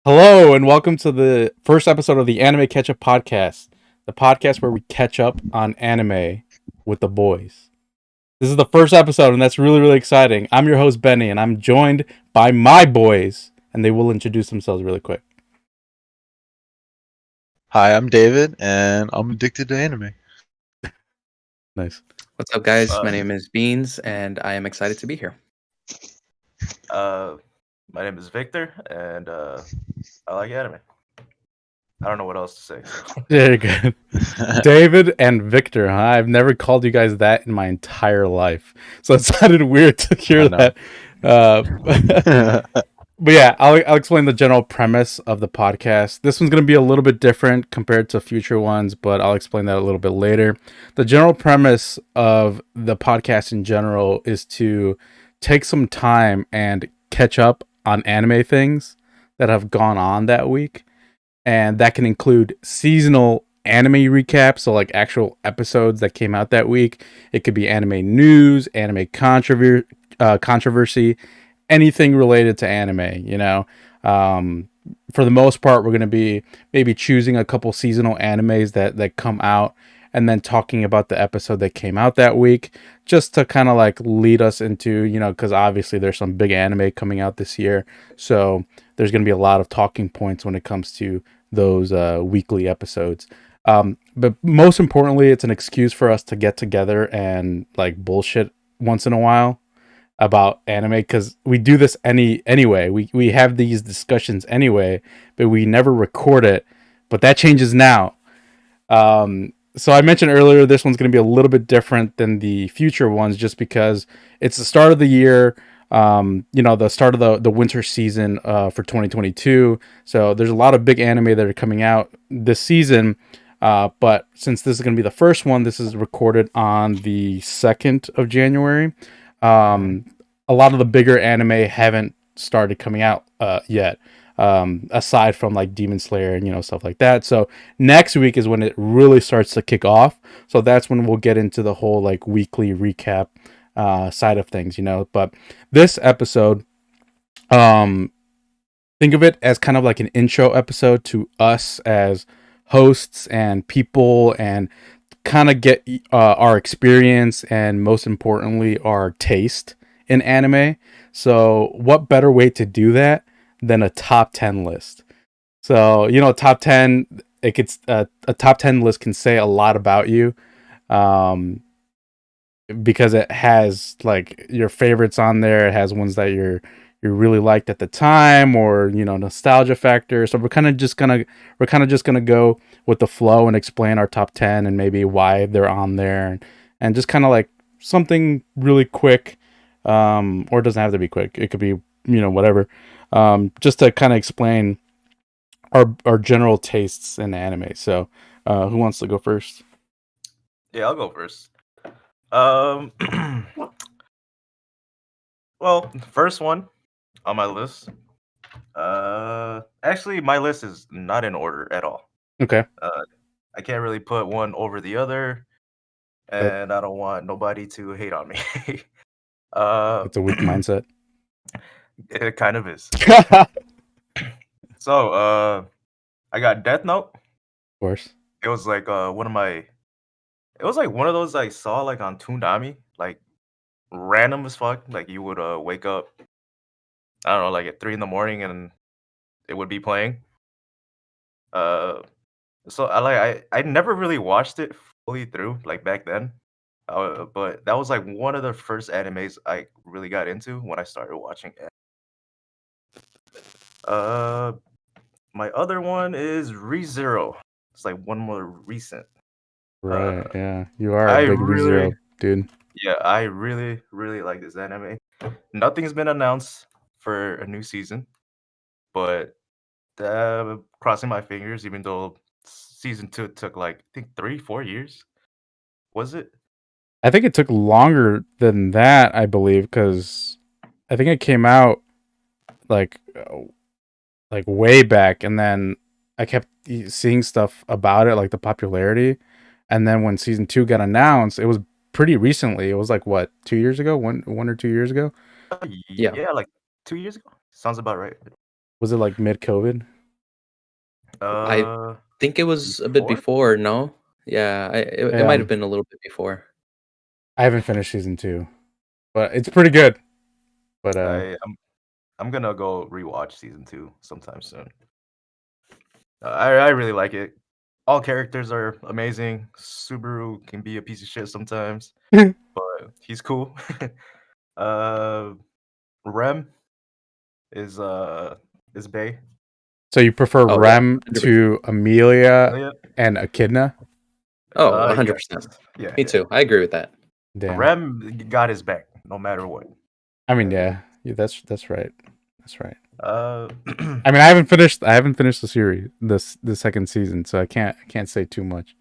Hello, and welcome to the first episode of the Anime Ketchup podcast, the podcast where we catch up on anime with the boys. This is the first episode, and that's really, really exciting. I'm your host, Benny, and I'm joined by my boys, and they will introduce themselves really quick. Hi, I'm David, and I'm addicted to anime. Nice. What's up, guys? Uh, My name is Beans, and I am excited to be here. uh, my name is Victor, and I like anime. I don't know what else to say. Very good. David and Victor, huh? I've never called you guys that in my entire life, so it sounded weird to hear that. But yeah, I'll explain the general premise of the podcast. This one's going to be a little bit different compared to future ones, but I'll explain that a little bit later. The general premise of the podcast in general is to take some time and catch up on anime things that have gone on that week. And that can include seasonal anime recaps, so like actual episodes that came out that week. It could be anime news, anime controversy, anything related to anime, for the most part, we're going to be maybe choosing a couple seasonal animes that come out and then talking about the episode that came out that week, just to kind of like lead us into, because obviously there's some big anime coming out this year. So there's going to be a lot of talking points when it comes to those weekly episodes. But most importantly, it's an excuse for us to get together and like bullshit once in a while about anime, because we do this anyway. We have these discussions anyway, but we never record it. But that changes now. So I mentioned earlier this one's going to be a little bit different than the future ones, just because it's the start of the year. The start of the winter season for 2022. So there's a lot of big anime that are coming out this season. But since this is going to be the first one, this is recorded on the 2nd of January. A lot of the bigger anime haven't started coming out yet, aside from like Demon Slayer and stuff like that. So next week is when it really starts to kick off. So that's when we'll get into the whole like weekly recap side of things. But this episode, think of it as kind of like an intro episode to us as hosts and people, and kind of get our experience and most importantly our taste in anime. So what better way to do that than a top 10 list? So top 10, it could a top 10 list can say a lot about you, because it has like your favorites on there. It has ones that you really liked at the time, or nostalgia factor. So we're kind of just gonna go with the flow and explain our top 10 and maybe why they're on there, and just kind of like something really quick, or it doesn't have to be quick. It could be whatever, just to kind of explain our general tastes in anime. So who wants to go first? Yeah, I'll go first. Um, well, first one on my list. Actually, my list is not in order at all. Okay. I can't really put one over the other, and I don't want nobody to hate on me. It's a weak mindset. It kind of is. Of So, I got Death Note. course. It was like it was like one of those I saw like on Toonami, like random as fuck. Like you would wake up, I don't know, like at 3 in the morning, and it would be playing. Uh, so I never really watched it fully through like back then. But that was like one of the first animes I really got into when I started watching it. Uh, my other one is ReZero. It's like one more recent. Right, yeah. You are a I big really, ReZero dude. yeah, I really, really like this anime. Nothing's been announced for a new season, but crossing my fingers, even though season two took like I think 3, 4 years. Was it? I think it took longer than that, I believe, because I think it came out like way back, and then I kept seeing stuff about it, like the popularity, and then when season 2 got announced, it was pretty recently. It was like what, 2 years ago, one or 2 years ago. Yeah. Yeah, like 2 years ago. Sounds about right. Was it like mid COVID? I Uh, think it was a bit before, no? Yeah, it might have been a little bit before. I haven't finished season 2, but it's pretty good. But I'm gonna go rewatch season 2 sometime soon. I really like it. All characters are amazing. Subaru can be a piece of shit sometimes, but he's cool. uh, Rem is is Bay. so you prefer Oh, yeah, Rem 100%. to Amelia Amelia? and Echidna? Oh, Yes. 100%. Yeah, Me yeah. too. I agree with that. Damn. Rem got his back no matter what. I mean, yeah, that's right. That's right. Uh, I mean, I haven't finished the series, the second season, so I can't say too much.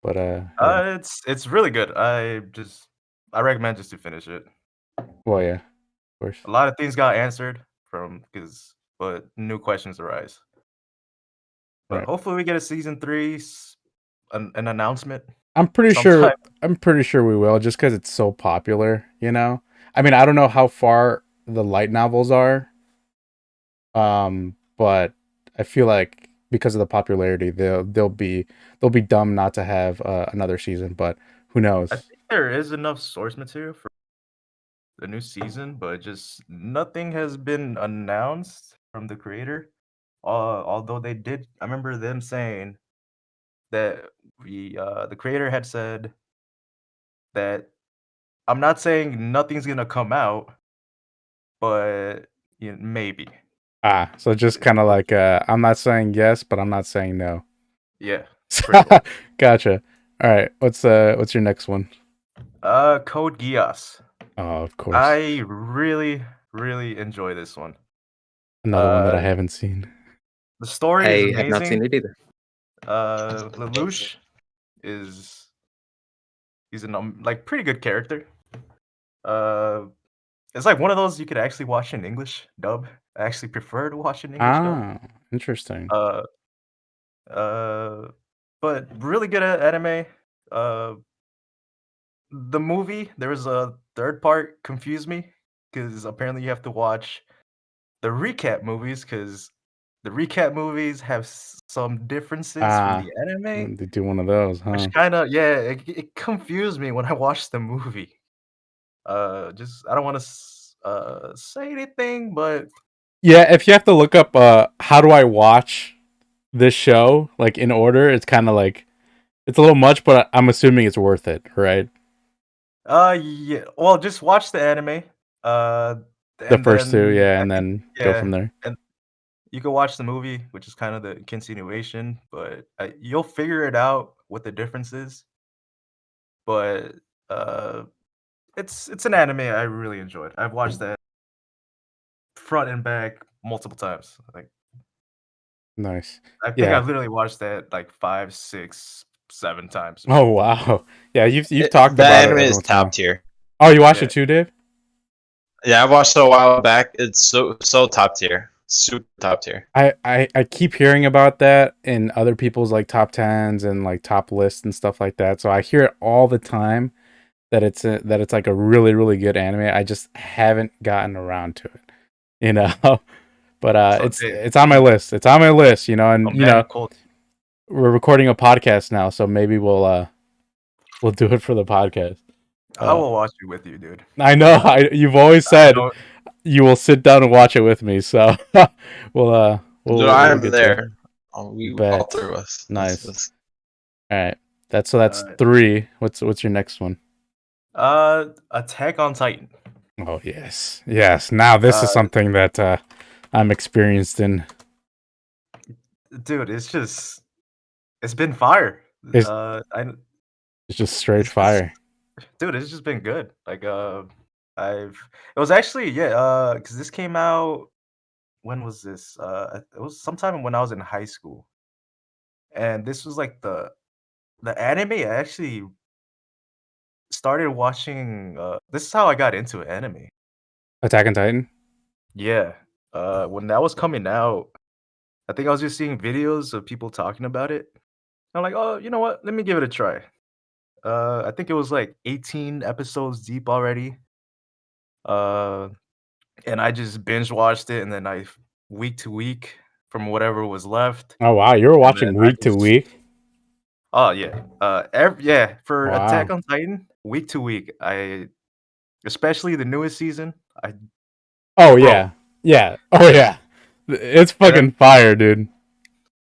But yeah. it's really good. I recommend just to finish it. Well, yeah, of course. A lot of things got answered but new questions arise. But Right. hopefully we get a season 3, an announcement I'm pretty sure. sometime. I'm pretty sure we will, just because it's so popular. I mean, I don't know how far the light novels are, but I feel like because of the popularity, they'll be dumb not to have another season. But who I knows? think there is enough source material for the new season, but just nothing has been announced from the creator. Although they did, I remember them saying that the creator had said that I'm not saying nothing's gonna come out, but maybe. So just kind of like I'm not saying yes, but I'm not saying no. Yeah, pretty much. Gotcha. All right. What's your next one? Code Geass. Oh, of course. I really, really enjoy this one. Another one that I Uh, haven't seen. the story is I have not amazing. seen it either. Lelouch is he's an like pretty good character. Uh, it's like one of those you could actually watch in English dub. I actually prefer to watch in English dub. Ah, interesting. Uh, uh, but really good at anime. Uh, the movie there was a third part confused me because apparently you have to watch the recap movies because the recap movies have some differences from Ah, the anime, they do one of those, which huh? kind of it confused me when I watched the movie. Just I don't want to say anything, but Yeah, if you have to look up how do I watch this show like in order, it's kind of like it's a little much, but I'm assuming it's worth it, right? yeah. Well, just watch the anime, uh, The and first two, then yeah, I and think then go yeah, from there. and you can watch the movie, which is kind of the continuation, but you'll figure it out what the difference is. But uh, it's an anime I really enjoyed. I've watched that front and back multiple times. Like Nice. I think Yeah. I've literally watched that like 5, 6, 7 times or Oh something. wow. Yeah, you've talked The about it anime every is once in a top while. tier. Oh, you watched Yeah. it too, Dave? Yeah, I watched it a while back. It's so top tier, super top tier. I keep hearing about that in other people's like top tens and like top lists and stuff like that. So I hear it all the time that it's like a really really good anime. I just haven't gotten around to it, you know. But So it's Dave, it's on my list. It's on my list, a and man of culture. we're recording a podcast now, so maybe we'll do it for the podcast. I will watch it with you, dude. I know you've always I said don't. you will sit down and watch it with me, so we'll Dude, we'll I'm get to it. there. We all Bet. through us. Nice. That's All right. That's Uh, 3. What's your next one? Attack on Titan. Oh yes. Yes. Now this is Uh, something that I'm experienced in. dude, it's been fire. It's, I it's just straight it's fire. dude, it's just been good. Like I've it was actually yeah, because this came out when was this? It was sometime when I was in high school, and this was like the anime I actually started watching. This is how I got into anime. Attack on Titan? Yeah, when that was coming out, I think I was just seeing videos of people talking about it. I'm like, oh, you know what? Let me give it a try. I think it was like 18 episodes deep already. Uh, and I just binge watched it, and then week to week from whatever was left. Oh wow, you were And watching then I week to just week. Oh yeah. For Attack Wow. on Titan, week to week, especially the newest season, Oh bro. yeah. Oh yeah. It's And then fucking fire, dude.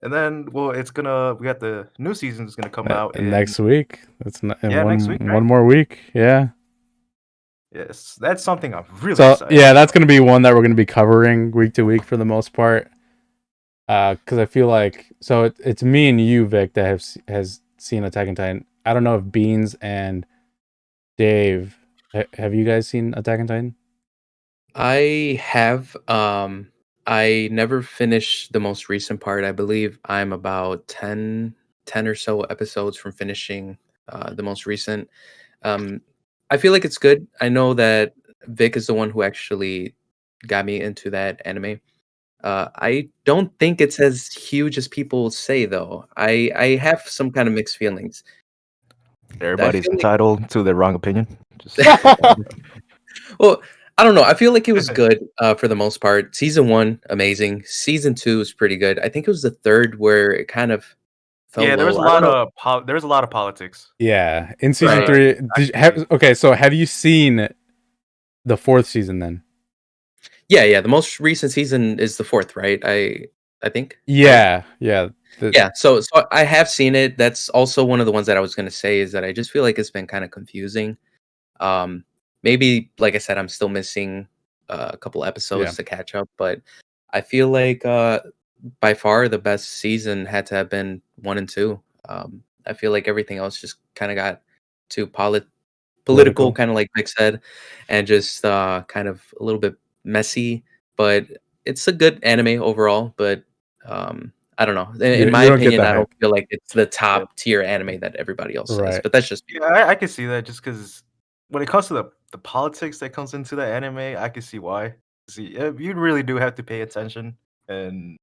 well, we got the new season is gonna come out in Next week. That's not in next week, one right? more week. Yeah. Yes, that's something I'm really So excited yeah, that's about. gonna be one that we're gonna be covering week to week for the most part. Because I feel like it's me and you, Vic, that has seen Attack on Titan. I don't know if Beans and Dave have you guys seen Attack on Titan? I have. I never finished the most recent part. I believe I'm about 10 or so episodes from finishing the most recent. Um, I feel like it's good. I know that Vic is the one who actually got me into that anime. I don't think it's as huge as people say, though. I have some kind of mixed feelings. I Everybody's feel entitled to their wrong opinion. Just like, well, I don't know. I feel like it was good for the most part. Season 1, amazing. Season 2 is pretty good. I think it was the third where it kind of fell yeah, low. I don't know. there was a lot of politics. Yeah. In season Right. 3, Actually, okay, so have you seen the 4th season then? Yeah. The most recent season is the fourth, right? I think. Right? Yeah. Yeah. So I have seen it. That's also one of the ones that I was going to say is that I just feel like it's been kind of confusing. Um, maybe like I said, I'm still missing a couple Yeah. episodes to catch up, but I feel like by far the best season had to have been 1 and 2. I feel like everything else just kind of got too political, Political. kind of like Vic said, and just kind of a little bit messy. But it's a good anime overall. But I don't know. In my You don't get opinion, the I don't hype. feel like it's the yeah, top tier anime that everybody else says. Right. But that's just me. yeah, I can see that just because when it comes to the politics that comes into the anime, I can see why. See, you really do have to pay attention, and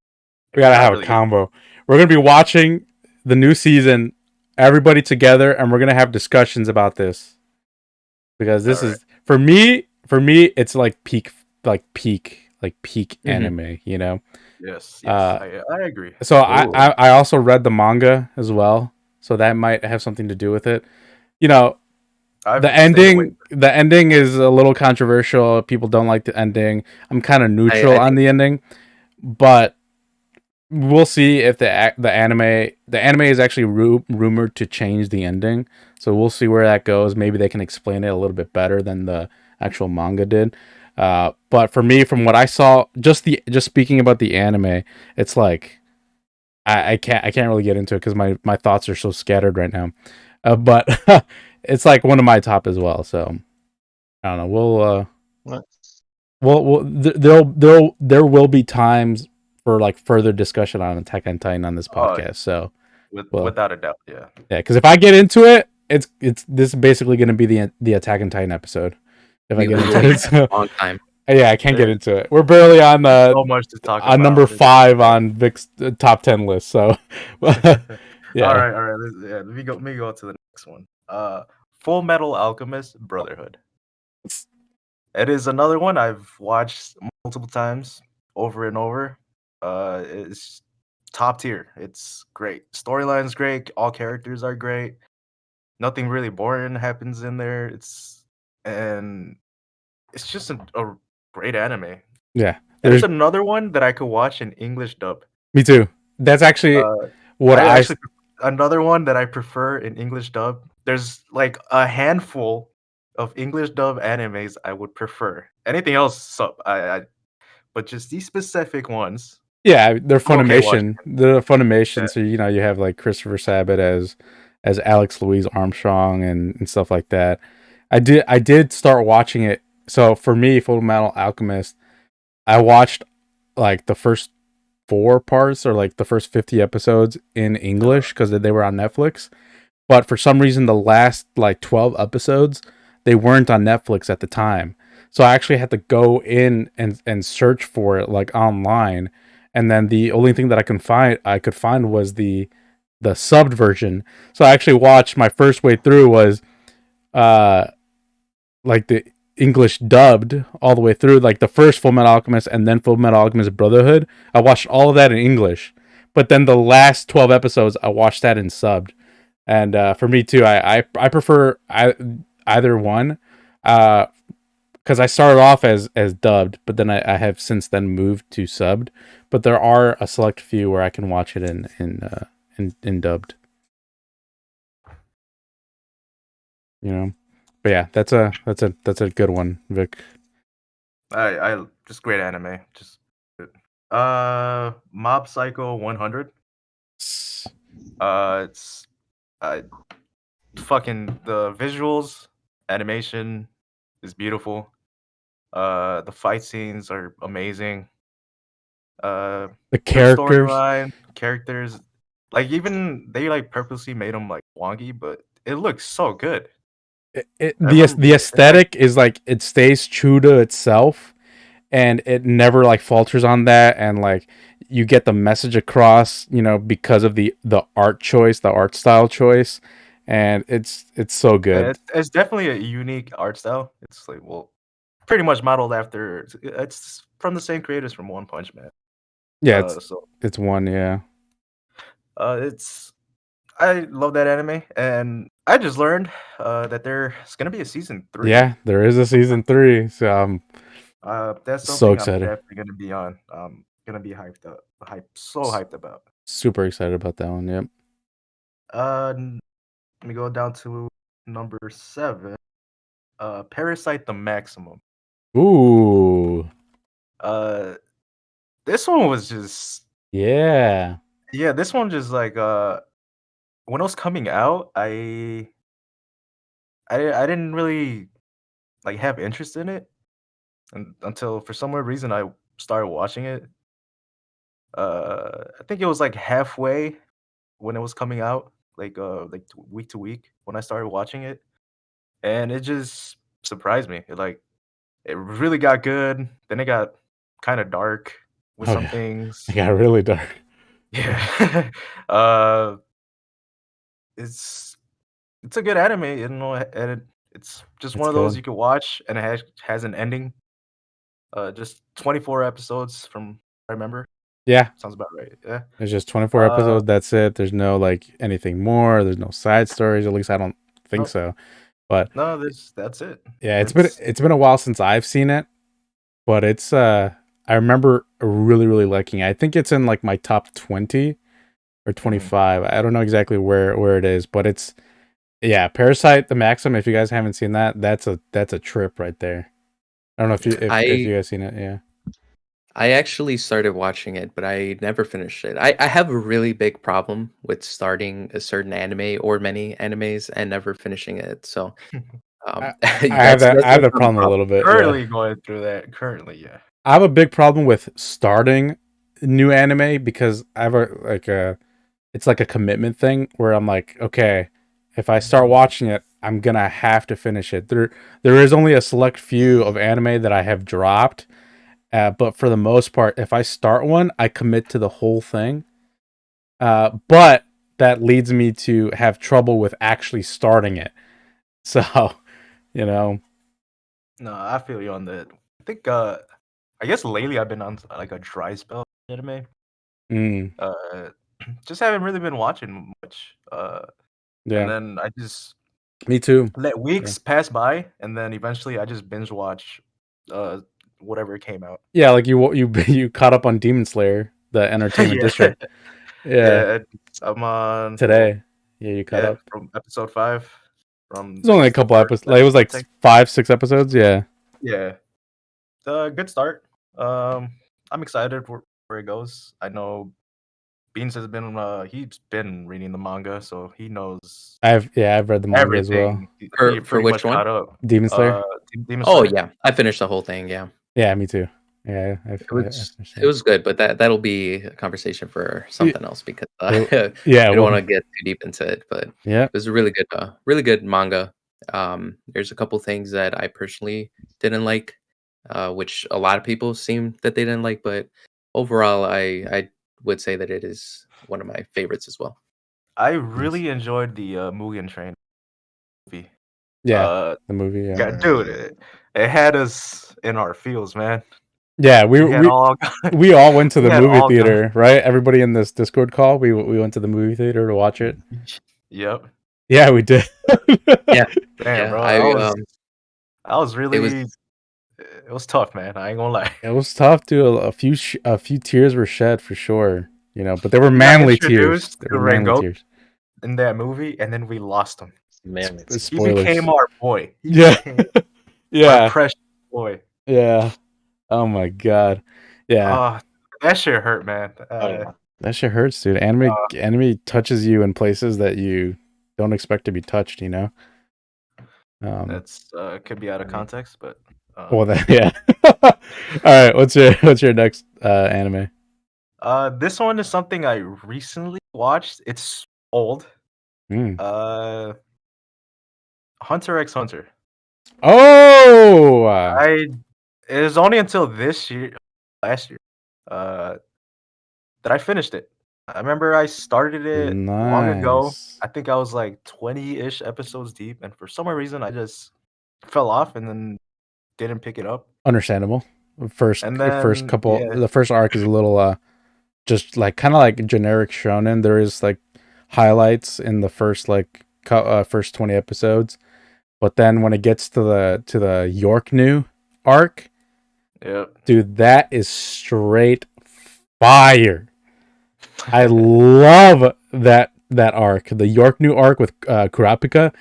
We it's gotta not have a really easy. combo. We're gonna be watching the new season, everybody together, and we're gonna have discussions about this because this All right. is for me. For me, it's like peak Mhm. anime. You know. Yes, Uh, I agree. so Ooh. I also read the manga as well, so that might have something to do with it. You know, I've stayed away. the ending is a little controversial. People don't like the ending. I'm kind of neutral I on think the ending, but we'll see if the anime is actually rumored to change the ending. So we'll see where that goes. Maybe they can explain it a little bit better than the actual manga did. But for me, from what I saw, just speaking about the anime, it's like I can't really get into it because my thoughts are so scattered right now. But it's like one of my top as well. So I don't know. There will be times for like further discussion on Attack on Titan on this Oh, podcast. So well, without a doubt, yeah. yeah, because if I get into it, it's this is basically going to be the Attack on Titan episode. If I we get will into be it, here for so a long time. yeah, I can't get There's into it. We're barely so much to talk on number about. 5 on Vic's top 10 list. So All yeah, right, all right. Let me go to the next one. Full Metal Alchemist Brotherhood. It is another one I've watched multiple times, over and over. It's top tier. It's great. Storyline's great. All characters are great. Nothing really boring happens in there. And it's just a great anime. yeah. It is There's another one that I could watch in English dub. me too. That's actually Uh, what I I actually another one that I prefer in English dub. There's like a handful of English dub animes I would prefer. Anything else sub, but just these specific ones, Yeah, they're I'm okay watching. Funimation. They're Funimation, Yeah. so you have like Christopher Sabat as Alex Louise Armstrong and stuff like that. I did start watching it. So for me, Full Metal Alchemist, I watched like the first 4 parts or like the first 50 episodes in English because they were on Netflix. But for some reason, the last like 12 episodes, they weren't on Netflix at the time. So I actually had to go in and search for it like online. And then the only thing that I could find was the subbed version. So I actually watched my first way through was uh like English dubbed all the way through, like the first Full Metal Alchemist and then Full Metal Alchemist Brotherhood. I watched all of that in English, but then the last 12 episodes I watched that in subbed. And for me too, I prefer either one, because I started off as dubbed, but then I have since then moved to subbed. But there are a select few where I can watch it in dubbed. You know, but yeah, that's a good one, Vic. I just great anime. Just good. Mob Psycho 100. It's uh fucking the visuals, animation is beautiful. The fight scenes are amazing. The Good characters, storyline, characters. Like even they like purposely made them like wonky, but it looks so good. I remember the like aesthetic is like it stays true to itself, and it never like falters on that, and like you get the message across, because of the art choice, the art style choice, and it's so yeah, good. it's definitely a unique art style. It's like pretty much modeled after. It's from the same creators from One Punch Man. Yeah, Uh, so it's one, yeah. it's I love that anime, and I just learned that there's gonna be a season 3. Yeah, there is a season 3, so I'm That's so something I'm excited. definitely gonna be on. Gonna be so hyped about. Super excited about that one. Yep. Let me go down to number 7. Parasite the Maximum. Ooh. Uh, this one was just Yeah. yeah. This one just like when it was coming out, I didn't really like have interest in it, until for some weird reason I started watching it. I think it was like halfway when it was coming out, like week to week when I started watching it, and it just surprised me. It really got good. Then it got kind of dark with Oh some yeah. It things. got really dark. Yeah. uh, it's it's a good anime, and it's just It's one of those good. you can watch, and it has an ending. Just 24 episodes from I remember. Yeah. Sounds about right. Yeah. There's just 24 Uh, episodes. That's it. There's no like anything more. There's no side stories. At least I don't think nope. so. But No, that's it. yeah, It's it's been a while since I've seen it, but it's I remember really really liking it. I think it's in like my top 20 or mhm. 25. I don't know exactly where it is, but it's yeah, Parasite the Maxim. If you guys haven't seen that, that's a trip right there. I don't know if I you guys seen it. Yeah. I actually started watching it, but I never finished it. I have a really big problem with starting a certain anime or many animes and never finishing it. So I, I that's have one that of the problem a problems. little bit. Yeah. Currently going through that. Currently, yeah. I have a big problem with starting new anime because I have it's like a commitment thing where I'm like, okay, if I start Mhm. watching it, I'm gonna have to finish it. There is only a select few of anime that I have dropped, but for the most part, if I start one, I commit to the whole thing. But that leads me to have trouble with actually starting it. So, you know, No, I feel you on that. I think I guess lately I've been on like a dry spell anime. mm, Uh just haven't really been watching much. And yeah, then I just me too. let Yeah. weeks pass by, and then eventually I just binge watch uh whatever came out. Yeah, like you caught up on Demon Slayer, the Entertainment Yeah. District. Yeah, Yeah, I'm on today. Yeah, you caught yeah, up. from episode 5 from It's only a just the couple first episodes. Like it was episode, like I think. 5, 6 episodes. Yeah, Yeah. Good start. I'm excited where it goes. I know Beans has been he's been reading the manga, so he knows I've read the manga as well. everything. He For pretty which much one? caught up. Demon Slayer. Demon Oh Slayer. yeah, I finished the whole thing. Yeah, Yeah, me too. Yeah, I finished it that. was good, but that'll be a conversation for It, something else because yeah, we don't want well, to get too deep into it. But it yeah, was a really good manga. There's a couple things that I personally didn't like, which a lot of people seem that they didn't like, but overall, I would say that it is one of my favorites as well. I nice. really enjoyed the Mugen Train movie. Yeah, Uh, the movie. Yeah, yeah, dude, it had us in our feels, man. yeah. We had all We all went to we the had movie all gone. theater, right? Everybody in this Discord call, we went to the movie theater to watch it. Yep. Yeah, we did. Yeah, Damn, yeah. bro. I was It was really. It was tough, man. I ain't gonna lie. It was tough, dude. A few tears were shed for sure, but they were We got manly tears. introduced They to were manly Rango tears. in that movie, and then we lost him. Man, it's He became Spoilers. our boy. He Yeah, became our yeah, precious boy. yeah. Oh my god. Yeah, That shit hurt, man. oh yeah. that shit hurts, dude. Anime touches you in places that you don't expect to be touched. Um. That's could be out of context, but Well, then, yeah. All right. What's your next anime? this one is something I recently watched. It's old. Mm. Uh, Hunter x Hunter. Oh, I It was only until last year, uh, that I finished it. I remember I started it long ago. nice. I think I was like 20-ish episodes deep, and for some reason I just fell off and then didn't pick it up. Understandable. First, And first then couple, the first arc is a little just like kind of like generic shonen. There is like highlights in the first first 20 episodes, but then when it gets to the York New arc, yep. dude, that is straight fire. I love that arc, the York New arc with Kurapika,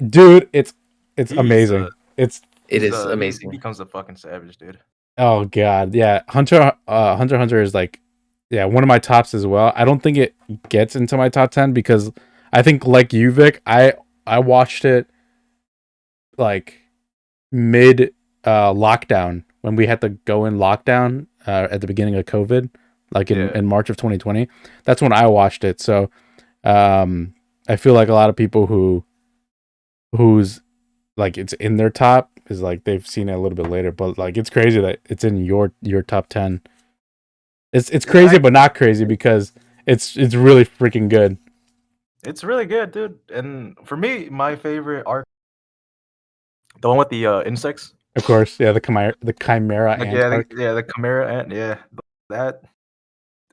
dude. It's He's amazing. It's it is he amazing. becomes a fucking savage, dude. Oh god, yeah. Hunter x Hunter is like, yeah, one of my tops as well. I don't think it gets into my top 10 because I think like you, Vic, I watched it like mid lockdown when we had to go in lockdown at the beginning of COVID, like Yeah. in March of 2020. That's when I watched it. So I feel like a lot of people who's like it's in their top is like they've seen it a little bit later, but like it's crazy that it's in your top 10. It's crazy, but not crazy because it's really freaking good. It's really good, dude. And for me, my favorite arc, the one with the insects. Of course, yeah, the chimera Like ant arc. the Chimera ant, yeah. That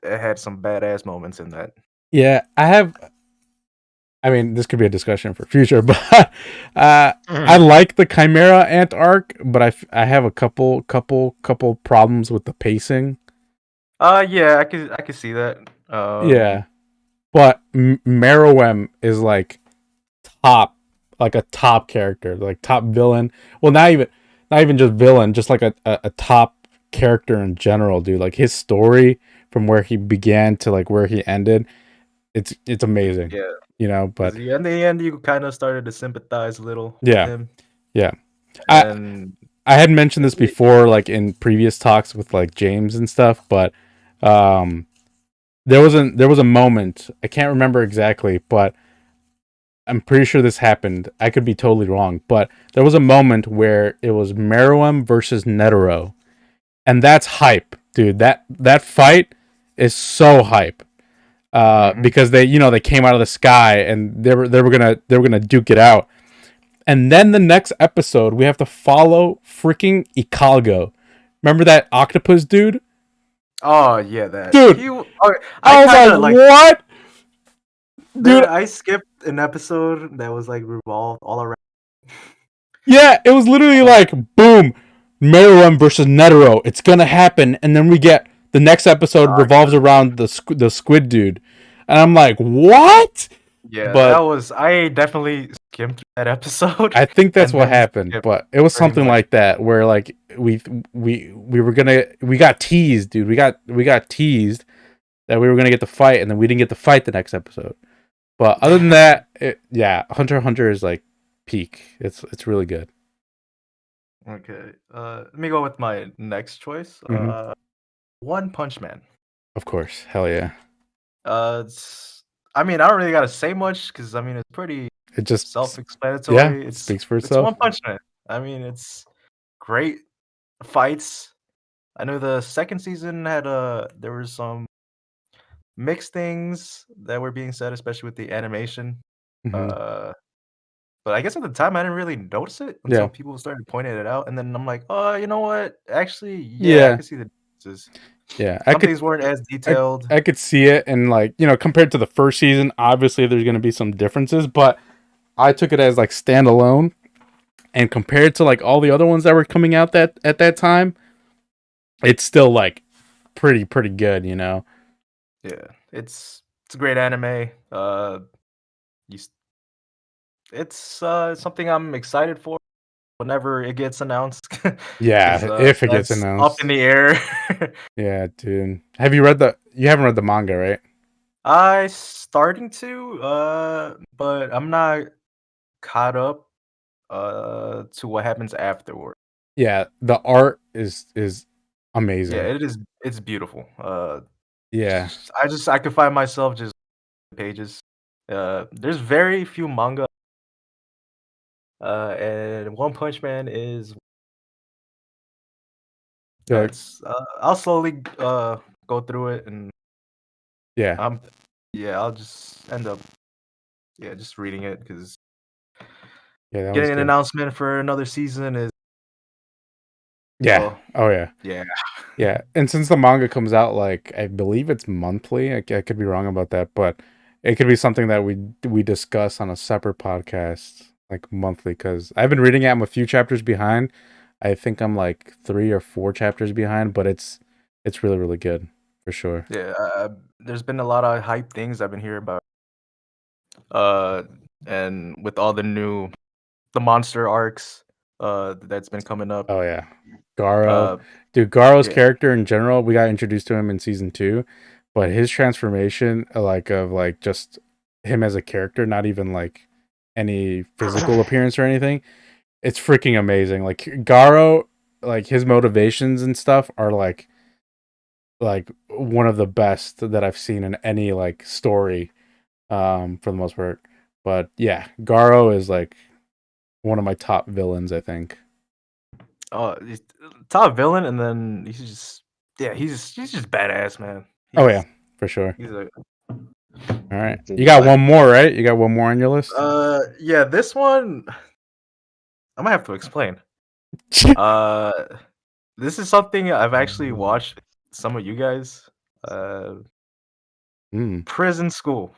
it had some badass moments in that. Yeah, I mean, this could be a discussion for future, but I like the chimera ant arc, but I have a couple problems with the pacing. Yeah, I could see that. Yeah, but Meruem is like top, like a top character, like top villain. Well, not even just villain, just like a top character in general, dude. Like his story from where he began to like where he ended, it's amazing, Yeah, But because in the end, you kind of started to sympathize a little with yeah, him, yeah. I and I had mentioned this before, like in previous talks with like James and stuff, but um, there was a moment, I can't remember exactly, but I'm pretty sure this happened. I could be totally wrong, but there was a moment where it was Meruem versus Netero, and that's hype, dude. That fight is so hype. Mhm. Because they came out of the sky and they were gonna duke it out, and then the next episode we have to follow freaking Ikalgo. Remember that octopus dude? Oh yeah, that Dude, he. Okay, I I was kind like, of like what, dude? I skipped an episode that was like revolved all around. Yeah, it was literally like, boom, Meruem versus Netero. It's gonna happen, and then we get the next episode revolves around the squid dude, and I'm like, what? Yeah, that But was. I definitely skimmed through that episode, I think that's and what then happened. skipped But it was pretty something much. like that where like we got teased, dude. We got teased that we were gonna get the fight, and then we didn't get the fight the next episode. But other than that, yeah, Hunter x Hunter is like peak. It's really good. Okay, let me go with my next choice. Mhm. One Punch Man. Of course, hell yeah. I mean, I don't really gotta say much because I mean it's pretty It just yeah self-explanatory. speaks for It's One itself. Punch Man. I mean, it's great fights. I know the second season had there was some mixed things that were being said, especially with the animation. Hmm. Uh, But I guess at the time I didn't really notice it until Yeah. people started pointing it out, and then I'm like, "Oh, you know what? Actually, yeah, I Yeah. can see the differences." Yeah. Some things weren't as detailed. I could see it, and like, you know, compared to the first season, obviously there's going to be some differences, but I took it as like standalone, and compared to like all the other ones that were coming out that at that time, it's still like pretty good, you know. Yeah, it's a great anime. You, s- it's something I'm excited for whenever it gets announced, because Yeah, if it gets that's up in announced. the air. Yeah, dude. Have you read the? You haven't read the manga, right? I starting to, but I'm not caught up to what happens afterward. Yeah, the art is Yeah, amazing. it's beautiful. Yeah, I could find myself just pages. There's very few manga, and One Punch Man is you're like, it's. I'll slowly go through it, and yeah, I'm yeah, I'll just end up just reading it because yeah, that one's getting an good. announcement for another season is Yeah. well, Oh yeah. yeah, Yeah, and since the manga comes out like I believe it's monthly, I could be wrong about that, but it could be something that we discuss on a separate podcast like monthly because I've been reading it. I'm a few chapters behind. I think I'm like 3 or 4 chapters behind, but it's really good for sure. yeah. There's been a lot of hype things I've been hearing about. Uh, and with all the monster arcs, that's been coming up. Oh yeah, Garo, Uh, dude, Garo's yeah. character in general, we got introduced to him in season 2, but his transformation, like of like just him as a character, not even like any physical appearance or anything, it's freaking amazing. Like Garo, like his motivations and stuff are like one of the best that I've seen in any like story, for the most part. But yeah, Garo is like one of my top villains, I think. He's top villain, and then he's just he's just badass, man. Oh yeah, for sure. He's a All right. You got one more, right? You got one more on your list? yeah. This one I'm gonna have to explain. Uh, this is something I've actually watched some of you guys. Uh, Mm. Prison School.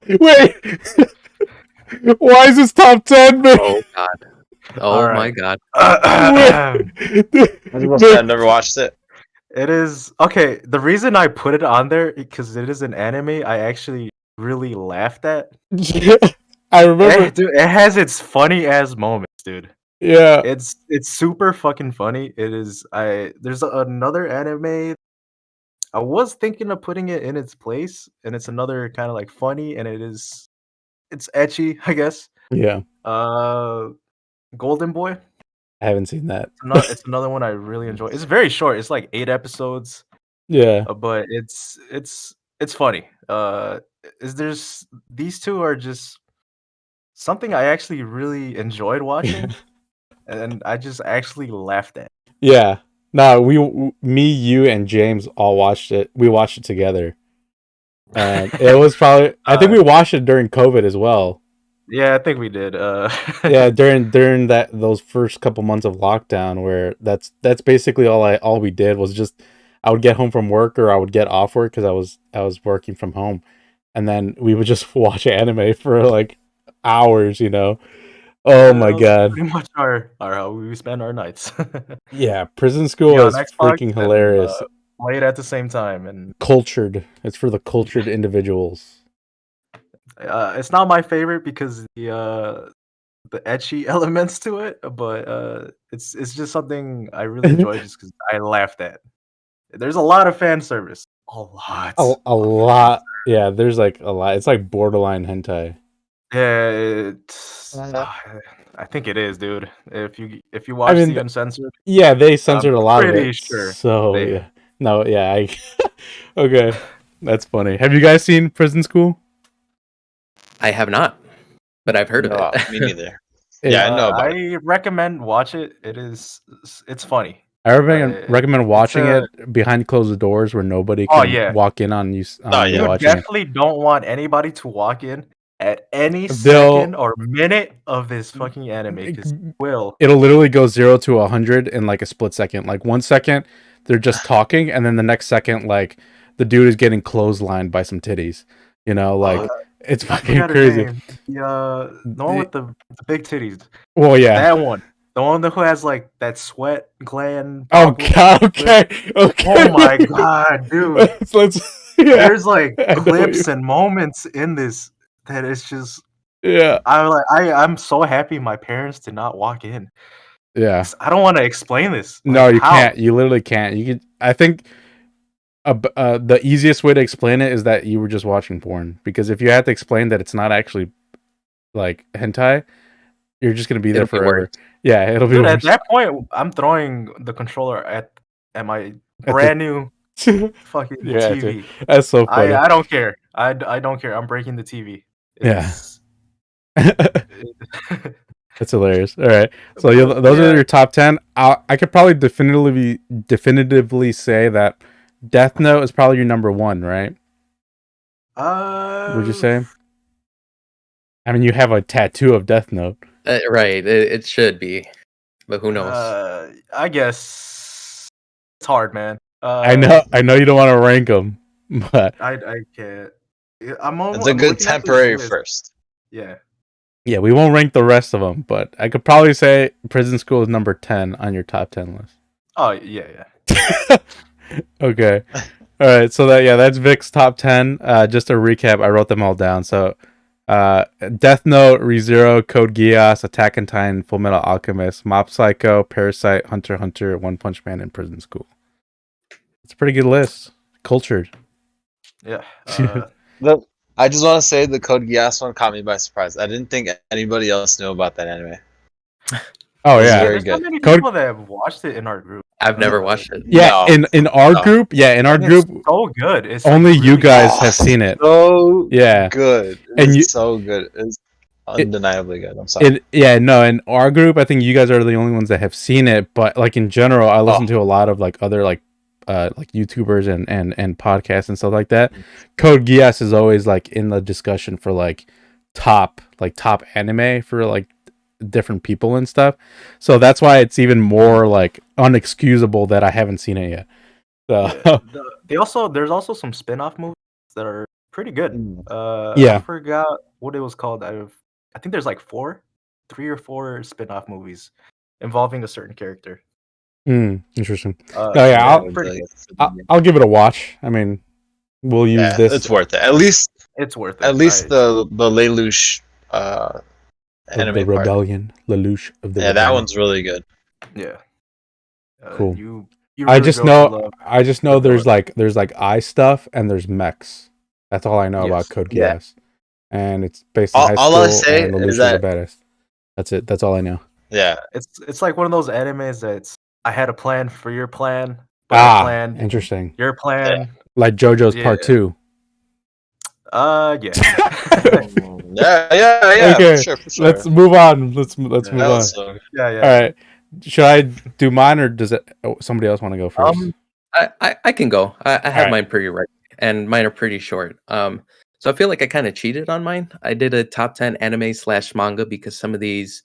Wait. Why is this top 10, man? Oh god. All Oh my right. god. I never watched it. It is okay. The reason I put it on there because it is an anime I actually really laughed at. Yeah, I remember. Dude, it has its funny ass moments, dude. Yeah. It's super fucking funny. It is. There's another anime. I was thinking of putting it in its place, and it's another kind of like funny, and it's etchy, I guess. Yeah. Uh, Golden Boy. I haven't seen that. It's another one I really enjoy. It's very short. It's like 8 episodes, Yeah. but it's funny. Is there's these two are just something I actually really enjoyed watching, and I just actually laughed at. Yeah. No, me, you, and James all watched it. We watched it together. And it was probably, I think Uh, we watched it during COVID as well. yeah, I think we did. Yeah, during those first couple months of lockdown where that's basically all we did was just I would get home from work or I would get off work because I was working from home, and then we would just watch anime for like hours, you know. Oh Yeah, my that was god. pretty much our how we spend our nights. Yeah, Prison Be School on is Xbox freaking and hilarious. play it at the same time, and Cultured. It's for the cultured individuals. it's not my favorite because the etchy elements to it, but it's just something I really enjoy just because I laughed at. There's a lot of fan service. A lot A of fan lot. Yeah, there's like a lot. It's like borderline hentai. Yeah, I think it is, dude. If you I watch mean, the uncensored, yeah, they I'm censored a lot of pretty it. sure So, they. yeah. No, yeah, I okay. That's funny. Have you guys seen Prison School? I have not, but I've heard of it. No, me neither. It, Yeah, I know about it. I recommend watch it. It's funny. I recommend It's watching a it behind closed doors where nobody oh can yeah. walk in on you Oh, on you yeah. You watching it. definitely don't want anybody to walk in at any They'll second or minute of this fucking anime because will. it'll literally go 0 to 100 in like a split second. Like 1 second they're just talking, and then the next second like the dude is getting clotheslined by some titties. You know, like it's I fucking forgot her crazy. name. The one with the big titties. Well, yeah. That one. The one who has like that sweat gland Oh problem. god. Okay. Oh my god, dude. Let's yeah. There's like I know clips you- and moments in this that it's just Yeah. I'm so happy my parents did not walk in. Yeah. I don't want to explain this. No, Like, you how? can't. You literally can't. You could. I think the easiest way to explain it is that you were just watching porn. Because if you had to explain that it's not actually like hentai, you're just gonna be there It'll be forever. worse. Yeah, it'll be Dude, worse. at that point, I'm throwing the controller at my At brand new the- fucking yeah, TV. dude. That's so funny. I don't care. I don't care. I'm breaking the TV. Yeah. It's- That's hilarious. All right, so But those are yeah. your top 10. I could probably definitively say that Death Note is probably your number one, right? Would you say? I mean, you have a tattoo of Death Note. Right, it should be, but who knows? I guess it's hard, man. I know you don't want to rank them, but I can't. It's a good temporary first. Yeah. yeah, we won't rank the rest of them. But I could probably say Prison School is number 10 on your top 10 list. Oh yeah. Okay. All right. So that's Vic's top 10. Just a recap, I wrote them all down. So, Death Note, ReZero, Code Geass, Attack on Titan, Full Metal Alchemist, Mob Psycho, Parasite, Hunter x Hunter, One Punch Man, and Prison School. It's a pretty good list. Cultured. Yeah. I just want to say the Code Geass one caught me by surprise. I didn't think anybody else knew about that anime. Oh It's yeah. very There's not good. many people that have watched it in our group. I've never watched it. Yeah, No. in our No. group, in our And group, it's so good. It's only like you really guys good. have seen it. So Yeah. good. And It's you- so good. It's undeniably good. I'm sorry. In our group, I think you guys are the only ones that have seen it. But like in general, I listen to a lot of like other like YouTubers and podcasts and stuff like that. Code Geass is always like in the discussion for like top anime for like different people and stuff. So that's why it's even more like unexcusable that I haven't seen it yet. So There's also some spin-off movies that are pretty good. Yeah. I forgot what it was called. I think there's like 3 or 4 spin-off movies involving a certain character. Interesting. Yeah, I'll give it a watch. I mean, we'll use this. It's worth it. At least It's worth it. the Lelouch of anime the part. Rebellion, Lelouch of the Yeah, Rebellion. that one's really good. Yeah. Cool. You I really just go to know love there's Rebellion. like eye stuff and there's mechs. That's all I know about Yes. Code Yeah. Geass. And it's based in high All school I say and is Lelouch is that the baddest. That's it. That's all I know. yeah, It's like one of those animes that's I had a plan for your plan, but I planned Interesting. your plan. Like JoJo's Yeah. Part 2. Yeah. yeah. Okay, For sure. let's move on. Let's move That on. was so good. Yeah. All right. Should I do mine or does somebody else want to go first? I can go. I have Alright. mine pretty right, and mine are pretty short. So I feel like I kind of cheated on mine. I did a top 10 anime / manga because some of these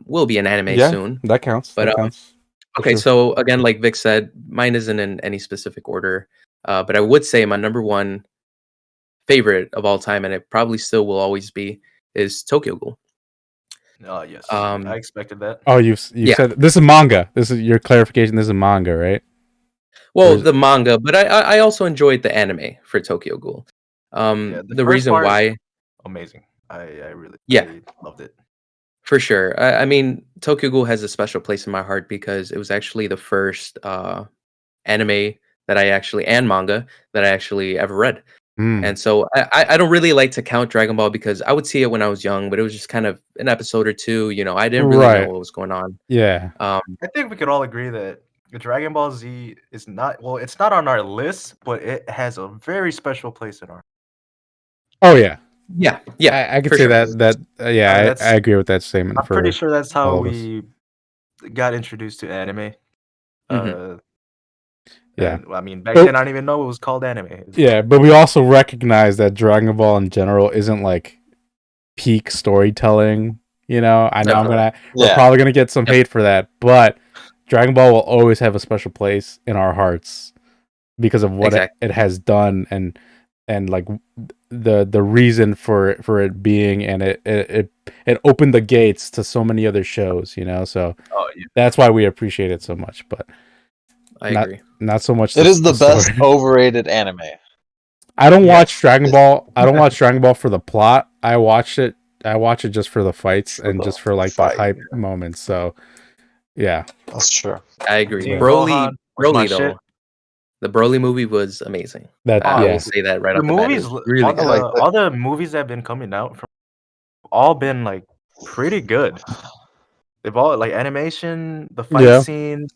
will be an anime soon. That counts. But, That counts. For Okay, sure. so again, like Vic said, mine isn't in any specific order. But I would say my number one favorite of all time, and it probably still will always be, is Tokyo Ghoul. Yes. Um, I expected that. Oh, you Yeah. said this is manga. This is your clarification. This is manga, right? Well, is- the manga, but I also enjoyed the anime for Tokyo Ghoul. The The first reason part- why, Amazing. I really Yeah. I loved it. for sure, I mean, Tokyo Ghoul has a special place in my heart because it was actually the first anime that I actually and manga that I actually ever read. And so I don't really like to count Dragon Ball because I would see it when I was young, but it was just kind of an episode or two. You know, I didn't really Right. know what was going on. Yeah. I think we could all agree that Dragon Ball Z is not it's not on our list, but it has a very special place in our. Oh yeah. Yeah, I could for say sure. that. Yeah, that's- I agree with that statement. I'm pretty sure that's how all of us. we got introduced to anime. Mhm. Yeah. and, I mean, back Oh. then I didn't even know it was called anime. Yeah, but we also recognize that Dragon Ball in general isn't like peak storytelling. You know, I know we're Yeah, probably gonna get some Yep. hate for that, but Dragon Ball will always have a special place in our hearts because of what Exactly. it has done and like the reason for it being, and it opened the gates to so many other shows, you know. So Oh yeah. that's why we appreciate it so much, but I not agree. not so much it is the the best story. overrated anime. I don't watch Yes. Dragon Ball. I don't watch Dragon Ball for the plot. I watch it just for the fights For and the just for like the fight. hype moments. So yeah, That's true. I agree. Seeing but Broly, Gohan was my shit. though, the Broly movie was amazing. that I Oh, will yeah, say that right the off the bat. It movies, was really I good. like that. all the movies that have been coming out from all been like pretty good. They've all like animation, the fight yeah, scenes.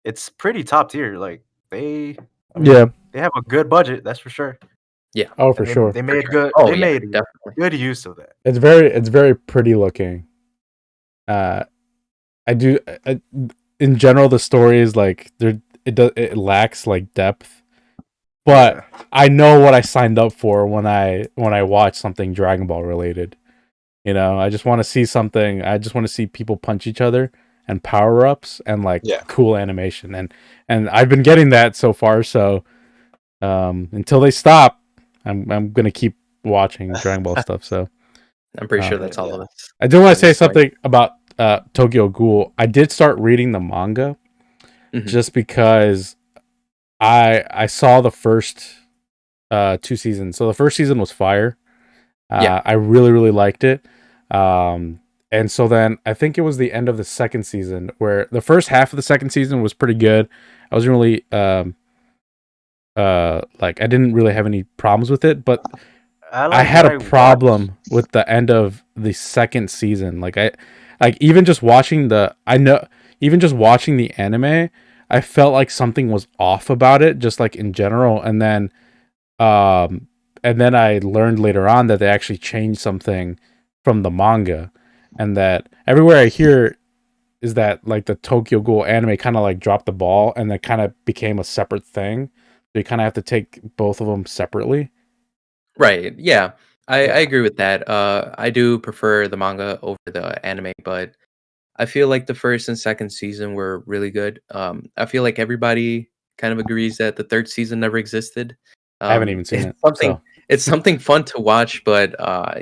It's pretty top tier. Like they, I yeah. mean, they have a good budget, that's for sure, Yeah, Oh, for and sure. they for made sure. good. Oh They yeah, made definitely. good use of that. It's very pretty looking. Uh, I do. In general, the story is like it lacks like depth, but Yeah, I know what I signed up for when I watch something Dragon Ball related. You know, I just want to see something. I just want to see people punch each other and power ups and like Yeah. cool animation, and I've been getting that so far. So until they stop, I'm gonna keep watching Dragon Ball stuff. So I'm pretty sure um, that's all Yeah. of us I do want to at say this point. something about Tokyo Ghoul. I did start reading the manga Mhm. just because I saw the first two seasons. So the first season was fire. Yeah. I really liked it. And so then I think it was the end of the second season where the first half of the second season was pretty good. I wasn't really like I didn't really have any problems with it, but I I like had what a I watched. problem with the end of the second season. Like even just watching even just watching the anime, I felt like something was off about it, just like in general. Um and then I learned later on that they actually changed something from the manga, and that everywhere I hear is that like the Tokyo Ghoul anime kind of like dropped the ball and then kind of became a separate thing. So you kind of have to take both of them separately. Right. Yeah. I Yeah. agree with that. I do prefer the manga over the anime, but I feel like the first and second season were really good. I feel like everybody kind of agrees that the third season never existed. I haven't even seen It's it. something So it's something fun to watch, but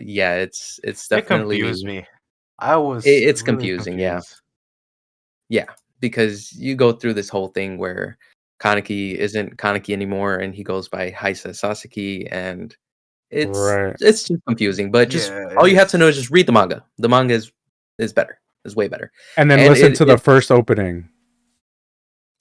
yeah, it's It confused definitely me. I was it's really confusing. Yeah. confused. Yeah, because you go through this whole thing where Kaneki isn't Kaneki anymore, and he goes by Haisa Sasaki, and right. it's just confusing. But just Yeah, all you have to know is it's just read the manga. The manga is better, is way better, And then and listen to the first opening.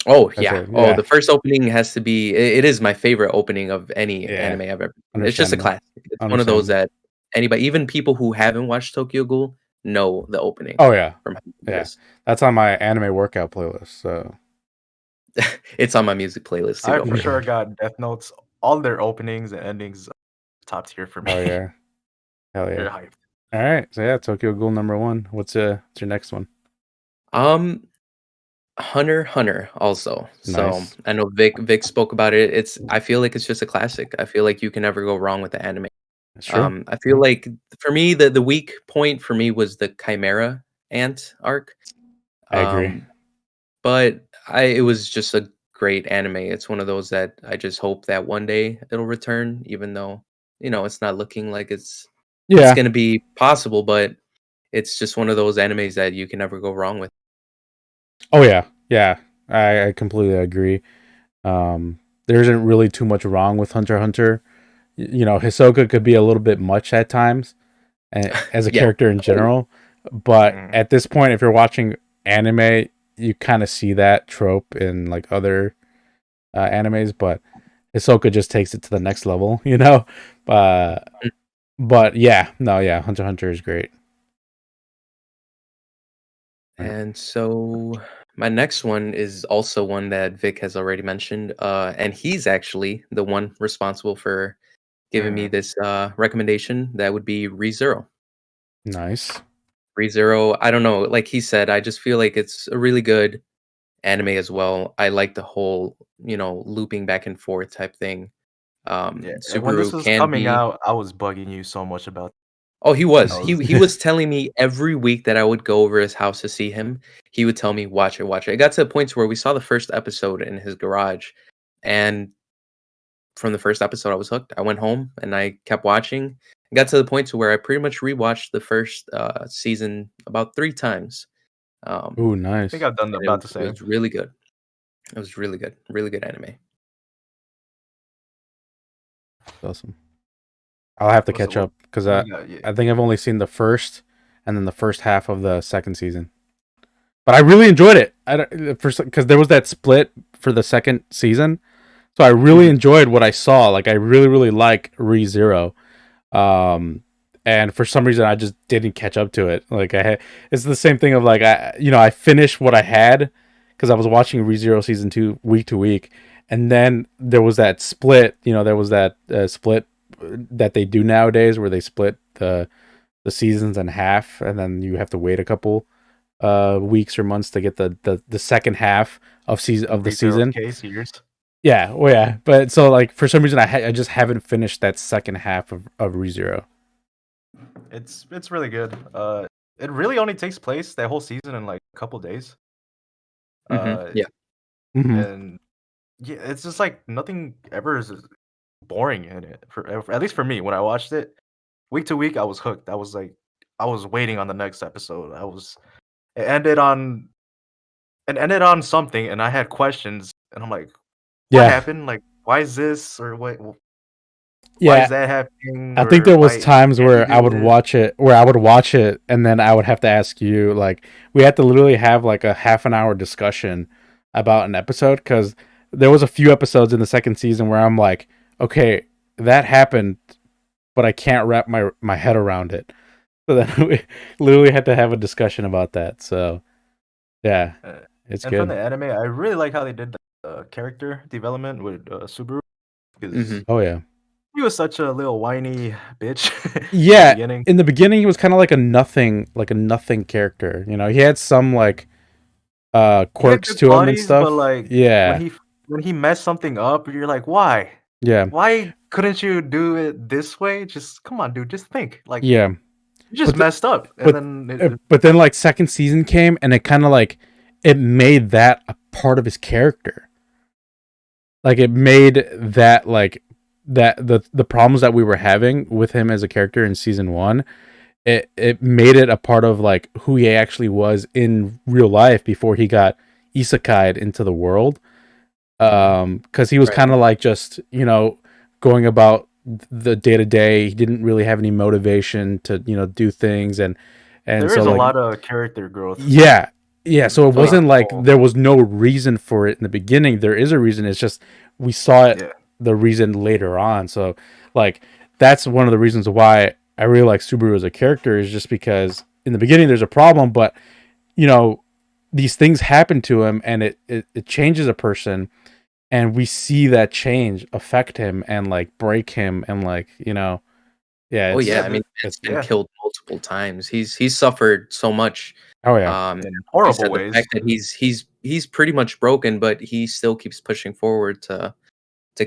oh That's yeah, it. oh Yeah. the first opening has to be. It is my favorite opening of any Yeah. anime I've ever seen. It's just a Understandable. classic. It's one of those Understandable. that anybody, even people who haven't watched Tokyo Ghoul, know the opening Oh yeah. from how good it Yeah. is. That's on my anime workout playlist. So It's on my music playlist too. I Don't for worry. sure got Death Notes. All their openings and endings top tier for hell me. yeah. Hell They're yeah. hyped. All right. So yeah, Tokyo Ghoul number one. What's your next one? Um, Hunter also. So Nice. I know Vic spoke about it. I feel like it's just a classic. I feel like you can never go wrong with the anime. That's true. I feel like for me the weak point for me was the Chimera Ant arc. I agree. Um, but it was just a great anime. It's one of those that I just hope that one day it'll return, even though it's not looking like it's Yeah. gonna be possible. But it's just one of those animes that you can never go wrong with. Oh yeah. Yeah. I completely agree. There isn't really too much wrong with Hunter x Hunter. You know, Hisoka could be a little bit much at times as a Yeah. character in Oh, general, but Mhm. at this point, if you're watching anime, you kind of see that trope in like other animes, but Hisoka just takes it to the next level, you know. Uh, but yeah, no, yeah, Hunter x Hunter is great. Right. and so my next one is also one that Vic has already mentioned, and he's actually the one responsible for giving me Mhm. this recommendation. That would be ReZero. Nice. ReZero, I don't know, like he said, I just feel like it's a really good anime as well. I like the whole, looping back and forth type thing. Yeah, and when this Subaru was can coming be out, I was bugging you so much about. Oh, he was. I He was he was telling me every week that I would go over his house to see him, he would tell me, "Watch it, watch it." It got to the point to where we saw the first episode in his garage, and from the first episode, I was hooked. I went home and I kept watching. It got to the point to where I pretty much rewatched the first, season about 3 times, Ooh, I think nice. I've done and about the it same. was really good. It was really good anime. Awesome. I'll have to What's catch what up because what do you got? Yeah. I think I've only seen the first and then the first half of the second season. But I really enjoyed it. I don't because there was that split for the second season, so I really Mhm. enjoyed what I saw. Like I really like ReZero. Um, and for some reason I just didn't catch up to it. Like it's the same thing of like I finished what I had because I was watching ReZero season 2 week to week, and then there was that split. There was that split that they do nowadays where they split the seasons in half, and then you have to wait a couple weeks or months to get the second half of the ReZero's season. case years. Yeah, well, yeah, but so like for some reason I just haven't finished that second half of ReZero. It's really good. It really only takes place that whole season in like a couple days. Uh, Yeah. Mm-hmm. and yeah, it's just like nothing ever is boring in it. At least for me, when I watched it week to week, I was hooked. I was like, I was waiting on the next episode. It ended on it ended on something, and I had questions, and I'm like, what Yeah, happened? Like, why is this or what? Why is yeah. that happening? I think Or there was why times can't he where do it? I would watch it and then I would have to ask you like we had to literally have like a half an hour discussion about an episode because there was a few episodes in the second season where I'm like, okay, that happened, but I can't wrap my head around it. So then we literally had to have a discussion about that. So yeah, Uh, it's and from good. the anime, I really like how they did the character development with Subaru because Mhm. Oh yeah. he was such a little whiny bitch in the Yeah, beginning. in the beginning he was kind of like a nothing character. He had some like He had quirks good to him and qualities, but stuff. like when Yeah. he messed something up, you're like, why? Yeah. Why couldn't you do it this way? Just come on, dude. Just think. Like Yeah. you just But th- messed up, and but then but then like second season came and it kind of like it made that a part of his character. Like it made that like that the problems that we were having with him as a character in season 1, it made it a part of like who he actually was in real life before he got isekai'd into the world. Mhm. Because he was Right. kind of like just going about the day to day. He didn't really have any motivation to do things, and There so is a like lot of character growth yeah, yeah. So it Oh, yeah. throughout wasn't the like whole. there was no reason for it in the beginning. There is a reason. It's just we saw it Yeah, the reason later on. So like that's one of the reasons why I really like Subaru as a character is just because in the beginning there's a problem, but you know these things happen to him and it changes a person, and we see that change affect him and like break him and like yeah Oh, it's yeah, yeah, I mean, it's man's been yeah, killed multiple times. He's suffered so much, oh yeah in like you horrible said, the ways. fact that he's pretty much broken, but he still keeps pushing forward to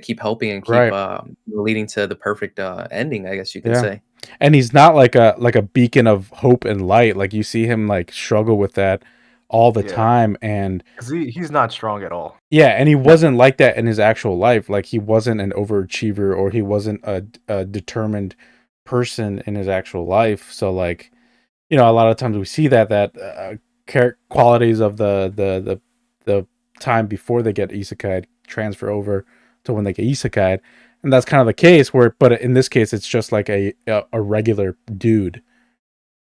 keep helping and keep, right leading to the perfect, ending, I guess you can yeah. say. And he's not like a beacon of hope and light. Like you see him like struggle with that all the Yeah, time. And because he's not strong at all. yeah, and he No. wasn't like that in his actual life. Like he wasn't an overachiever or he wasn't a determined person in his actual life. So like, a lot of times we see that qualities of the time before they get isekai transfer over to when they get isekai, and that's kind of the case where, but in this case, it's just like a regular dude,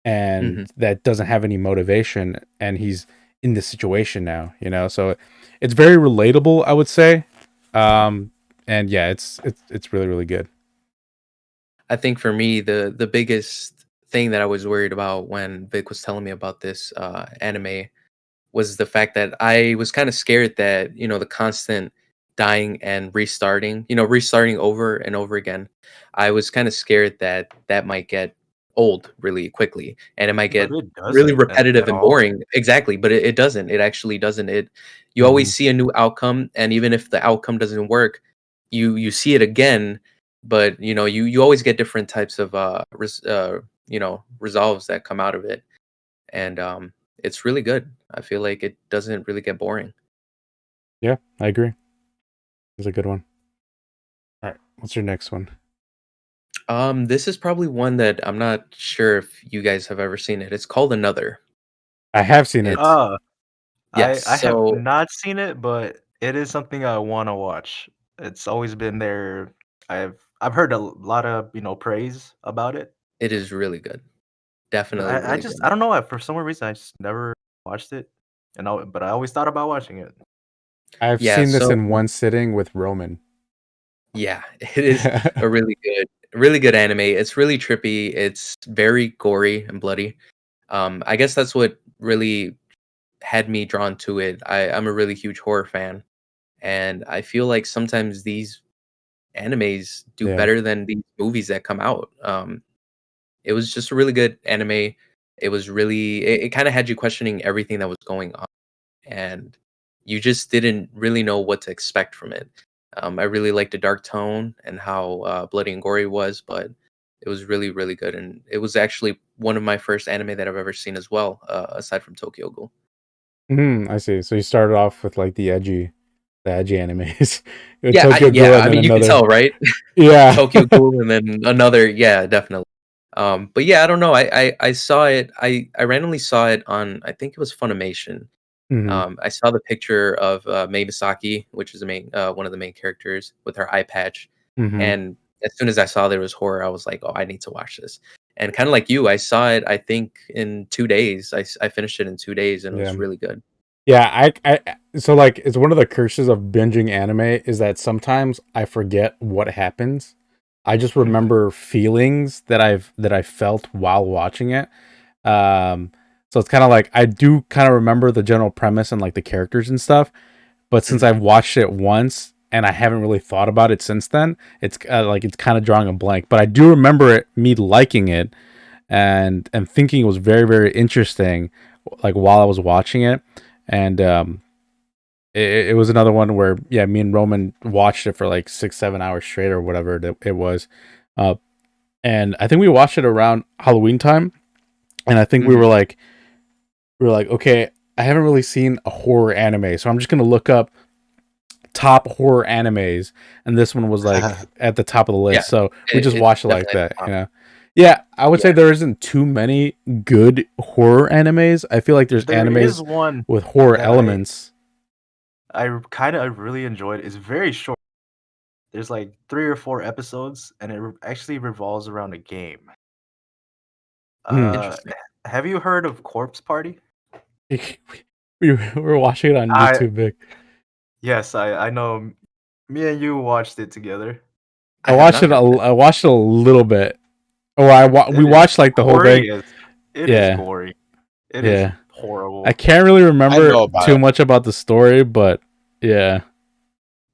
and Mhm. that doesn't have any motivation, and he's in this situation now, so it's very relatable, I would say, um, and yeah, it's really really good. I think for me, the biggest thing that I was worried about when Vic was telling me about this, anime was the fact that I was kind of scared that, the constant dying and restarting, restarting over and over again. I was kind of scared that that might get old really quickly and it might But get it really doesn't repetitive at and all. boring. Exactly, but it doesn't. It actually doesn't. You Hmm. always see a new outcome, and even if the outcome doesn't work, you see it again but you always get different types of resolves that come out of it, and it's really good. I feel like it doesn't really get boring. Yeah, I agree. It's a good one. All right, what's your next one? This is probably one that I'm not sure if you guys have ever seen it. It's called Another. I have seen it. It's Uh, Yes. I have So not seen it, but it is something I wanna watch. It's always been there. I've heard a lot of, praise about it, it is really good. but Definitely I really just good. I don't know why, for some reason, I just never watched it, but I always thought about watching it. I've Yeah. seen this So in one sitting with Roman. yeah, it is a really good anime. It's really trippy. It's very gory and bloody. I guess that's what really had me drawn to it. I'm a really huge horror fan, and I feel like sometimes these animes do Yeah. better than these movies that come out. It was just a really good anime. It kind of had you questioning everything that was going on, and you just didn't really know what to expect from it. I really liked the dark tone and how bloody and gory it was, but it was really, really good. And it was actually one of my first anime that I've ever seen as well, aside from Tokyo Ghoul. I see. So you started off with like the edgy animes, Tokyo Ghoul, Yeah. and I then mean, you can another. tell, right? Yeah. Tokyo Ghoul, and then another. Yeah, definitely. But yeah, I don't know. I saw it. I randomly saw it on. I think it was Funimation. hmm I saw the picture of Mei Misaki, which is the main one of the main characters with her eye patch, hmm and as soon as I saw there was horror, I was like, "Oh, I need to watch this." And kind of like you, I saw it. I think in 2 days. I finished it in 2 days, and it Yeah. was really good. Yeah. So like, it's one of the curses of binging anime is that sometimes I forget what happens. I just Mhm. remember feelings that I felt while watching it. Um, so it's kind of like I do kind of remember the general premise and like the characters and stuff, but since Mhm. I've watched it once and I haven't really thought about it since then, it's like it's kind of drawing a blank. But I do remember me liking it and thinking it was very very interesting, like while I was watching it, and it was another one where yeah, me and Roman watched it for like 6 7 hours straight or whatever it was, uh, and I think we watched it around Halloween time, and I think Hmm. we were like, okay, I haven't really seen a horror anime, so I'm just gonna look up top horror animes, and this one was like at the top of the Yeah, list. So we just it's watched it like definitely at that, the top. Yeah, I would say Yeah. there isn't too many good horror animes. I feel like there's There is animes one with horror that I elements. I kinda really enjoyed. It's very short. There's like 3 or 4 episodes, and it actually revolves around a game. Hmm. Uh, Interesting. have you heard of Corpse Party? We were watching it on I YouTube, Vic. Yes, I know. Me and you watched it together. I have not heard of it. I watched it a little bit. We It is watched like the whole thing. gory as it is Yeah, gory. It is yeah. I horrible. can't really I remember know about too it. much about the story, but yeah,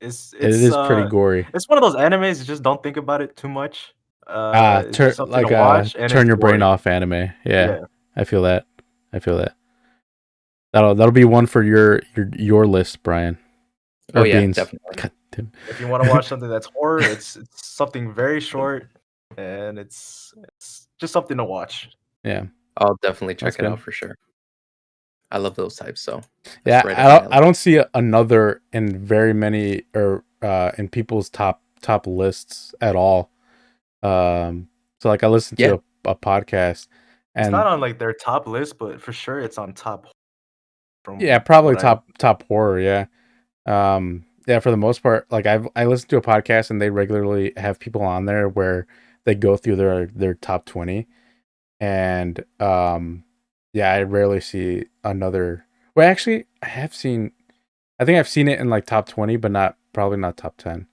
It's it it's is pretty uh gory. it's one of those animes you just don't think about it too much. It's just something to watch and Turn it's your brain gory. off anime. Yeah, Yeah. I feel that. I feel that. That'll be one for your list, Brian Oh or yeah, Beans. definitely. God damn. If you want to watch something that's horror, it's something very short and it's just something to watch. Yeah, I'll definitely that's check it good. out for sure. I love those types, so that's Yeah, right up my I alley. don't see another in very many or in people's top lists at all. So like I listened Yeah, to a podcast, It's not and on like their top list, but for sure it's on top yeah, from probably what I top horror. Yeah, yeah, for the most part, like I listened to a podcast and they regularly have people on there where they go through their top 20, and yeah, I rarely see another. Well, actually, I think I've seen it in like top 20, but not probably not top 10.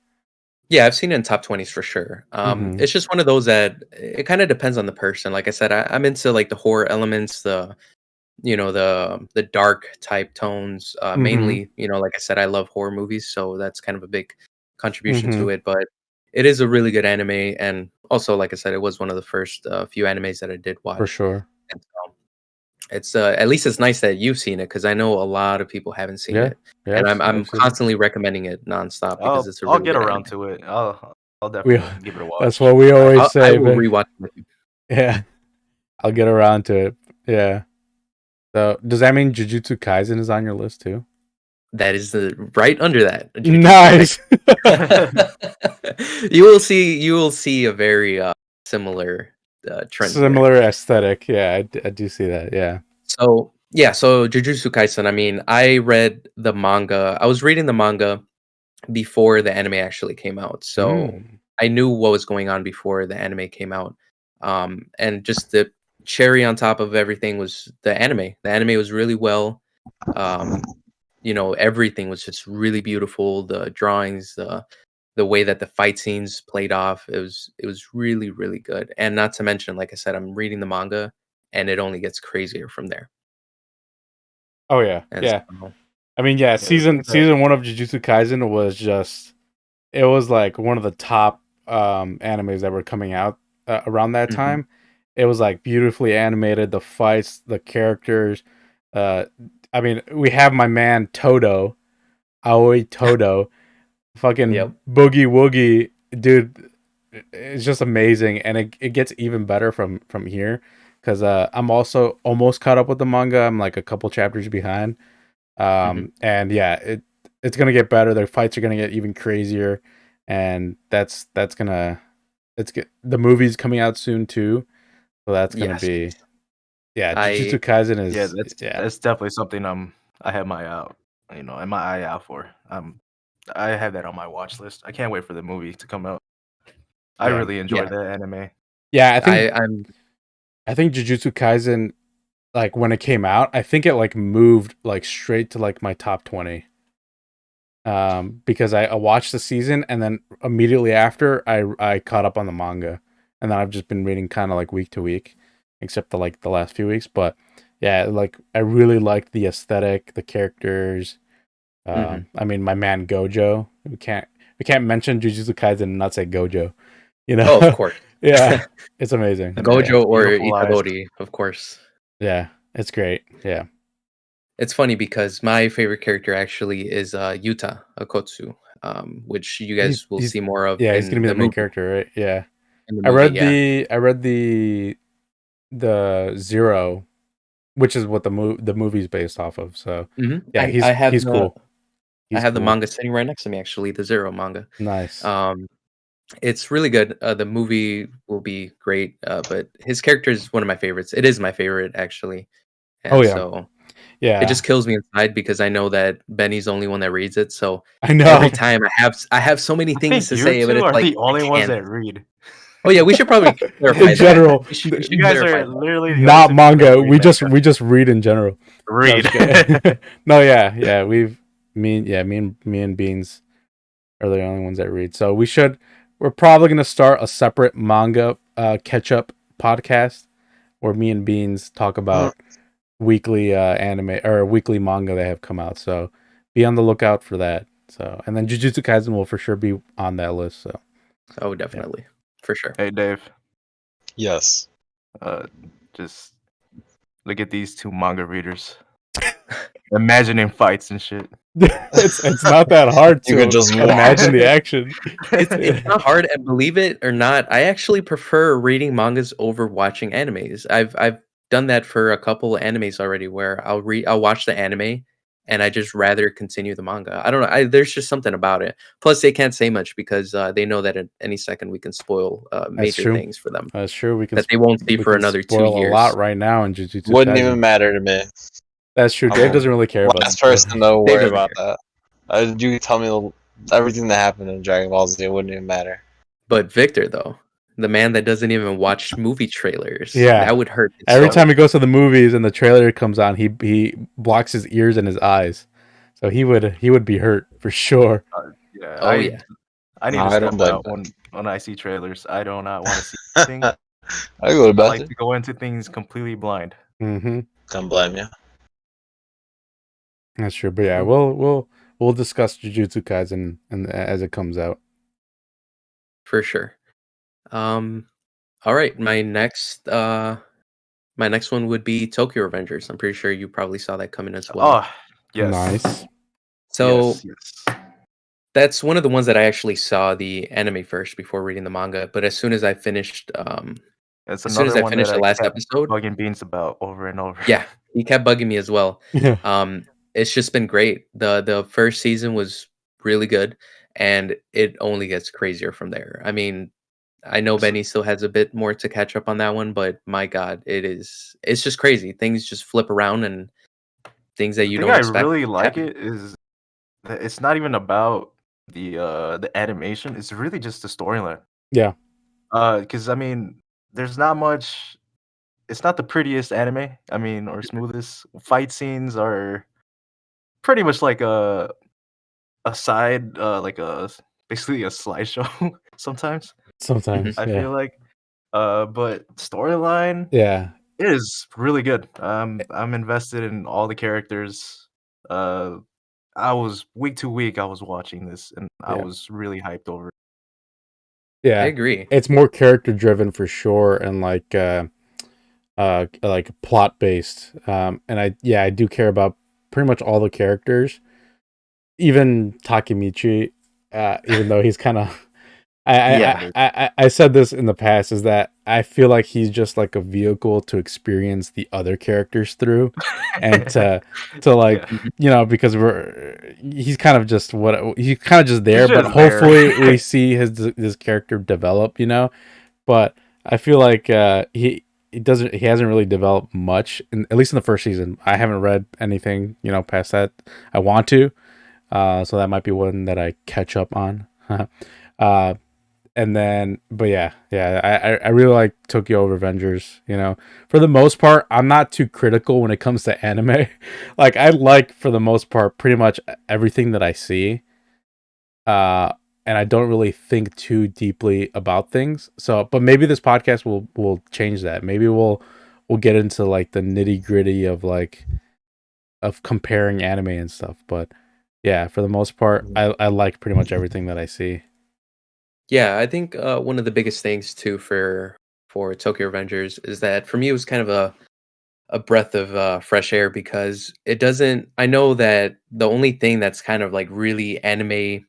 yeah, I've seen it in top 20s for sure. Mm-hmm. It's just one of those that it kind of depends on the person. Like I said, I'm into like the horror elements, the dark type tones. Mm-hmm. Mainly, like I said, I love horror movies, so that's kind of a big contribution Mm-hmm. to it. But it is a really good anime, and also, like I said, it was one of the first few animes that I did For watch. sure. And so it's at least it's nice that you've seen it because I know a lot of people haven't seen Yeah. it, Yeah. and I'm I've seen it. constantly recommending it nonstop because it's a I'll really get good anime. around to it. I'll We definitely give it a that's watch. what we always I say, will but rewatch it with you. yeah, I'll get around to it. Yeah. So does that mean Jujutsu Kaisen is on your list too? That is right under that. Nice. You will see a very similar trend there. Similar aesthetic. Yeah, I do see that. Yeah. So yeah, so Jujutsu Kaisen. I mean, I read the manga. I was reading the manga before the anime actually came out, so Mm. I knew what was going on before the anime came out. And just the cherry on top of everything was the anime. The anime was really well. Um, everything was just really beautiful. The drawings, the way that the fight scenes played off, it was really really good. And not to mention, like I said, I'm reading the manga, and it only gets crazier from there. Oh yeah. And Yeah. so, I mean, yeah, Yeah, the thing that season 1 of Jujutsu Kaisen was just it was like one of the top animes that were coming out around that mhm, time. It was like beautifully animated, the fights, the characters. Uh, I mean, we have my man Todo, Aoi Todo, yep. fucking boogie woogie, dude. It's just amazing, and it gets even better from here because I'm also almost caught up with the manga. I'm like a couple chapters behind. Mhm. And yeah, it's gonna get better. Their fights are gonna get even crazier, and that's gonna the movie's coming out soon too, so that's gonna Yes. be yeah. I Jujutsu Kaisen yeah, is yeah that's definitely something I have my and my eye out for. I have that on my watch list. I can't wait for the movie to come out. I yeah really yeah. enjoyed that anime. yeah. I'm I think Jujutsu Kaisen, like when it came out, I think it like moved like straight to like my top 20. Because I watched the season and then immediately after I caught up on the manga, and then I've just been reading kind of like week to week, except the last few weeks. But yeah, like I really liked the aesthetic, the characters. mhm. I mean, my man Gojo. We can't mention Jujutsu Kaisen and not say Gojo. You Oh, of know, course. yeah, it's amazing. And Yeah, Gojo or beautiful eyes. Itadori, of course. yeah, it's great. Yeah, It's funny because my favorite character actually is Yuta Akotsu, which you guys will he's see more of yeah, he's gonna in be the the main movie. character, right? Yeah. In the movie, yeah. I read the Zero, which is what the movie's based off of. So yeah, I have he's cool. I He's have the cool. manga sitting right next to me, actually, the Zero manga. Nice. Um, it's really good. The movie will be great, but his character is one of my favorites. It is my favorite, actually, Oh and yeah, so it yeah. just kills me inside because I know that Benny's the only one that reads it. So I every know. time I have so many I things think to you say, but two it's are like the I only ones can't. that read. Oh yeah, we should probably In clarify that. general, We You should guys clarify are that. literally the only not two people that manga. read manga. We just read in general. No, I'm Read. just kidding. No, yeah, yeah. Me and Beans are the only ones that read. So we're probably gonna start a separate manga Ketchup podcast where me and Beans talk about weekly anime or weekly manga that have come out. So be on the lookout for that. So and then Jujutsu Kaisen will for sure be on that list. So Oh, yeah. definitely, for sure. Hey Dave, Yes. uh, just look at these two manga readers imagining fights and shit. It's not that hard You could to just watch imagine the it. action. It's not hard, and believe it or not, I actually prefer reading mangas over watching animes. I've done that for a couple animes already, where I'll watch the anime, and I just rather continue the manga. I don't know. There's just something about it. Plus, they can't say much because they know that at any second we can spoil That's major true. things for them That's true. that they won't see We for can another two spoil a lot years. right now in Jujutsu Wouldn't even Kaisen. matter to me. That's true. I'm Dave the doesn't really care about last spoilers. person to Dave worry doesn't about care. that. You could tell me everything that happened in Dragon Ball Z. It wouldn't even matter. But Victor, though, the man that doesn't even watch movie trailers, Yeah. that would hurt his Every soul. time he goes to the movies and the trailer comes on, he blocks his ears and his eyes. So he would be hurt for sure. Yeah, Oh yeah. I need No, to I don't step blame out when I see trailers. I do not want to see anything. I go to I like bed. to go into things completely blind. Mm-hmm. Don't blame you. That's true. But yeah, Mhm. we'll discuss Jujutsu Kaisen and as it comes out. For sure. All right, my next one would be Tokyo Revengers. I'm pretty sure you probably saw that coming as well. Oh, yes. Nice. So Yes, yes. That's one of the ones that I actually saw the anime first before reading the manga, but It's as soon as another I one that finished the I last kept episode, bugging Beans about over and over. yeah, he kept bugging me as well. Yeah. It's just been great. The first season was really good, and it only gets crazier from there. I mean, I know S- Benny still has a bit more to catch up on that one, but my god, it's just crazy. Things just flip around and things that The you thing don't I expect really like happen. it is that it's not even about the animation. It's really just the storyline. Yeah. Because I mean, there's not much. It's not the prettiest anime. I mean, or smoothest. Fight scenes are pretty much like a side, like basically a slideshow sometimes. Mhm. Sometimes. I Yeah. feel like, but storyline Yeah. is really good. I'm invested in all the characters. Uh, I was week to week. I was watching this, and I Yeah. was really hyped over it. I Yeah. agree. It's more character driven for sure, and like plot based. And I do care about pretty much all the characters, even Takemichi. Even though he's kind of Yeah. I said this in the past, is that I feel like he's just like a vehicle to experience the other characters through, and to like, Yeah, Mhm. because he's kind of just he's kind of just he's there, but just there. hopefully we see his character develop, but I feel like he hasn't really developed much, at least in the first season. I haven't read anything past that. I want to, so that might be one that I catch up on. uh and then, but yeah, I really like Tokyo Revengers. For the most part, I'm not too critical when it comes to anime. Like, I like, for the most part, pretty much everything that I see. uh and I don't really think too deeply about things. So, but maybe this podcast will change that. Maybe we'll get into like the nitty gritty of comparing anime and stuff. But yeah, for the most part, I like pretty much everything that I see. Yeah, I think one of the biggest things too for Tokyo Revengers is that for me it was kind of a breath of fresh air because it doesn't. I know that the only thing that's kind of like really anime,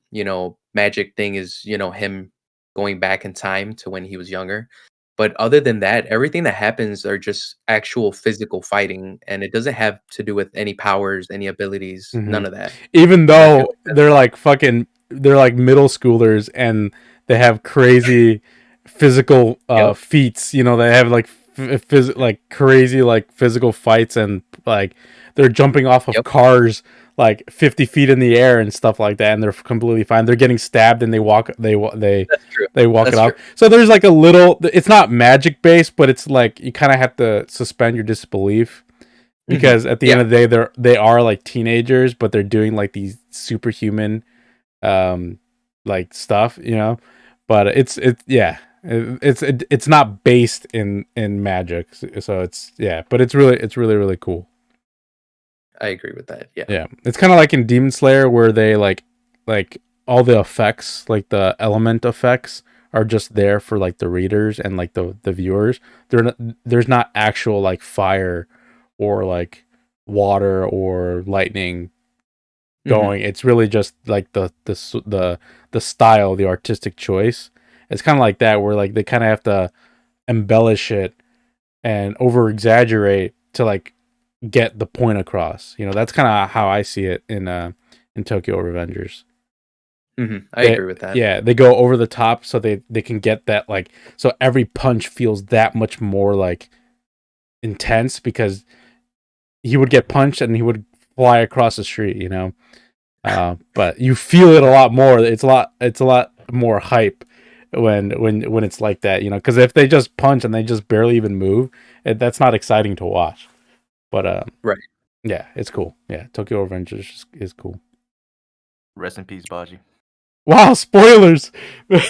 magic thing is him going back in time to when he was younger. But other than that, everything that happens are just actual physical fighting, and it doesn't have to do with any powers, any abilities, Hmm. none of that. Even And I feel though like that's they're like middle schoolers, and they have crazy physical yep, feats. They have like like crazy like physical fights, and like they're jumping off of yep, cars like 50 feet in the air and stuff like that, and they're completely fine. They're getting stabbed, and that's true. they walk it That's true. off. So there's like a little. It's not magic based, but it's like you kind of have to suspend your disbelief, Hmm. because at the Yeah, end of the day, they are like teenagers, but they're doing like these superhuman um like stuff. But it's not based in magic. So but it's really really cool. I agree with that. Yeah. Yeah, it's kind of like in Demon Slayer, where they like all the effects, like the element effects, are just there for like the readers and like the viewers. There's not actual like fire or like water or lightning Hmm. going. It's really just like the style, the artistic choice. It's kind of like that, where like they kind of have to embellish it and over exaggerate to like get the point across. That's kind of how I see it in Tokyo Revengers. I They agree with that. Yeah, they go over the top, so they can get that, like, so every punch feels that much more like intense, because he would get punched and he would fly across the street. But you feel it a lot more. It's a lot more hype when it's like that. Because if they just punch and they just barely even move, that's not exciting to watch. But Right. yeah, it's cool. Yeah, Tokyo Revengers is cool. Rest in peace, Baji. Wow, spoilers. They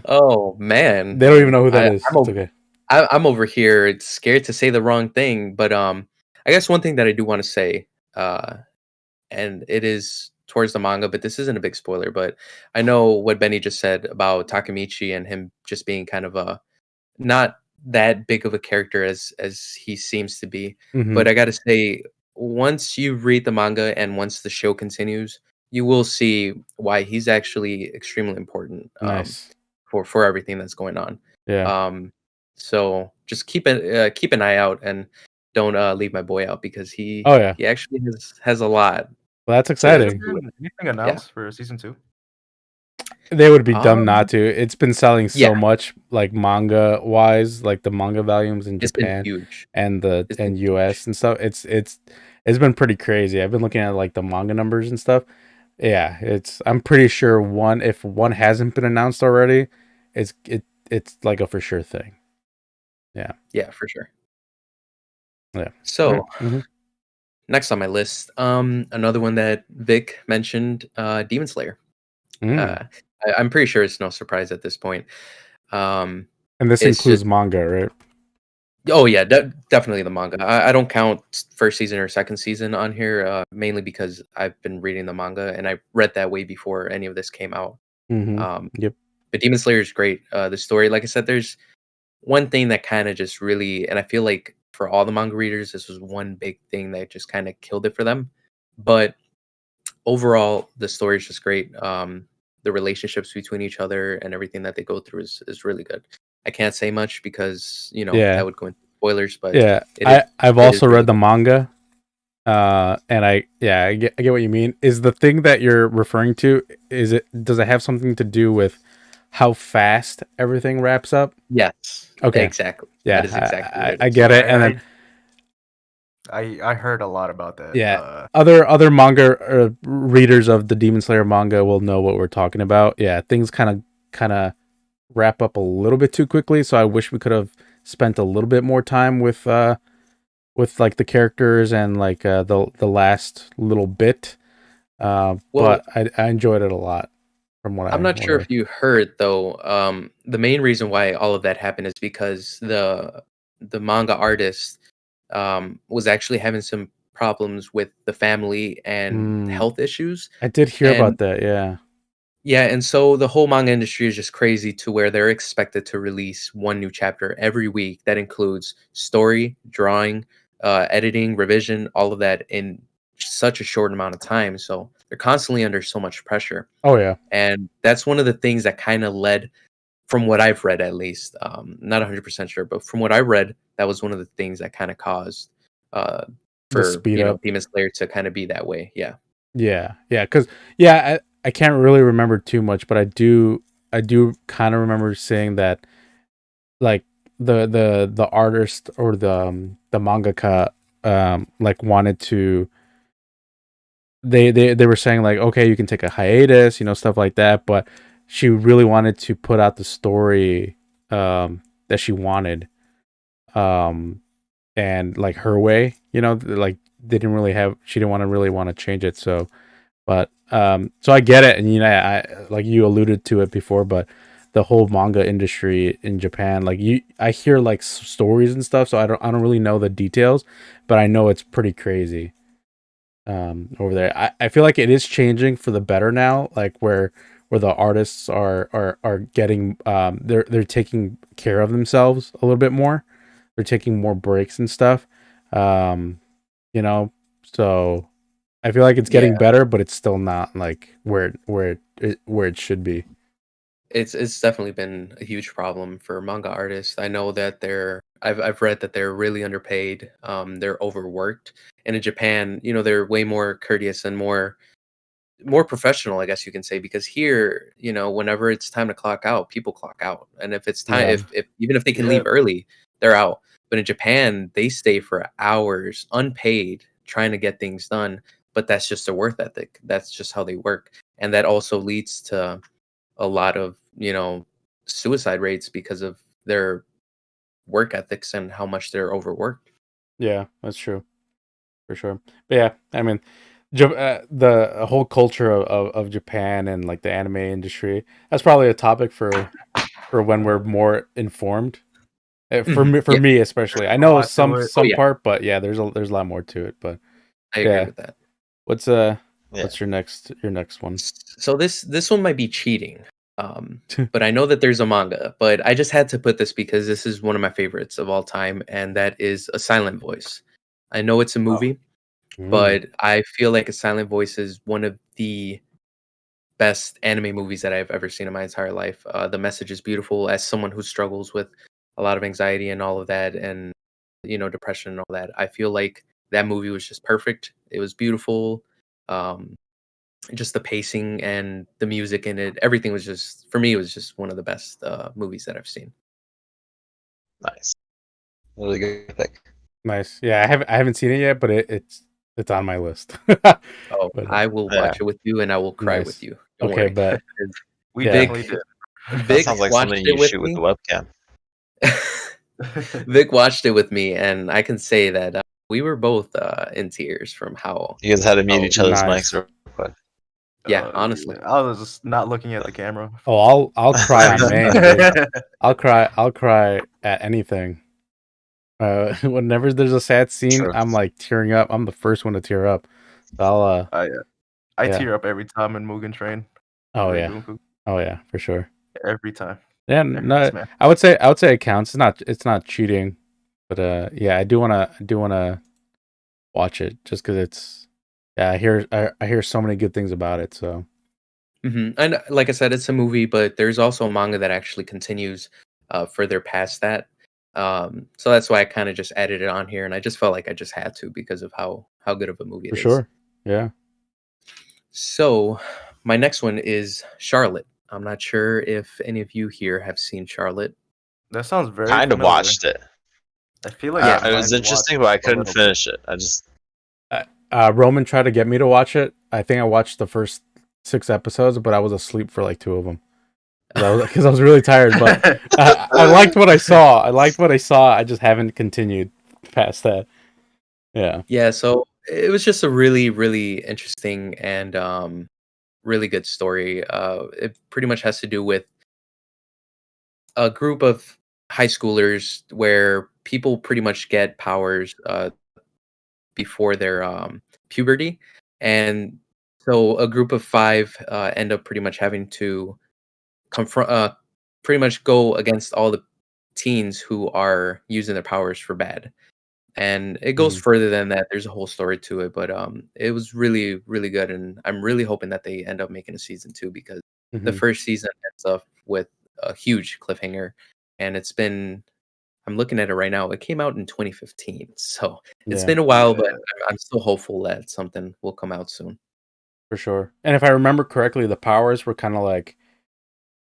Oh man, don't even know who that I, is. I'm It's over, okay. I'm over here scared to say the wrong thing, but I guess one thing that I do want to say, uh, and it is towards the manga, but this isn't a big spoiler. But I know what Benny just said about Takamichi and him just being kind of a not that big of a character as he seems to be. Hmm. But I got to say, once you read the manga and once the show continues, you will see why he's actually extremely important Nice. for everything that's going on. Yeah. Um, so just keep an eye out and don't leave my boy out because Oh yeah. he actually has a lot Well, that's to exciting. Anything yeah. announced for season 2? They would be dumb Um, not to. It's been selling yeah, so much, like manga wise, like the manga volumes in it's been Japan huge. and It's been US huge. and stuff. It's been pretty crazy. I've been looking at like the manga numbers and stuff. Yeah, I'm pretty sure if one hasn't been announced already, it's like a for sure thing. Yeah. Yeah, for sure. Yeah. So Mm-hmm. next on my list, another one that Vic mentioned, Demon Slayer. Mm. Uh, I'm pretty sure it's no surprise at this point. Um, And this it's just includes manga, right? oh yeah, definitely the manga. I don't count first season or second season on here, mainly because I've been reading the manga and I read that way before any of this came out. Mm-hmm. Um, Yep. but Demon Slayer is great. The story, like I said, there's one thing that kind of just really, and I feel like for all the manga readers, this was one big thing that just kind of killed it for them. But overall, the story is just great. The relationships between each other and everything that they go through is really good. I can't say much because Yeah. that would go into spoilers, but Yeah. it is I've it is also really read the good. manga. And I get what you mean. Is the thing that you're referring to, does it have something to do with how fast everything wraps up? Yes, Okay. exactly. That is Yeah, exactly what it I is. get Yeah, it. And then I heard a lot about that. yeah, other manga readers of the Demon Slayer manga will know what we're talking about. Yeah, things kind of wrap up a little bit too quickly, so I wish we could have spent a little bit more time with like the characters and like the last little bit. Well, But I enjoyed it a lot from I'm not what sure I if you heard though. The main reason why all of that happened is because the manga artist was actually having some problems with the family and mm, health issues, I did hear and about that. Yeah. yeah, and so the whole manga industry is just crazy to where they're expected to release one new chapter every week that includes story, drawing, editing, revision, all of that in such a short amount of time. So they're constantly under so much pressure. Oh yeah. And that's one of the things that kind of led, from what I've read at least, not 100% sure, but from what I read, that was one of the things that kind of caused uh, The for, speed up. Demon Slayer to kind of be that way. Yeah. Yeah. Yeah. Because I can't really remember too much, but I do kind of remember saying that like the artist or the mangaka like wanted to they were saying like, okay, you can take a hiatus, stuff like that, but she really wanted to put out the story that she wanted, um and like her way, like they didn't really have she didn't want to change it. So I get it, and I like you alluded to it before, but the whole manga industry in Japan, like I hear like stories and stuff, so I don't really know the details, but I know it's pretty crazy over there. I feel like it is changing for the better now, like where the artists are getting they're taking care of themselves a little bit more. They're taking more breaks and stuff. Um, you know, so I feel like it's Yeah. getting better, but it's still not like where it should be. It's definitely been a huge problem for manga artists. I know that I've read that they're really underpaid. They're overworked. And in Japan, they're way more courteous and more professional, I guess you can say, because here, whenever it's time to clock out, people clock out. And if it's time, Yeah, if even if they can Yeah, leave early, they're out. But in Japan, they stay for hours unpaid trying to get things done. But that's just their work ethic. That's just how they work. And that also leads to a lot of, suicide rates because of their work ethics and how much they're overworked. yeah, that's true for sure. But yeah, I mean, the whole culture of Japan and like the anime industry, that's probably a topic for when we're more informed. Mhm. For Yeah. me especially, I a know lot to some it. Oh some yeah, part, but yeah, there's a lot more to it. But I agree yeah, with that. what's Yeah. your next one? So this one might be cheating. But I know that there's a manga, but I just had to put this because this is one of my favorites of all time, and that is A Silent Voice. I know it's a Oh, movie, Mm. but I feel like A Silent Voice is one of the best anime movies that I've ever seen in my entire life. The message is beautiful. As someone who struggles with a lot of anxiety and all of that, and depression and all that, I feel like that movie was just perfect. It was beautiful. Um, just the pacing and the music in it, everything was just, for me, it was just one of the best movies that I've seen. Nice. Really good pick. Nice. Yeah, I haven't seen it yet, but it's on my list. But Oh, I will Yeah, watch it with you, and I will cry with nice. you. Don't Okay, worry. but 'Cause We yeah, definitely Vic did. that Vic sounds like watched something it you with shoot with me. the webcam. Vic watched it with me, and I can say that we were both in tears from You guys had to mute how each other's mics nice. real quick. yeah, Yeah, honestly. I was just not looking at the camera. Oh, I'll cry on main, dude. I'll cry at anything. Whenever there's a sad scene, True. I'm like tearing up. I'm the first one to tear up. So I yeah. tear up every time in Mugen Train. Oh Like yeah. Gunfu. Oh yeah, for sure. Every time. Yeah, It hurts, no, man. I would say it counts. It's not cheating, but yeah, I do wanna watch it just because it's yeah. I hear so many good things about it. So And like I said, it's a movie, but there's also a manga that actually continues further past that. So that's why I kind of just added it on here, and I just felt like I just had to because of how good of a movie for it is. sure, yeah, So my next one is Charlotte. I'm not sure if any of you here have seen Charlotte. That sounds very Kind of familiar. watched it. I feel like I Yeah, It might was have watched interesting, but I a couldn't little bit. finish it. I just Roman tried to get me to watch it. I think I watched the first 6 episodes, but I was asleep for like 2 of them because I was really tired. But I liked what I saw. I liked what I saw. I just haven't continued past that. Yeah. yeah. So it was just a really, really interesting and really good story. It pretty much has to do with a group of high schoolers where people pretty much get powers before their puberty, and so a group of five end up pretty much having to confront, pretty much go against all the teens who are using their powers for bad. And it goes Mhm. further than that. There's a whole story to it, but it was really, really good, and I'm really hoping that they end up making a season two because the Mhm. first season ends up with a huge cliffhanger, and it's been. I'm looking at it right now. It came out in 2015, so it's Yeah, been a while, but Yeah. I'm still hopeful that something will come out soon. for sure. And if I remember correctly, the powers were kind of like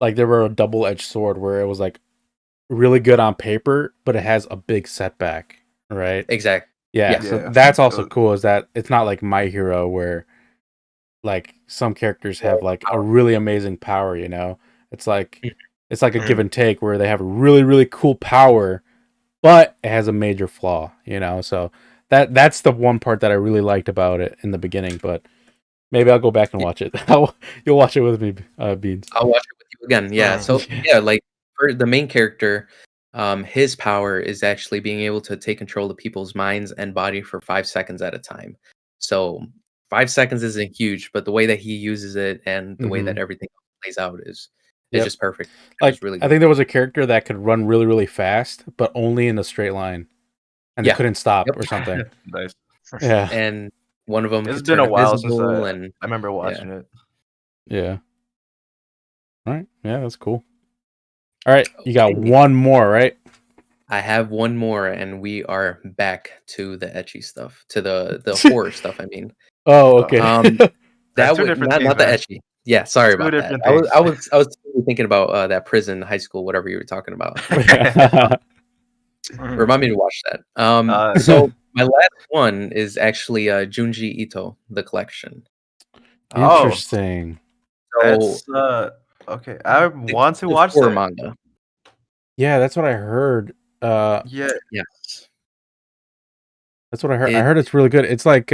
they were a double-edged sword where it was like really good on paper, but it has a big setback, right? Exactly. Yeah, Yeah. so Yeah. that's also Uh, cool is that it's not like My Hero where like some characters Yeah, have like a power. really amazing power, you know. It's like Mm. it's like a give Mhm. and take where they have a really really cool power, but it has a major flaw, you know. So that's the one part that I really liked about it in the beginning, but maybe I'll go back and watch it. You'll watch it with me, Beans. I'll watch it with you again. Yeah. So Yeah. yeah, like for the main character, his power is actually being able to take control of people's minds and body for 5 seconds at a time. So 5 seconds isn't huge, but the way that he uses it and the way that Hmm. everything plays out is Yep. just perfect. It was Like really I good. think there was a character that could run really really fast, but only in a straight line, and they Yeah. couldn't stop Yep. or something. nice. Yeah. And one of them It's could been turn a while since invisible, I and remember yeah. watching it. Yeah. All right. Yeah, that's cool. All right, you got Okay. one more, right? I have one more, and we are back to the etchy stuff, to the horror stuff. I mean, Oh, Uh, okay. um, that's that two would different things, not the man. etchy. Yeah, sorry Two about that. different I was things. I was I was totally thinking about that prison, high school, whatever you were talking about. Mhm. Remind me to watch that. uh, So my last one is actually Junji Ito, The Collection. Um, oh, Interesting. so that's okay. I want to it's watch horror that. manga. Yeah, that's what I heard. Yeah, Yes. That's what I heard. I It heard it's really good. It's like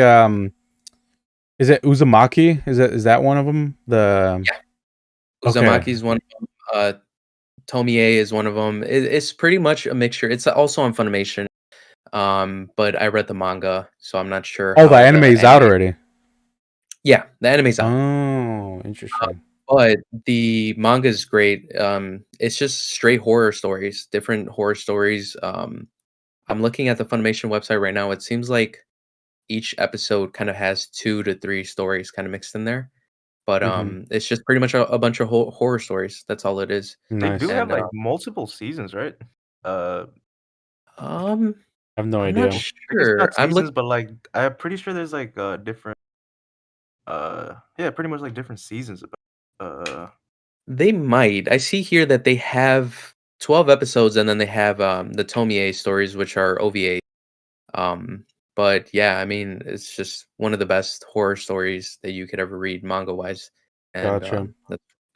is it Uzumaki? Is that one of them? The Yeah, okay. Uzumaki's one of them. Tomie is one of them. It's pretty much a mixture. It's also on Funimation. But I read the manga, so I'm not sure Oh, the how anime the is out anime. already. Yeah, the anime's out. Oh, Uh, interesting. but the manga is great. It's just straight horror stories, different horror stories. I'm looking at the Funimation website right now. It seems like each episode kind of has 2 to 3 stories kind of mixed in there. But, Hmm. it's just pretty much a bunch of horror stories. That's all it is. They do Nice. have And, like multiple seasons, right? Uh, um, I have no I'm not idea. I guess sure. not I'm seasons, look but like I'm pretty sure there's like different yeah, pretty much like different seasons about They might. I see here that they have 12 episodes, and then they have, the Tomie stories, which are OVA. Um, but yeah, I mean, it's just one of the best horror stories that you could ever read manga-wise, and, Gotcha.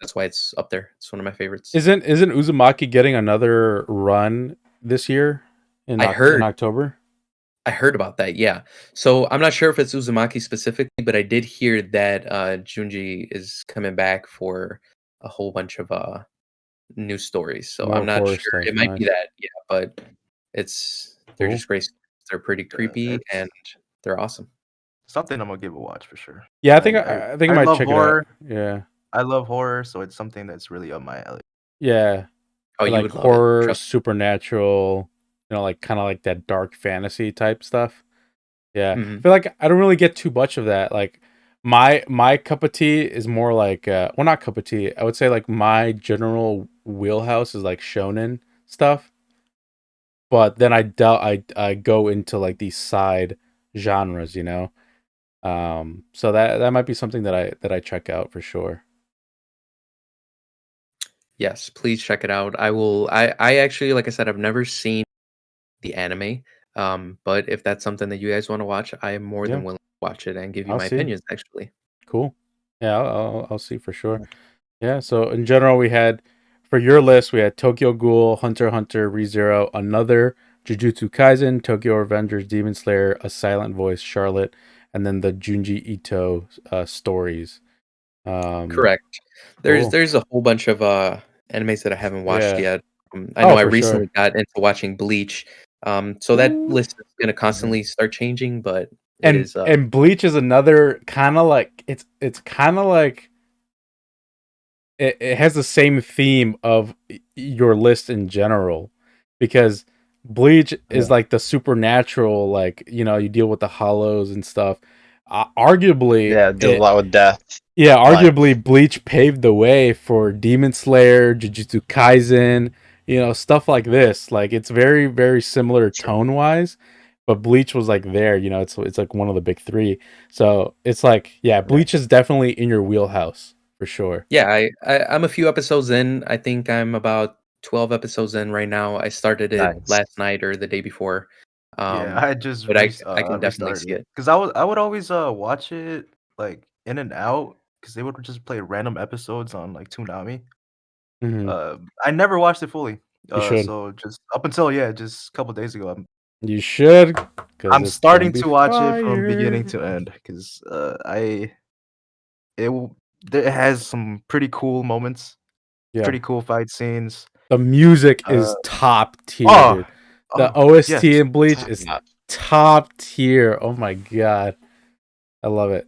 that's why it's up there. It's one of my favorites. Isn't Uzumaki getting another run this year in I in heard October? I heard about that, yeah. So, I'm not sure if it's Uzumaki specifically, but I did hear that, Junji is coming back for a whole bunch of, new stories, so I'm More not horror sure. stuff. It might be Nice. that, yeah, but they're Cool. just great stories. They're pretty yeah, creepy, and it's they're awesome. something I'm gonna give a watch for sure. Yeah, I I think I I might love check it out. horror. Yeah. I love horror, so it's something that's really up my alley. Yeah. Oh, you Like would love it, horror, trust supernatural, like kind of like that dark fantasy type stuff. Yeah. me. I Mhm. feel like I don't really get too much of that. Like my cup of tea is more like well, not cup of tea. I would say like my general wheelhouse is like shonen stuff. But then I go into like these side genres. So that might be something that I check out for sure. Yes, please check it out. I actually, like I said, I've never seen the anime, but if that's something that you guys wanna watch, I am more Yeah, than willing to watch it and give you I'll my see. opinions, actually. Cool. Yeah, I'll see for sure. Yeah, so in general, we had for your list, we had Tokyo Ghoul, Hunter x Hunter, ReZero, another Jujutsu Kaisen, Tokyo Revengers, Demon Slayer, A Silent Voice, Charlotte, and then the Junji Ito stories. Um, Correct. cool. There's a whole bunch of, animes that I haven't watched Yeah. yet. I Oh, know I for sure. recently got into watching Bleach, so that Ooh. list is gonna Mhm. constantly start changing, but it And is, and Bleach is another kind of like it's kind of like it has the same theme of your list in general because Bleach is Yeah. like the supernatural, like you deal with the hollows and stuff. Arguably Yeah, deals a it lot with death, Yeah, life. arguably Bleach paved the way for Demon Slayer, Jujutsu Kaisen, stuff like this. Like it's very, very similar True. tone wise, but Bleach was like there. It's like one of the big three. So it's like, yeah, Yeah. Bleach is definitely in your wheelhouse for sure. yeah, I'm a few episodes in. I think I'm about 12 episodes in right now. I started it Nice. last night or the day before. Yeah, Um, I just but I can definitely restarted see it it. because I would always watch it like in and out because they would just play random episodes on like Toonami. Hmm. I never watched it fully. You should. So just up until yeah, just a couple days ago, You should, because I'm it's gonna starting be to watch it from beginning fire. to end because it has some pretty cool moments, Yeah. pretty cool fight scenes. The music Uh is top tier, oh dude. The oh OST yes, in Bleach Top is notch. top tier. Oh my god. I love it.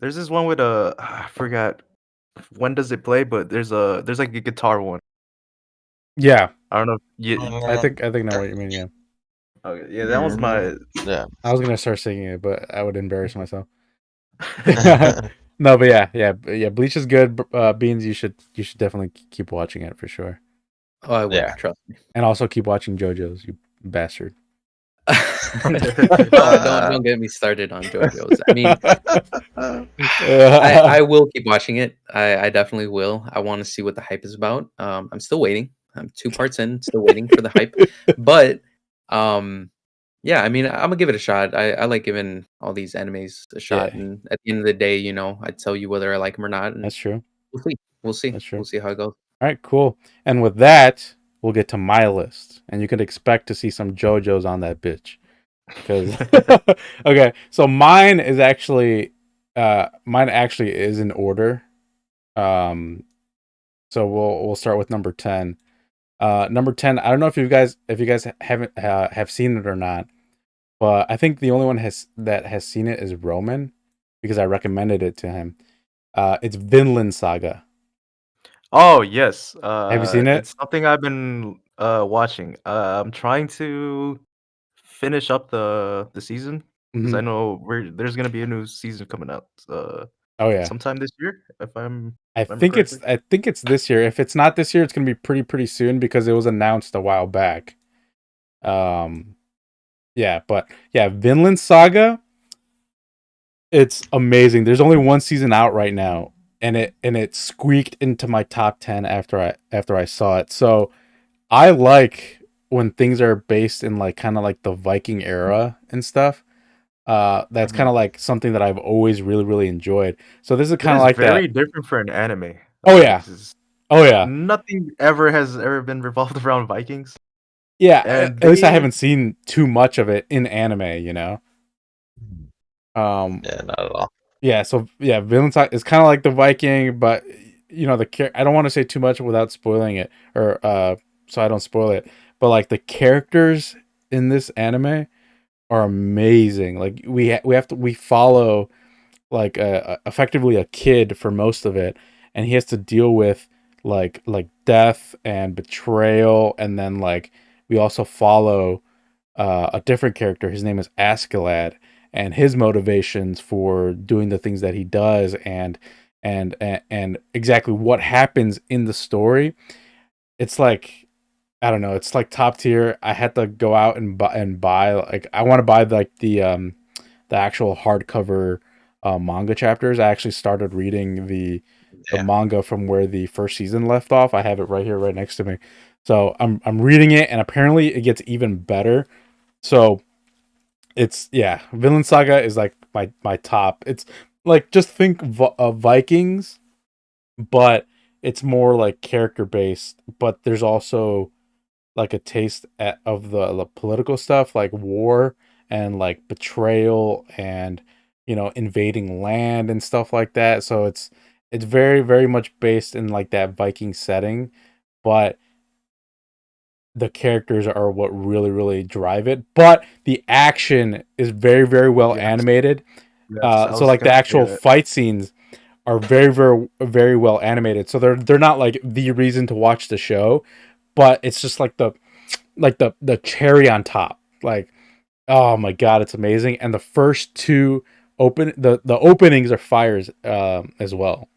there's this one with a I forgot when does it play, but there's like a guitar one. Yeah, I don't know. If I think know what you mean. Yeah, okay, yeah, that was my. Yeah. I was gonna start singing it, but I would embarrass myself. No, but yeah. Bleach is good. Beans, you should definitely keep watching it for sure, Oh, I will, Yeah. trust me. and also keep watching JoJo's. You bastard. Oh, don't get me started on JoJo's. I mean, I Uh, will keep watching it. I definitely will. I wanna see what the hype is about. I'm still waiting. I'm 2 parts in, still waiting for the hype. But, um, yeah, I mean, Imma give it a shot. I like giving all these animes a shot, yeah, and at the end of the day, I tell you whether I like them or not, and that's true. we'll see. We'll see. That's true. We'll see how it goes. All right, cool. And with that, we'll get to my list, and you can expect to see some JoJo's on that bitch. Because okay, so mine actually is in order. Um, so we'll start with number 10. Number 10. I don't know if you guys haven't have seen it or not, but I think the only one has seen it is Roman because I recommended it to him. It's Vinland Saga. Oh yes, Have you seen it? it's something I've been watching. I'm trying to finish up the season. because Hmm. I know there's gonna be a new season coming out Oh yeah. sometime this year, if I I remember think correctly. it's this year. If it's not this year, it's gonna be pretty soon because it was announced a while back. Um, yeah, but yeah, Vinland Saga, it's amazing. There's only one season out right now, and it squeaked into my top 10 after I saw it. So I like when things are based in like kind of like the Viking era and stuff. That's kind Mhm. of like something that I've always really enjoyed. So this is It kind of is like that. very different for an anime. Oh yeah, 'Cause oh yeah, nothing ever has ever been revolved around Vikings, yeah. and At least I they haven't seen too much of it in anime, you know. Um, Yeah, not at all. yeah. So yeah, Vinland Saga is kind of like the Viking, but you know I don't want to say too much without spoiling it, or so I don't spoil it. But like the characters in this anime are amazing. Like we follow like effectively a kid for most of it, and he has to deal with like death and betrayal, and then like we also follow a different character. His name is Askeladd, and his motivations for doing the things that he does, and exactly what happens in the story. It's like I don't know. It's like top tier. I had to go out and buy like I want to buy like the actual hardcover manga chapters. I actually started reading the Yeah. manga from where the first season left off. I have it right here, right next to me. So I'm reading it, and apparently it gets even better. So it's yeah, Vinland Saga is like my top. It's like just think Vikings, but it's more like character based. But there's also like a taste of the political stuff, like war and like betrayal and invading land and stuff like that. So it's very much based in like that Viking setting, but the characters are what really drive it. But the action is very well yes, animated. yes, I So was like the gonna say actual that. fight scenes are very well animated. So they're not like the reason to watch the show, but it's just like the cherry on top. Like, oh my god, it's amazing. And the first two the openings are fires as well.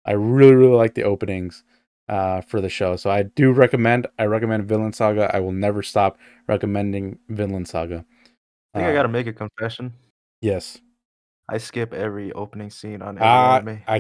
I really like the openings for the show. So I recommend Vinland Saga. I will never stop recommending Vinland Saga. I think I Uh gotta make a confession. yes. I skip every opening scene on every anime. I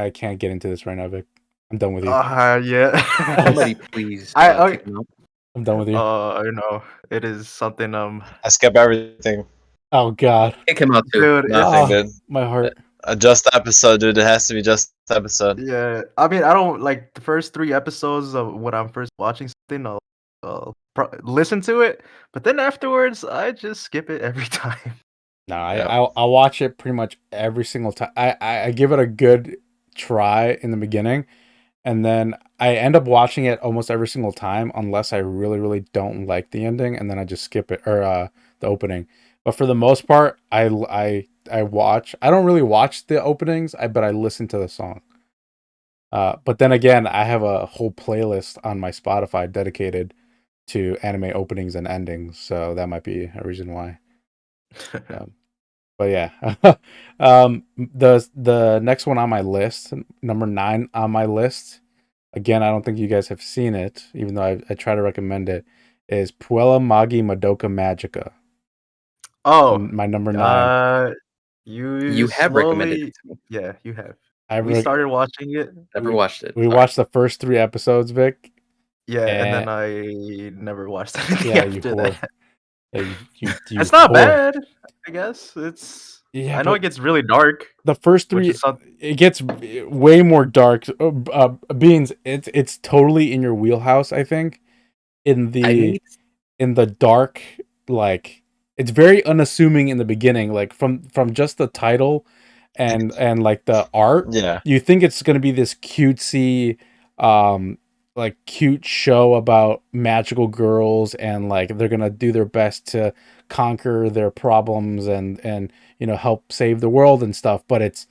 can't get into this right now, Vic. I'm done with you. Yeah. Somebody please I kick him out. I'm done with you. I know it is something. I skip everything. Oh god. Kick him out too. Dude, Nah. Everything, Oh, dude. my heart. A just episode, dude. It has to be just episode. yeah. I mean, I don't like the first 3 episodes of when I'm first watching something. I'll listen to it, but then afterwards, I just skip it every time. No, Yeah. I watch it pretty much every single time. I give it a good try in the beginning, and then I end up watching it almost every single time unless I really don't like the ending, and then I just skip it or the opening. But for the most part, I watch. I don't really watch the openings, but I listen to the song. But then again, I have a whole playlist on my Spotify dedicated to anime openings and endings, so that might be a reason why. Um, but yeah, the next one on my list, number 9 on my list. Again, I don't think you guys have seen it, even though I try to recommend it. Is Puella Magi Madoka Magica? Oh, My number 9. uh, you You have recommended it slowly, to me. yeah, you have. I We re- started watching it. Never watched it. we Sorry. watched the first 3 episodes, Vic, Yeah, and then and I never watched anything yeah, you after whore. that. Yeah, you It's not whore. bad, I guess. It's Yeah, I know but it gets really dark, the first which 3 is something. it gets way more dark. Beans, it's totally in your wheelhouse, I think. In I the need in the dark, like it's very unassuming in the beginning, like from just the title and like the art, Yeah. you think it's going to be this cutesy like cute show about magical girls, and like they're going to do their best to conquer their problems and help save the world and stuff, but it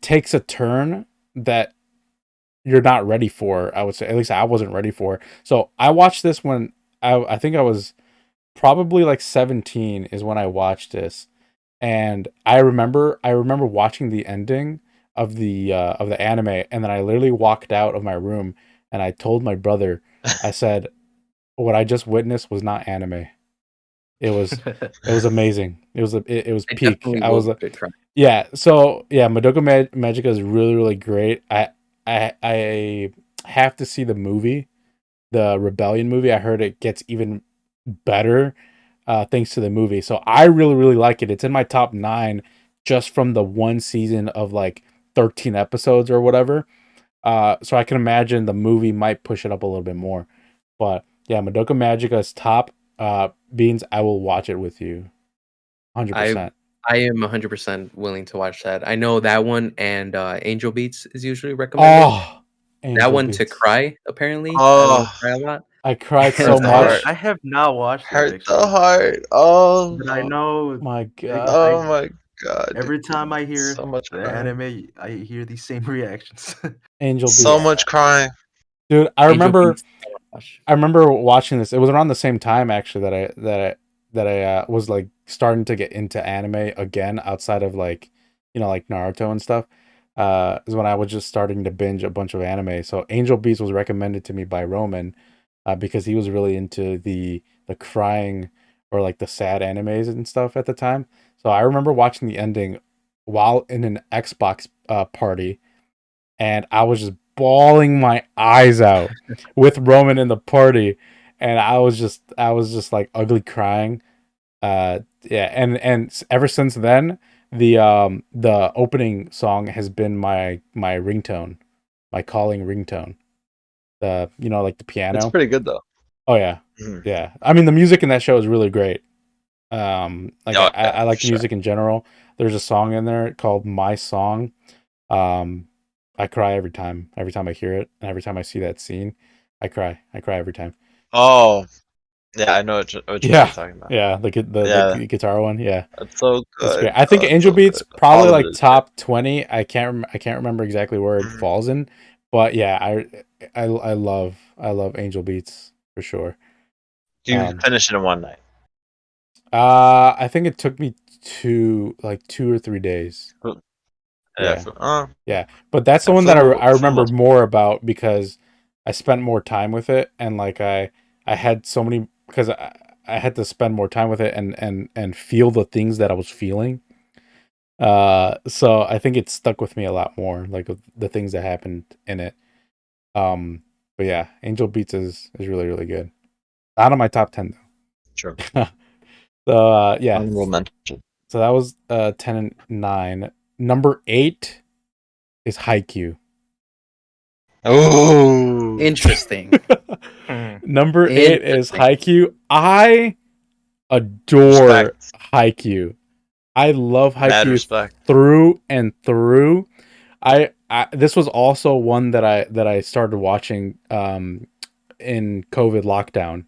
takes a turn that you're not ready for. I would say, at least I wasn't ready for. So I watched this when I think I was probably like 17 is when I watched this. And I remember watching the ending of the anime, and then I literally walked out of my room and I told my brother, I said, what I just witnessed was not anime. It was it was amazing. It was I peak. definitely I will was give it a try. yeah. So yeah, Madoka Magica is really really great. I have to see the movie, the Rebellion movie. I heard it gets even better thanks to the movie. So I really really like it. It's in my top 9 just from the one season of like 13 episodes or whatever. So I can imagine the movie might push it up a little bit more. But yeah, Madoka Magica is top. Beans, I will watch it with you. I 100%. I am 100% willing to watch that. I know that one and Angel Beats is usually recommended. Oh, That Angel one to Beats. cry, apparently. I will Oh, cry a lot. I cried so hurt And the heart. much. I have not watched it Hurt the actually, heart. Oh, but I Oh know my I god. oh my god, every time dude. I hear So much the crying. anime, I hear these same reactions. Angel So Yeah, Beats. much crying. Dude, I Angel remember Beats. Oh my gosh. I remember watching this. It was around the same time actually that I was like starting to get into anime again outside of like like Naruto and stuff. Is when I was just starting to binge a bunch of anime. So Angel Beats was recommended to me by Roman, because he was really into the crying or like the sad animes and stuff at the time. So I remember watching the ending while in an Xbox party, and I was just bawling my eyes out with Roman in the party, and I was just like ugly crying. Yeah, and ever since then, the opening song has been my ringtone, my calling ringtone. The like the It's piano. pretty good though. Oh yeah, Mhm. yeah. I mean the music in that show is really great. Like Oh I yeah, like for sure. music in general. There's a song in there called My Song. um, I cry every time. Every time I hear it, and every time I see that scene, I cry. I cry every time. Oh, yeah, I know which one you're Yeah, talking about. yeah. The Yeah, guitar one. Yeah, that's so it's good. great. I think Oh, it's Angel so Beats good. probably All of it like is great. top 20. I can't remember exactly where it Mhm. falls in, but yeah, I love Angel Beats for sure. You Um, finish it in one night. I think it took me like 2 or 3 days. Yeah, Yeah. oh, Yeah, but that's the yeah, one for that the I for the remember most part. more about because I spent more time with it, and like I had so many because I had to spend more time with it and feel the things that I was feeling. So I think it stuck with me a lot more, like with the things that happened in it. Um, but yeah, Angel Beats is really really good. Out of my top 10 True. though. So yeah, Honorable mention. so that was 10 and 9. Number 8 is Haikyuu. Oh, Interesting. Hmm. Number 8 is Interesting. Haikyuu. I adore respect. Haikyuu. I love Mad Haikyuu respect. through and through. I this was also one that I started watching in COVID lockdown,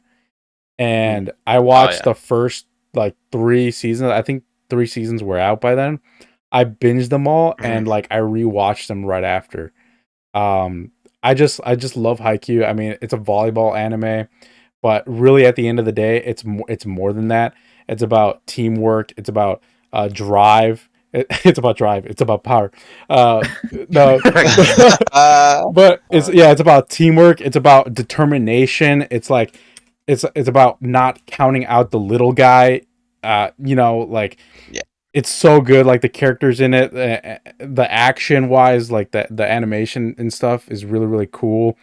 and I Oh watched yeah. the first like 3 seasons. I think 3 seasons were out by then. I binged them all, Mhm. and like I rewatched them right after. Um, I just love Haikyuu. I mean, it's a volleyball anime, but really at the end of the day, it's more than that. It's about teamwork. It's about drive. It's about drive. It's about power. No, but it's Oh, yeah, it's about teamwork. It's about determination. It's like it's about not counting out the little guy. Like yeah, it's so good. Like the characters in it, the action wise, like the animation and stuff is really really cool.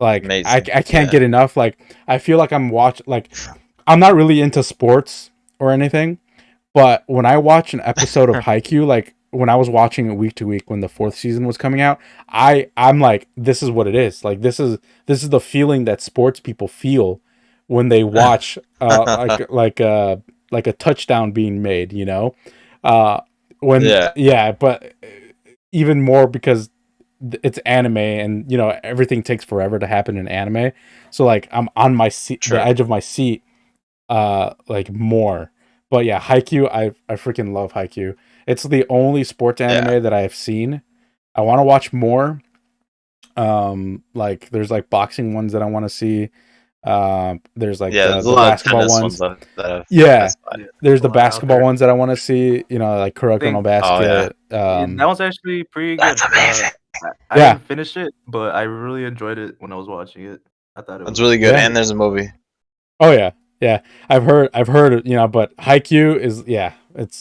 Like amazing. I can't Yeah. get enough. Like I feel like I'm not really into sports or anything, but when I watch an episode of Haikyuu, like when I was watching it week to week when the fourth season was coming out, I'm like, this is what it is. Like this is the feeling that sports people feel when they watch like a touchdown being made, Uh when Yeah, yeah, but even more because it's anime, and everything takes forever to happen in anime. So like I'm on my seat, the true. edge of my seat, like more. But yeah, Haikyuu, I freaking love Haikyuu. It's the only sports Yeah. anime that I have seen. I want to watch more. Like there's like boxing ones that I want to see. There's like Yeah, there's a the lot of basketball tennis ones. ones that have Yeah, passed by. Yeah, there's a the lot out basketball there. ones that I want to see. Like Kuroko no Think Oh yeah, Basket. that one's actually pretty that's good. amazing. I Yeah, didn't finish it, but I really enjoyed it when I was watching it. I thought it That's was really good. yeah. And there's a movie. Oh yeah, yeah. I've heard. But Haikyuu is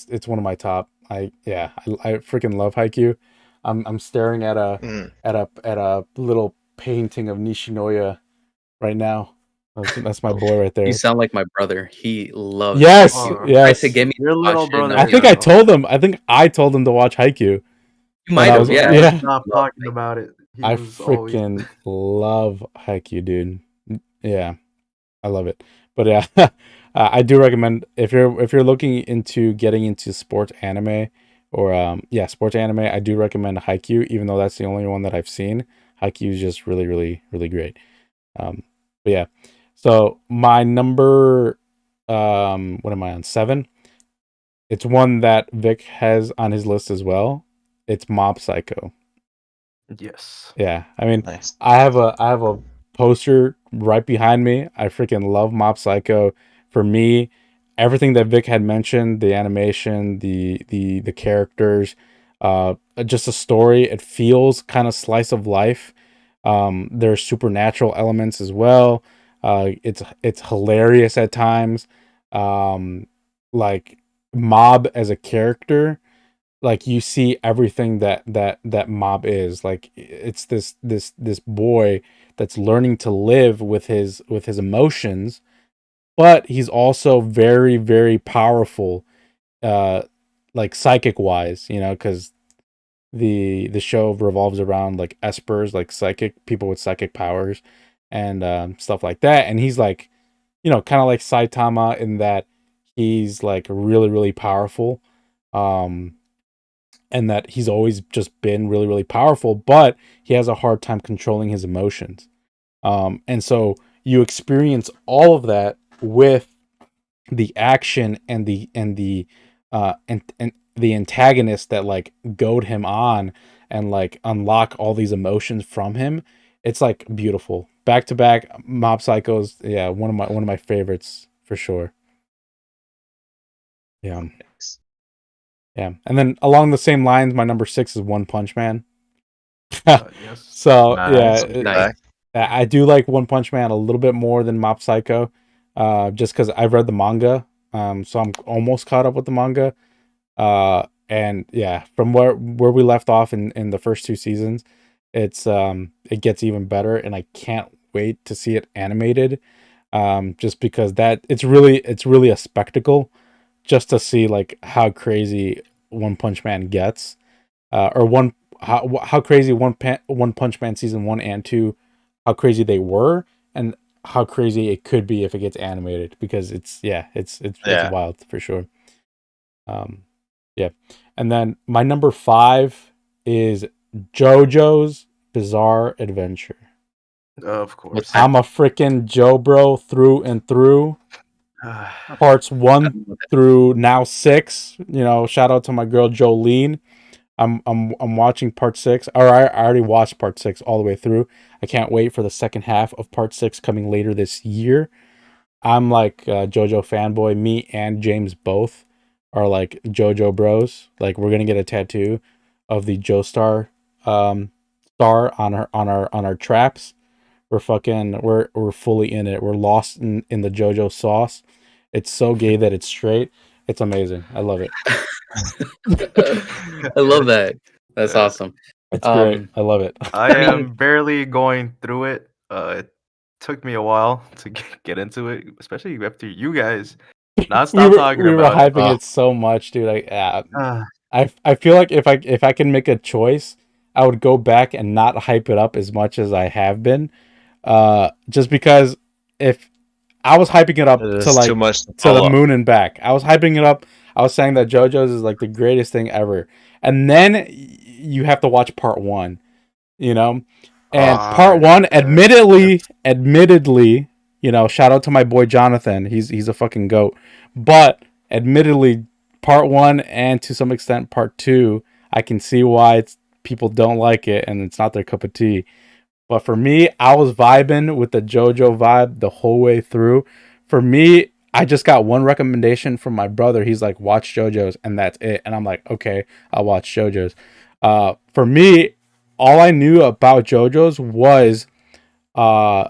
it's one of my top. I freaking love Haikyuu. I'm staring at Mm. a little painting of Nishinoya right now. That's my oh boy right You there. sound like my brother. He loves Yes, Haikyuu. oh, He tried to yes. get me to your little watch it, and brother I I was think like, I is told him. I think I told him to watch Haikyuu "You when might I have, was. he yeah." won't Yeah, stop Love talking Haikyuu. about it. He I was always freaking love Haikyuu, dude. Yeah, I love it. But yeah, I do recommend if you're looking into getting into sports anime or sports anime, I do recommend Haikyuu, even though that's the only one that I've seen. Haikyuu is just really, really, really great. But yeah, so my number, what am I on? 7. It's one that Vic has on his list as well. It's Mob Psycho. yes. Yeah, I mean, Nice. I have a poster right behind me. I freaking love Mob Psycho. For me, everything that Vic had mentioned, the animation, the characters, just a story. It feels kind of slice of life. There's supernatural elements as well. It's hilarious at times. Like Mob as a character, like you see everything that Mob is. Like it's this boy that's learning to live with his emotions, but he's also very, very powerful, uh like psychic wise, because the show revolves around like espers, like psychic people with psychic powers, and stuff like that. And he's like, kind of like Saitama in that he's like really, really powerful. um and that he's always just been really, really powerful, but he has a hard time controlling his emotions. And so you experience all of that with the action and the antagonist that like goad him on and like unlock all these emotions from him. It's like beautiful. Back to back Mob Psychos, yeah, one of my favorites for sure. Yeah. Thanks. Yeah. And then along the same lines, my number 6 is One Punch Man. Yes. So yeah, Nice. Nice. I do like One Punch Man a little bit more than Mob Psycho, just because I've read the manga, so I'm almost caught up with the manga. And yeah, from where we left off in the first 2 seasons, it gets even better, and I can't wait to see it animated. Just because it's really a spectacle just to see like how crazy One Punch Man gets, or how crazy One Punch Man season 1 and 2, how crazy they were, and how crazy it could be if it gets animated, because it's Yeah. wild for sure. Um, yeah, and then my number 5 is JoJo's Bizarre Adventure. Of What's course. that? I'm a freaking Joe bro through and through. Parts I 1 don't know that. through now 6. Shout out to my girl Jolene. I'm watching part 6, or I already watched part 6 all the way through. I can't wait for the second half of part 6 coming later this year. I'm like JoJo fanboy. Me and James both are like JoJo bros. Like we're gonna get a tattoo of the Joestar star on our traps. We're fully in it. We're lost in the JoJo sauce. It's so gay that it's straight. It's amazing. I love it. I love that. That's Uh, awesome. It's great. Um, I love it. I I mean, am barely going through it. It took me a while to get into it, especially after you guys not we stop were talking we were about it. hyping it so much, dude. Uh, I feel like if I can make a choice, I would go back and not hype it up as much as I have been. Just because if I was hyping it up It to is too like much to to the follow. moon and back. I was hyping it up. I was saying that JoJo's is like the greatest thing ever. And then you have to watch part 1, you know? And part 1, yeah, admittedly, shout out to my boy Jonathan. He's a fucking goat. But admittedly, part 1 and to some extent part 2, I can see why people don't like it and it's not their cup of tea. But for me, I was vibing with the JoJo vibe the whole way through. For me, I just got one recommendation from my brother. He's like, watch JoJo's, and that's it. And I'm like, okay, I'll watch JoJo's. For me, all I knew about JoJo's was uh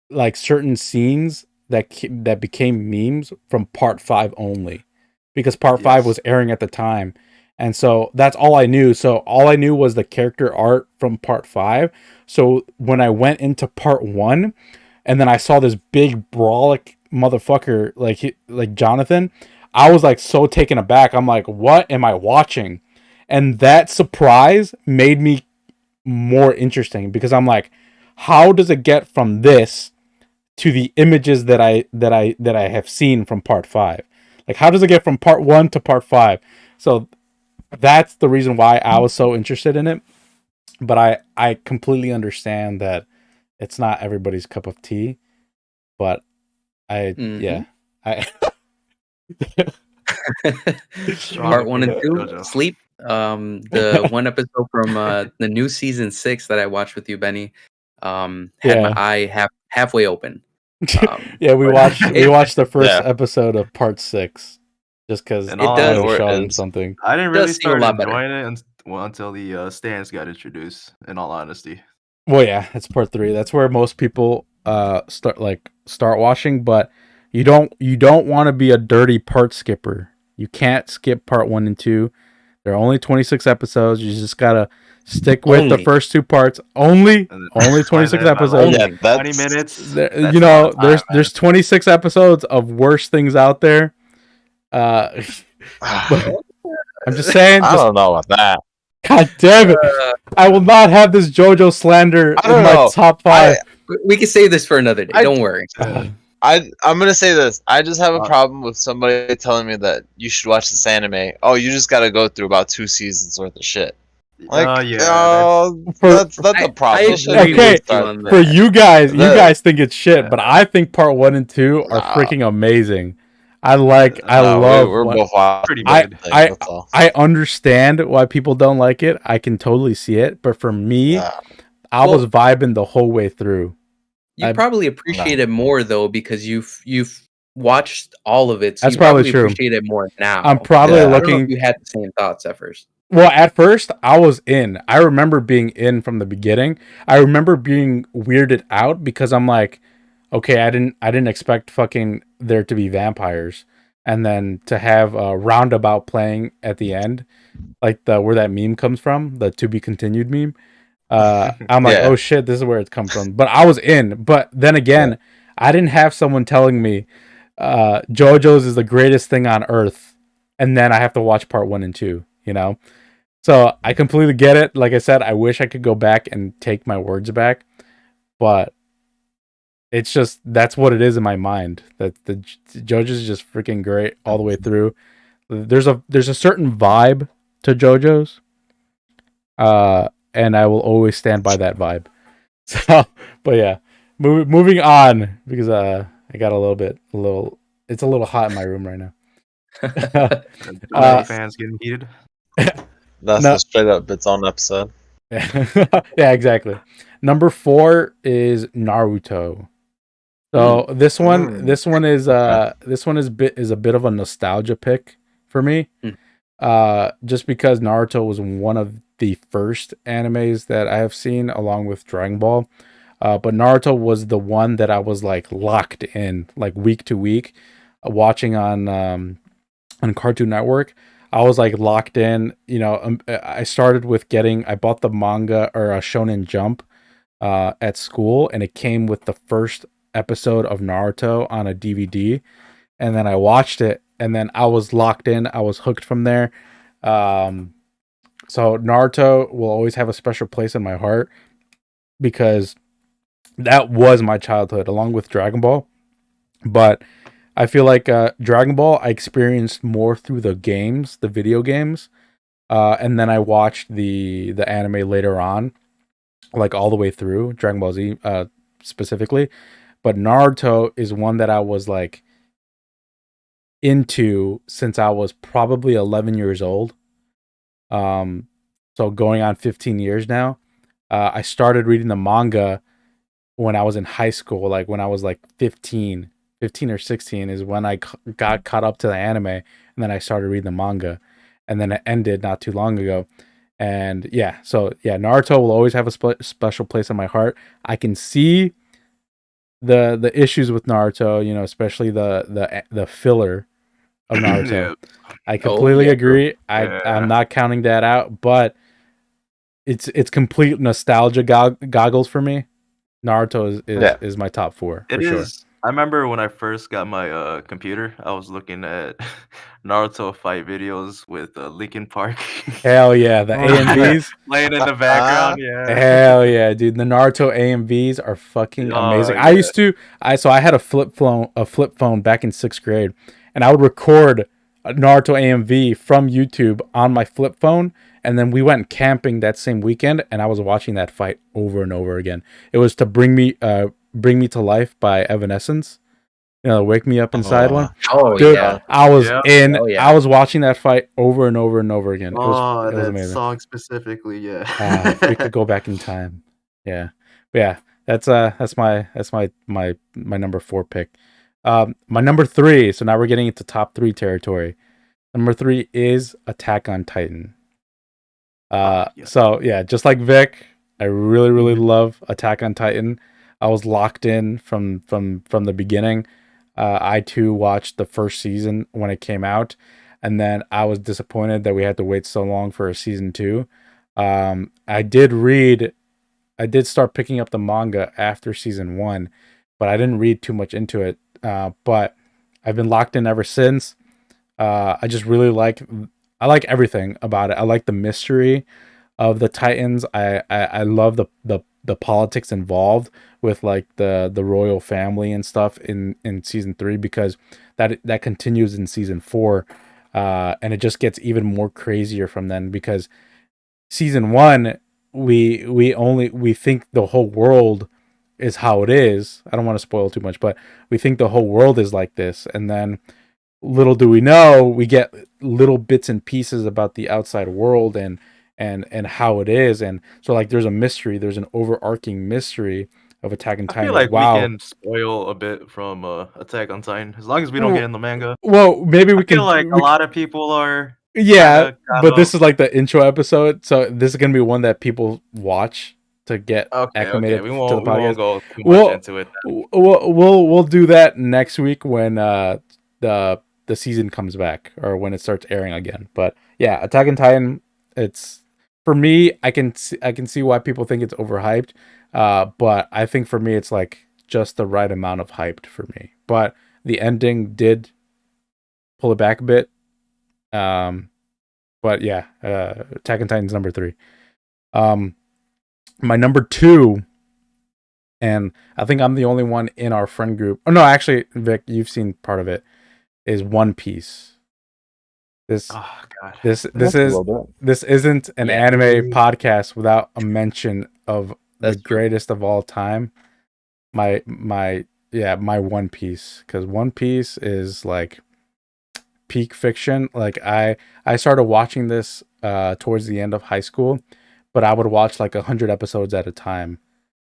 like certain scenes that became memes from part 5 only, because part 5 Yes. was airing at the time, and so that's all I knew. So all I knew was the character art from part 5. So when I went into part 1 and then I saw this big brawlic motherfucker like Jonathan, I was like so taken aback. I'm like, what am I watching? And that surprise made me more interesting, because I'm like, how does it get from this to the images that I have seen from part 5? Like, how does it get from part 1 to part 5? So that's the reason why I was so interested in it. But I completely understand that it's not everybody's cup of tea. But Mhm. yeah, I Part Strong 1 and opinion, 2, JoJo. sleep. The one episode from the new season 6 that I watched with you, Benny, had my yeah. eye halfway open. Yeah, we But watched it the first Yeah. episode of part 6 just because In it all I wanted does to Or show him it's something. I didn't really does seem a start lot better. enjoying it until the stands got introduced. In all honesty, Well, yeah, it's part 3. That's where most people start watching, but you don't want to be a dirty part skipper. You can't skip part 1 and 2. There are only 26 episodes. You just gotta stick with the Only, first two parts. Only, and only by 26 then by like episodes. yeah, only. 20 minutes. You That's a lot know, of time, man. there's 26 episodes of worse things out there. Uh, but I I'm just saying, just don't know about that. God damn it, Uh, I will not have this JoJo slander I in don't my know. top I 5. we can save this for another day. I Don't worry. I'm gonna say this. I just have a Uh, problem with somebody telling me that you should watch this anime. Oh, you just gotta go through about 2 seasons worth of shit. Like, yeah, that's For that's a I problem. They should at agree okay, with least you start on for there. that. you The guys think it's shit, but I think part 1 and 2 are nah, freaking amazing. I no, love we're what both watching pretty the I same mid. thing. I That's all. I understand why people don't like it. I can totally see it, but for me, Yeah, I was Well, vibing the whole way through. you I probably no. appreciate it more though because you've watched all of it, so That's you probably probably true. appreciate it more I'm now. probably Because I Yeah. don't know if looking. you had the same thoughts at first. Well, at first, I was in. I remember being in from the beginning. I remember being weirded out because I'm like, okay, I didn't expect fucking there to be vampires, and then to have a roundabout playing at the end, like the where that meme comes from, the to be continued meme. I'm like, Yeah. oh shit, this is where it's come from. But I was in. But then Yeah. again, I didn't have someone telling me JoJo's is the greatest thing on earth, and then I have to watch part 1 and 2. You know, so I completely get it. Like I said, I wish I could go back and take my words back, but it's just that's what it is in my mind. That the JoJo's is just freaking great all the way through. There's a certain vibe to JoJo's, and I will always stand by that vibe. So, but yeah, moving on, because I got it's a little hot in my room right now. JoJo uh, Nice. fans getting heated. That's no, a straight up its own episode. yeah, exactly. Number 4 is Naruto. So Mm. Okay. this one is a bit of a nostalgia pick for me. Mm. Just because Naruto was one of the first animes that I have seen along with Dragon Ball. But Naruto was the one that I was like locked in, like week to week, watching on Cartoon Network. I was like locked in. You know, I started with I bought the manga or a Shonen Jump at school, and it came with the first episode of Naruto on a DVD, and then I watched it, and then I was locked in. I was hooked from there. Um, so Naruto will always have a special place in my heart because that was my childhood, along with Dragon Ball. But I feel like Dragon Ball I experienced more through the games, the video games, and then I watched the anime later on, like all the way through Dragon Ball Z specifically. But Naruto is one that I was like into since I was probably 11 years old. Um, so going on 15 years now. I started reading the manga when I was in high school, like when I was like 15 or 16 is when I got caught up to the anime, and then I started reading the manga, and then it ended not too long ago. And yeah, so yeah, Naruto will always have a special place in my heart. I can see the issues with Naruto, you know, especially the filler of Naruto. Yeah. I Oh completely yeah. agree. I'm Yeah. not counting that out, but it's complete nostalgia goggles for me. Naruto Yeah. is my top four for It sure. is. I remember when I first got my computer, I was looking at Naruto fight videos with Linkin Park Hell yeah, the AMVs. playing in the background. Yeah. Hell yeah, dude. The Naruto AMVs are fucking Oh amazing. yeah. I had a flip phone back in 6th grade, and I would record a Naruto AMV from YouTube on my flip phone, and then we went camping that same weekend, and I was watching that fight over and over again. It was to Bring Me to Life by Evanescence. You know, Wake Me Up Inside one. Oh Dude, yeah. Yeah. Oh yeah. I was watching that fight over and over and over again. Oh, It was that amazing. song specifically. Yeah. If we could go back in time. Yeah. But yeah, that's my number 4 pick. My number 3, so now we're getting into top 3 territory. Number 3 is Attack on Titan. Yes. So yeah, just like Vic, I really Mhm. love Attack on Titan. I was locked in from the beginning. I too watched the first season when it came out, and then I was disappointed that we had to wait so long for a season 2. I did start picking up the manga after season 1, but I didn't read too much into it. But I've been locked in ever since. I just really I like everything about it. I like the mystery of the Titans. I love the politics involved with like the royal family and stuff in season 3, because that continues in season 4, and it just gets even more crazier from then, because season 1 we think the whole world is how it is. I don't want to spoil too much, but we think the whole world is like this, and then little do we know, we get little bits and pieces about the outside world and how it is. And so like there's a mystery, there's an overarching mystery of Attack on I Titan. feel Like, like we wow. can spoil a bit from Attack on Titan as long as we don't get in the manga. Well, maybe I feel like a lot of people are kind yeah, of but caught up. this is like the intro episode, so this is gonna be one that people watch to get Okay, okay. acclimated to the We won't podcast. go too much We'll into it. we'll do that next week when the the season comes back, or when it starts airing again. But yeah, Attack on Titan, it's, for me, I can see why people think it's overhyped. But I think for me it's like just the right amount of hyped for me. But the ending did pull it back a bit. Um but yeah, Attack on Titan's number 3. Um, my number 2, and I think I'm the only one in our friend group. Oh no, actually, Vic, you've seen part of it. Is One Piece. This Oh God. this That's a is little bit. this isn't an Yeah. anime podcast without a mention of the That's true. greatest of all time. My One Piece, because One Piece is like peak fiction. Like I started watching this towards the end of high school, but I would watch like 100 episodes at a time.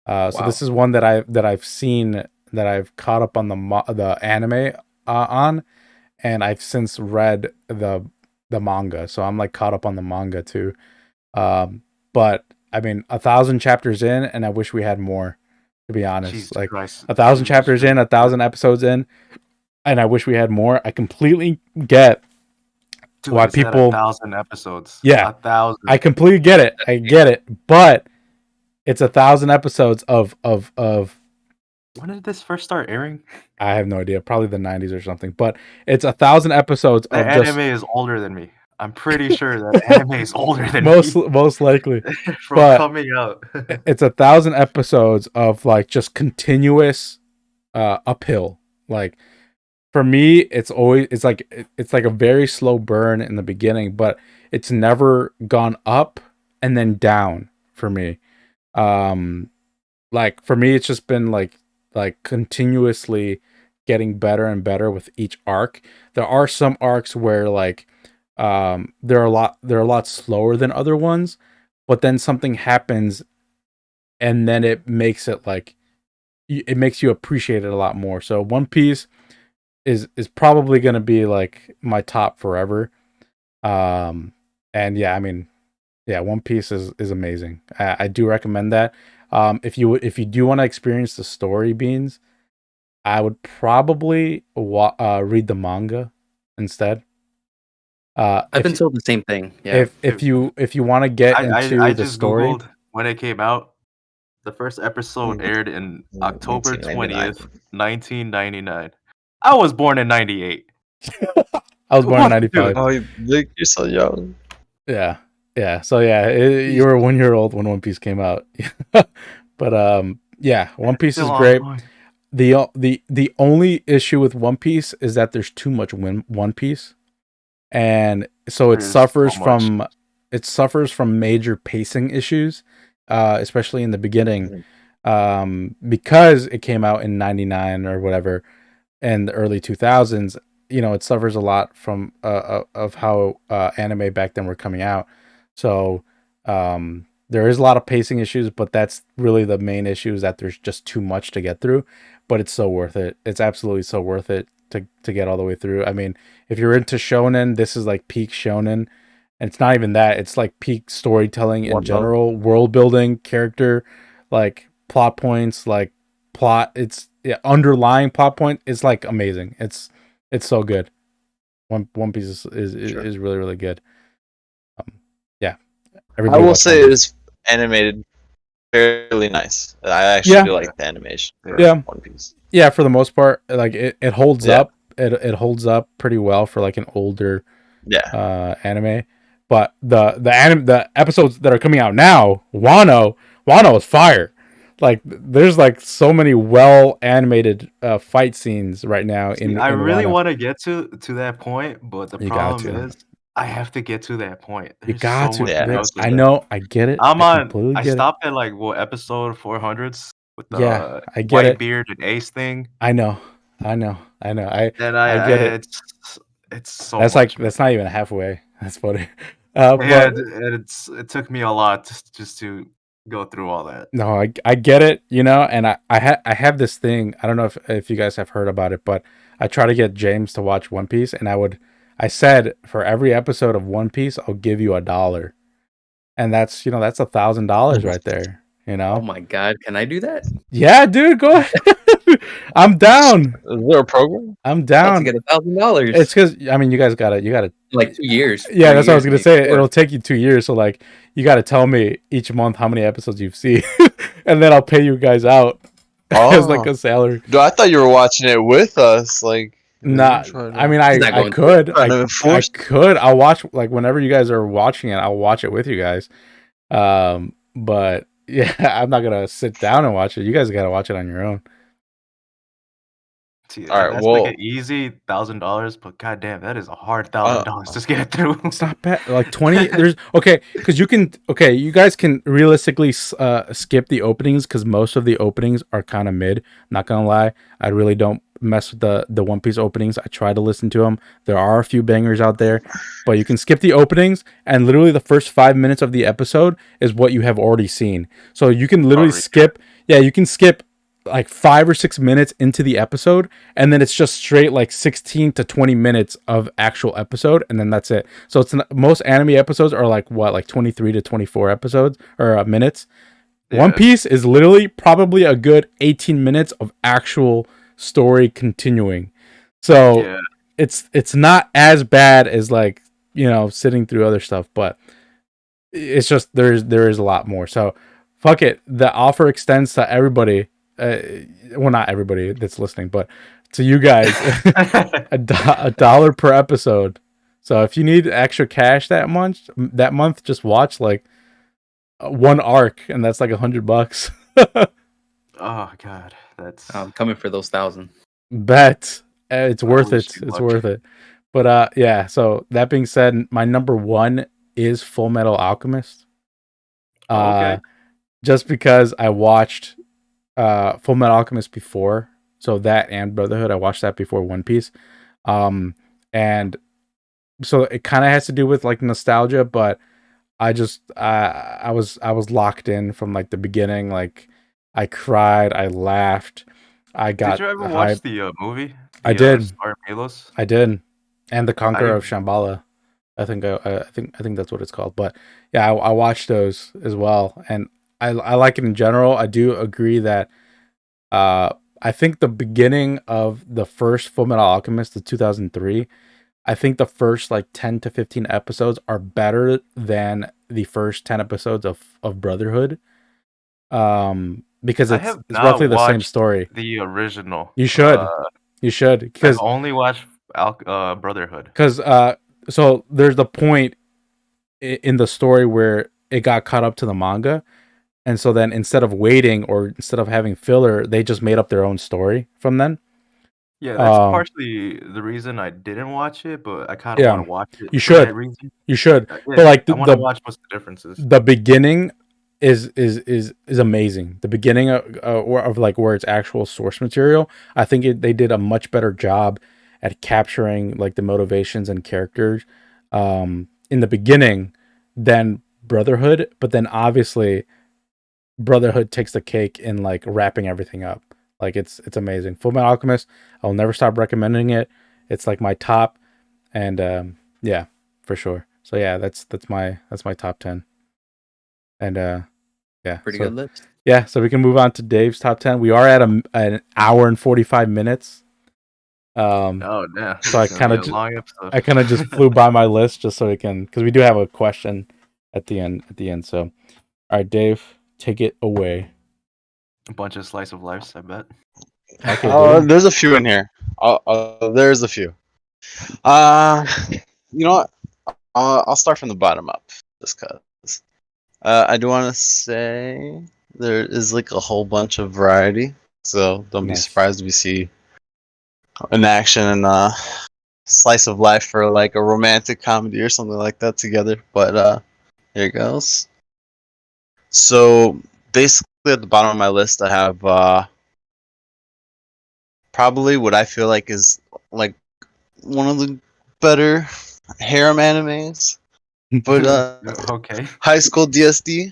So Wow. this is one that I've seen, that I've caught up on the anime on, and I've since read the manga. So I'm like caught up on the manga too. But I mean, 1,000 chapters in, and I wish we had more. To be honest, Jesus like Christ. 1,000 Jesus chapters in, Christ. 1,000 episodes in, and I wish we had more. I completely get Dude, why it's at people. 1,000 episodes. Yeah, I 1,000. completely get it. I get it, but it's 1,000 episodes of. When did this first start airing? I have no idea. Probably the 90s or something. But it's 1,000 episodes The of anime just is older than me. I'm pretty sure that anime is older than me most likely. from But coming out. it's 1,000 episodes of like just continuous uphill. Like for me, it's like a very slow burn in the beginning, but it's never gone up and then down for me. Um, like for me, it's just been like continuously getting better and better with each arc. There are some arcs where like they're a lot slower than other ones, but then something happens and then it makes it like it makes you appreciate it a lot more. So One Piece is probably going to be like my top forever. Um, and yeah, I mean, yeah, One Piece is amazing. I do recommend that. If you do want to experience the story beans, I would probably read the manga instead. I've been told the same thing. Yeah. If you want to get I into the just story, googled when it came out. The first episode aired in October 1999. 20th, 1999. I was born in 98. I was born in What, dude? '95. Oh, Vic, you're so young. Yeah, yeah. So yeah, you were 1 year old when One Piece came out. But yeah, One Piece is Still great. ongoing. The only issue with One Piece is that there's too much One Piece, and so There's so much. it suffers from major pacing issues, especially in the beginning, Mhm. because it came out in '99 or whatever, and the early 2000s. You know, it suffers a lot from of how anime back then were coming out. So there is a lot of pacing issues, but that's really the main issue, is that there's just too much to get through. But it's so worth it. It's absolutely so worth it to get all the way through. I mean, if you're into shonen, this is like peak shonen. And it's not even that. It's like peak storytelling in One Love. general, world building, character, like plot points, like plot. It's yeah, underlying plot point is like amazing. It's so good. One Piece Sure. is really really good. Yeah, I everybody will watch One say it Piece. is animated fairly nice. I actually Yeah, do like the animation for yeah, One Piece. yeah. For the most part, like it holds Yeah, up. It holds up pretty well for like an older yeah. anime. But the episodes that are coming out now, Wano is fire. Like there's like so many well animated fight scenes right now See, I in really Wano. want to get to that point, but the You got problem to. is I have to get to that point. You There's got so to, much to Yeah, go Vic. it's through. I good. know. I get it. I completely I get it. stopped at like what episode 400s with Yeah, the I get white it. beard and Ace thing, I know. I know. I know. and I I get it. it's so That's like much, man. that's not even halfway. That's funny. But And it took me a lot just to go through all that. no, I get it, you know, and I have this thing. I don't know if you guys have heard about it, but I try to get James to watch One Piece, and I said for every episode of One Piece, I'll give you $1, and that's that's $1,000 right there. You Oh know, my God, can I do that? yeah, dude, go ahead. I'm down. Is there a program? I'm About to down. get It's $1,000 because I mean, you guys got to you got to. in like 2 years, Yeah, 3 that's what I was years, gonna maybe say. It'll 4. take you 2 years, so like you got to tell me each month how many episodes you've seen, and then I'll pay you guys out as like Oh, a salary. dude, I thought you were watching it with us. Like, you're Nah, trying I to mean, He's not I going to. could, trying to I enforce. could. I'll watch like whenever you guys are watching it. I'll watch it with you guys. But yeah, I'm not gonna sit down and watch it. You guys got to watch it on your own. See, All right, that's like an well, easy $1,000, but goddamn, that is a hard uh, $1,000 to get through. It's not bad. Like 20. There's okay because you guys can realistically skip the openings because most of the openings are kind of mid. Not gonna lie, I really don't mess with the One Piece openings. I try to listen to them. There are a few bangers out there, but you can skip the openings, and literally the first 5 minutes of the episode is what you have already seen. So you can Oh, literally really? skip. Yeah, you can skip like 5 or 6 minutes into the episode, and then it's just straight like 16 to 20 minutes of actual episode, and then that's it. So most anime episodes are like what, like 23 to 24 episodes or minutes. One Yeah, Piece is literally probably a good 18 minutes of actual story continuing. So yeah. it's not as bad as like, sitting through other stuff, but it's just there is a lot more. So fuck it. The offer extends to everybody. Uh, well, not everybody that's listening, but to you guys, $1 per episode. So if you need extra cash that month, just watch like one arc, and that's like $100. Oh god, that's I'm coming for those 1,000. Bet. It's I worth wish it. you It's luck. worth it. But yeah. So that being said, my number one is Full Metal Alchemist. Oh, Uh, okay. just because I watched Full Metal Alchemist before, so that and Brotherhood, I watched that before One Piece. Um, and so it kind of has to do with like nostalgia, but I was locked in from like the beginning. Like I cried, I laughed, I Did got you ever watch hype. the movie, I the did, Star Milos? I did, and the Conqueror I of Shambhala. I think that's what it's called. But yeah, I watched those as well, and I like it in general. I do agree that uh I think the beginning of the first Full Metal Alchemist, the 2003. I think the first like 10 to 15 episodes are better than the first 10 episodes of Brotherhood. Because I it's have it's not roughly the same watched story. the original. You should. You should I've because only watched Brotherhood. because so there's the point in the story where it got caught up to the manga, and so then instead of waiting or instead of having filler, they just made up their own story from then. Yeah, that's Um, partially the reason I didn't watch it, but I kind of want yeah, to watch it you for that should. reason. You should. But Yeah, like I want to watch what's the differences. the beginning is amazing. The beginning of like where it's actual source material, I think they did a much better job at capturing like the motivations and characters in the beginning than Brotherhood. But then obviously Brotherhood takes the cake in like wrapping everything up. Like it's amazing. Full Metal Alchemist. I'll never stop recommending it. It's like my top, and yeah, for sure. So yeah, that's my top 10. And yeah, Pretty so good list. yeah, so we can move on to Dave's top 10. We are at an hour and 45 minutes. Oh, yeah, So this is gonna be a long episode. I kind of just flew by my list just so we can, because we do have a question at the end. So, all right, Dave, take it away. A bunch of slice of lives, I bet. Okay, dude. There's a few in here. There's a few. Uh, you know what? I'll start from the bottom up, just cause. I do want to say there is like a whole bunch of variety, so don't be Nice. surprised if you see an action and slice of life for like a romantic comedy or something like that together. But here it goes. So basically, at the bottom of my list, I have probably what I feel like is like one of the better harem animes. But Okay. High School DSD.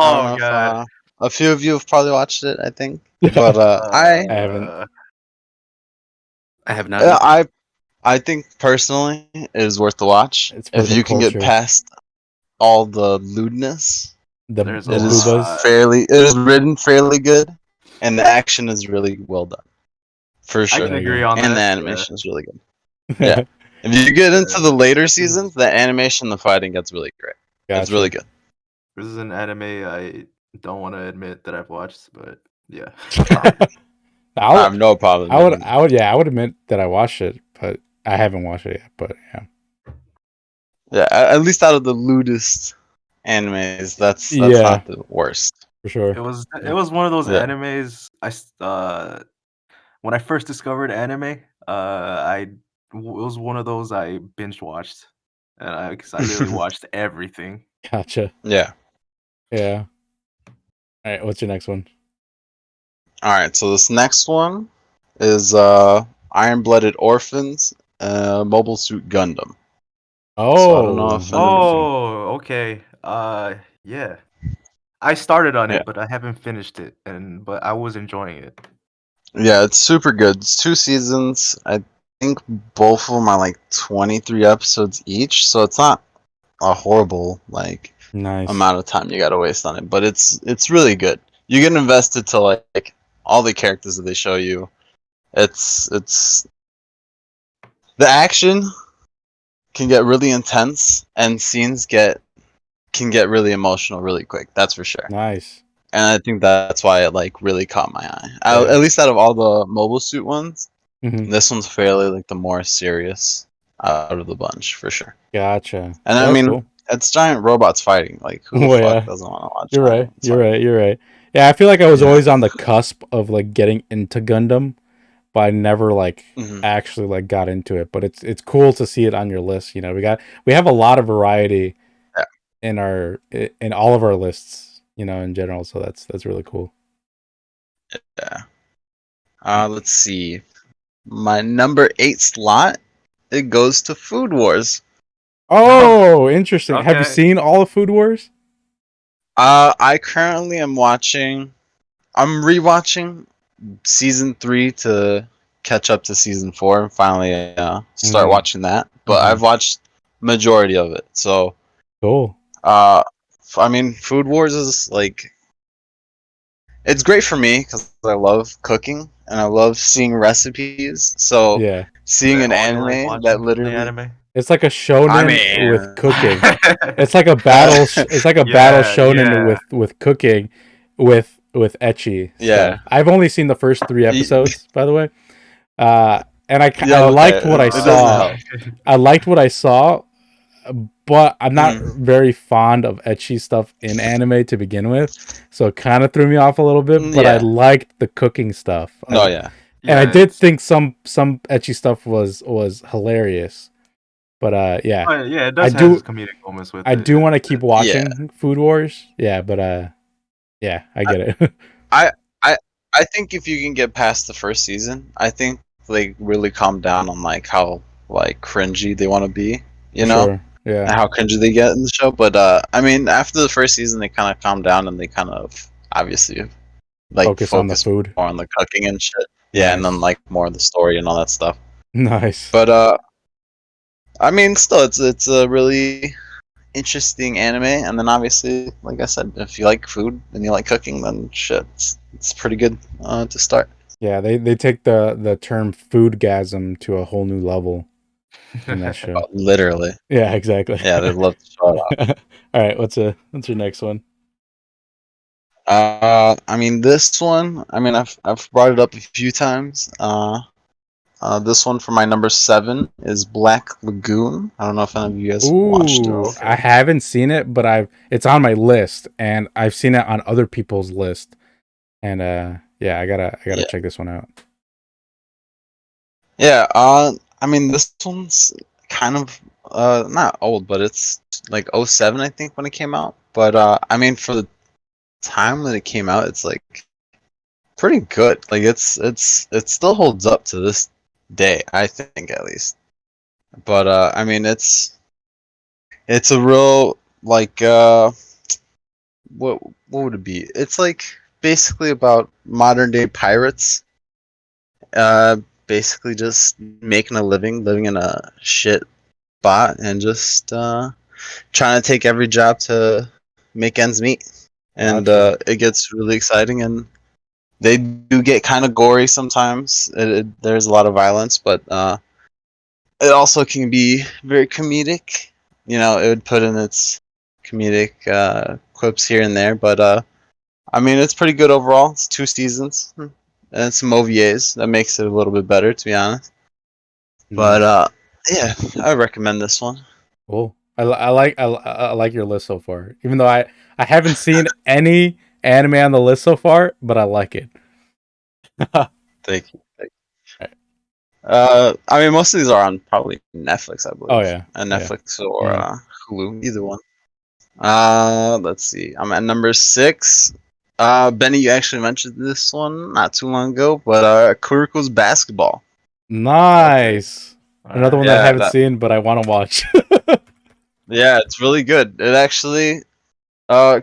I don't Oh know if god. a few of you have probably watched it. I think, but I haven't. I have not either. I think personally it is worth the watch It's for if the you can get culture. past all the lewdness. There's a It is boobas. it is written fairly good, and the action is really well done, for I sure. can There you agree go. on And the that. animation is really good. Yeah, if you get into the later seasons, the animation, the fighting gets really great. It's really Gotcha. good. This is an anime I don't want to admit that I've watched, but yeah. I have no problem. I would admit that I watched it, but I haven't watched it yet. But yeah, Yeah, at least out of the lewdest animes, that's yeah, not the worst. for sure. It was one of those Yeah. animes when I first discovered anime, it was one of those I binge watched, and because I literally watched everything. Gotcha. Yeah. Yeah. All right, what's your next one? All right. So this next one is Iron-Blooded Orphans, Mobile Suit Gundam. So I don't know Oh, if interesting. Oh, okay. Yeah. I started on yeah, it, but I haven't finished it, but I was enjoying it. yeah, it's super good. It's 2 seasons. I think both of them are like 23 episodes each, so it's not a horrible like Nice. amount of time you gotta waste on it. But it's really good. You get invested to like all the characters that they show you. It's the action can get really intense, and scenes can get really emotional really quick. That's for sure. Nice. And I think that's why it like really caught my eye. Yeah. At least out of all the mobile suit ones, Hmm. this one's fairly like the more serious out of the bunch for sure. Gotcha. And I That's mean, cool. it's giant robots fighting. Like, who the Well, fuck yeah, doesn't want to watch you're giant right. robots You're fighting? right. You're right. Yeah, I feel like I was Yeah. always on the cusp of like getting into Gundam, but I never like Hmm. actually like got into it. But it's cool to see it on your list. You know, we have a lot of variety Yeah. in all of our lists. You know, in general. So that's really cool. Yeah. Let's see. My number 8 slot, it goes to Food Wars. Oh, interesting. Have you Okay. seen all of Food Wars? I currently am watching. I'm rewatching season 3 to catch up to season 4 and finally start Mm, watching that. But hmm. I've watched majority of it. So Cool. uh, I mean, Food Wars is like it's great for me because I love cooking and I love seeing recipes. So Yeah. Is seeing that an all you like anime that watching from the literally, anime? It's like a I shonen with mean, cooking. It's like a uh, battle. It's like a battle Yeah, shonen yeah. with cooking, with ecchi yeah, stuff. I've only seen the first 3 Y- episodes, by the way. And yeah. I Okay, liked what I it doesn't saw. help. I liked what I saw, but I'm not Mm, very fond of ecchi stuff in anime to begin with, so it kind of threw me off a little bit. But I yeah, liked the cooking stuff. no, yeah, And I Yeah, did it's think some ecchi stuff was hilarious. But yeah, yeah, it I does have its do comedic moments with I it. do want to keep yeah. watching Food Wars. Yeah, but yeah, I get it. I I I think if you can get past the first season, I think they really calm down on like how like cringy they want to be, For you know, sure. Yeah. and how cringy they get in the show. But I mean, after the first season, they kind of calm down and they kind of obviously like Focus on the focus food. more on the cooking and shit. Yeah, and then Nice. like more of the story and all that stuff. Nice. But I mean, still, it's a really interesting anime. And then obviously, like I said, if you like food and you like cooking, then shit, it's pretty good to start. Yeah, they take the term foodgasm to a whole new level in that show. Literally. Yeah, exactly. Yeah, they love to show it off. All right, what's your next one? I mean, this one. I mean, I've brought it up a few times. This one for my number 7 is Black Lagoon. I don't know if any of you guys watched it. Ooh, I Okay. haven't seen it, but it's on my list and I've seen it on other people's list. And yeah, I gotta Yeah, check this one out. yeah. I mean, this one's kind of not old, but it's like '07, I think, when it came out. But I mean, for the time that it came out, it's like pretty good. Like it still holds up to this day, I think at least. But I mean, it's a real like what would it be? It's like basically about modern day pirates. Uh, basically just making a living, living in a shit spot, and just trying to take every job to make ends meet. And Gotcha. it gets really exciting, and they do get kind of gory sometimes. There's a lot of violence, but it also can be very comedic. You know, it would put in its comedic quips here and there, but I mean, it's pretty good overall. It's 2 seasons and some OVAs that makes it a little bit better, to be honest. But Nice. yeah, I recommend this one. Cool. I like your list so far. Even though I haven't seen any anime on the list so far, but I like it. Thank you. I mean, most of these are on probably Netflix, I Oh believe, yeah. and Yeah. Netflix or Hmm. Hulu, either one. Let's see. I'm at number 6. Benny, you actually mentioned this one not too long ago, but Kuroko's Basketball. Okay. Nice. All Another one right. that I Yeah, haven't that. seen, but I want to watch. Yeah, it's really good. It actually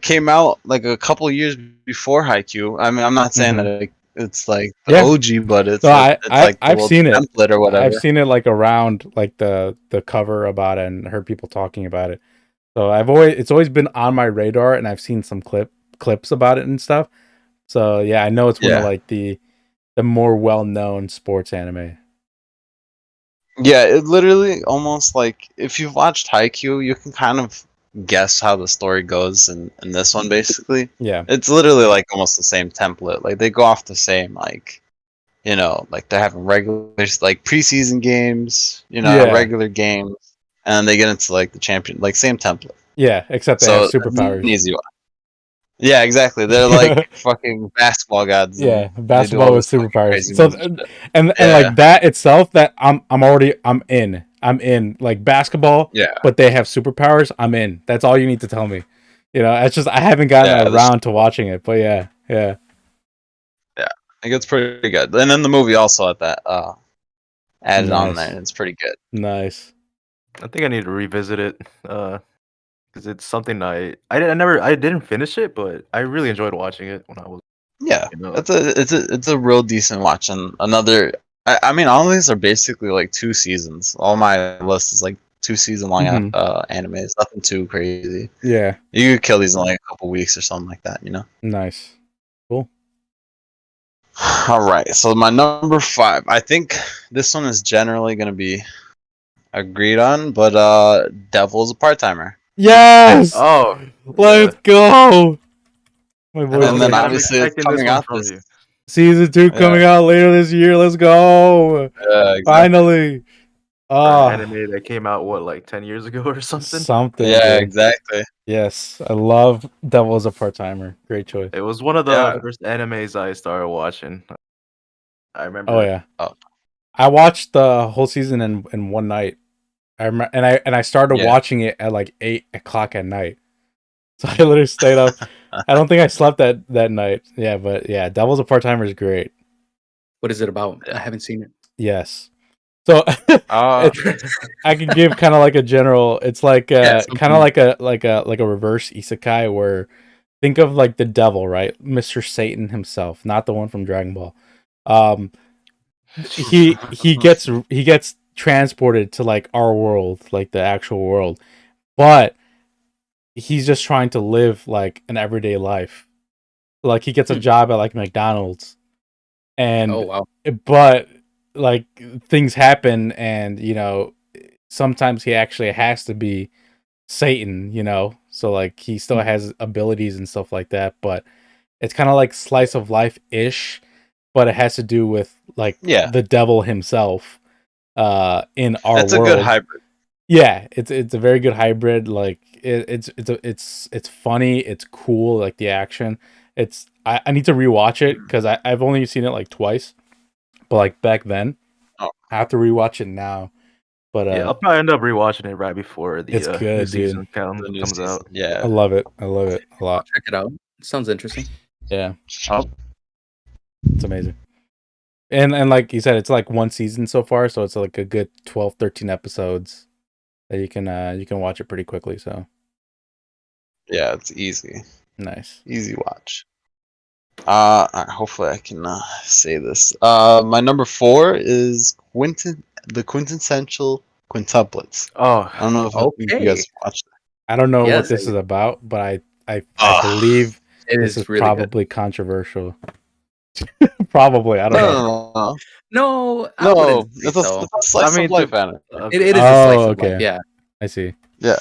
came out like a couple years before Haikyuu. I mean, I'm not saying Hmm. that it's like the Yeah. OG, but No, it's like the I've little seen it. template or I've whatever. seen it like around like the cover about it and heard people talking about it. So it's always been on my radar and I've seen some clips about it and stuff. So yeah, I know it's one of Yeah, like the more well-known sports anime. yeah. It literally almost like if you've watched Haikyuu, you can kind of guess how the story goes in this one. Basically, Yeah. it's literally like almost the same template. Like they go off the same like like they're having regular like preseason games, Yeah. regular games, and they get into like the champion like same template. Yeah, except they have So that's an superpowers. easy one. Yeah, exactly. They're like fucking basketball gods, Yeah, and they do all basketball with this fucking superpowers. crazy So moves and shit. and Yeah, like that itself, that I'm already I'm in like basketball, yeah, but they have superpowers. I'm in. That's all you need to tell me. It's just I haven't gotten yeah. This, around to watching it, but yeah, yeah, yeah, I think it's pretty good. And then the movie also had that added on there, nice, and it's pretty good. nice. I think I need to revisit it. Because it's something I didn't finish it, but I really enjoyed watching it when I was, Yeah, you know. it's a real decent watch, and another. I mean, all these are basically like 2 seasons. All my list is like 2 season long Mhm. animes. Nothing too crazy. Yeah. You could kill these in like a couple weeks or something like that. Nice. Cool. All right, so my number 5. I think this one is generally gonna be agreed on, but Devil's a part timer, Yes. Oh, Let's yeah. go. My I boy's and was then gonna kind of obviously it's expecting this coming one out from this. you. season 2 Yeah, coming out later this year. Let's go. yeah, exactly. Finally. For an Ah, anime that came out, what, like 10 years ago or something? something, Yeah, dude. exactly. Yes, I love Devil as a part timer. Great choice. It was one of the Yeah. first animes I started watching. I Oh remember. yeah, Oh, I watched the whole season in one night. I started yeah. watching it at like 8 o'clock at night. So I literally stayed up. I don't think I slept that night. Yeah, but yeah, Devil's a part timer is great. What is it about? I Yeah. haven't seen it. Yes. So Uh, it's I could give kind of like a general. It's like Yeah, kind of something. like a reverse isekai where think of like the devil, right? Mr. Satan himself, not the one from Dragon Ball. Um, he gets transported to like our world, like the actual world, but he's just trying to live like an everyday life. Like he gets a Hmm. job at like McDonald's, Oh and wow. but like things happen, and sometimes he actually has to be Satan, so like he still Hmm. has abilities and stuff like that, but it's kind of like slice of life ish, but it has to do with like yeah, the devil himself in our it's a good world. hybrid. Yeah, it's a very good hybrid. Like it's funny, it's cool, like the action. I need to rewatch it because I've only seen it like twice, but like back then, Oh, I have to rewatch it now. But Yeah, I'll probably end up rewatching it right before it's the new good, dude. season the new comes season. out. I Yeah. love it. I love it a I'll lot. check it out. Sounds interesting. Yeah, Oh, it's amazing. And like you said, it's like one season so far, so it's like a good 12, 13 episodes that you can watch it pretty quickly. So yeah, it's easy. nice. Easy watch. Hopefully I can say this. My number 4 is the quintessential quintuplets. Oh, I don't know if you Okay. guys watched it. I don't know what Yes, this is about, but I Ah, believe it this is is really good. probably controversial. Probably, I don't no, know. no, no, No, I no, no. wouldn't say It's a, so. it's a I slice of mean, life anime. It okay. is a slice Oh, of life. okay. Yeah. I see. Yeah,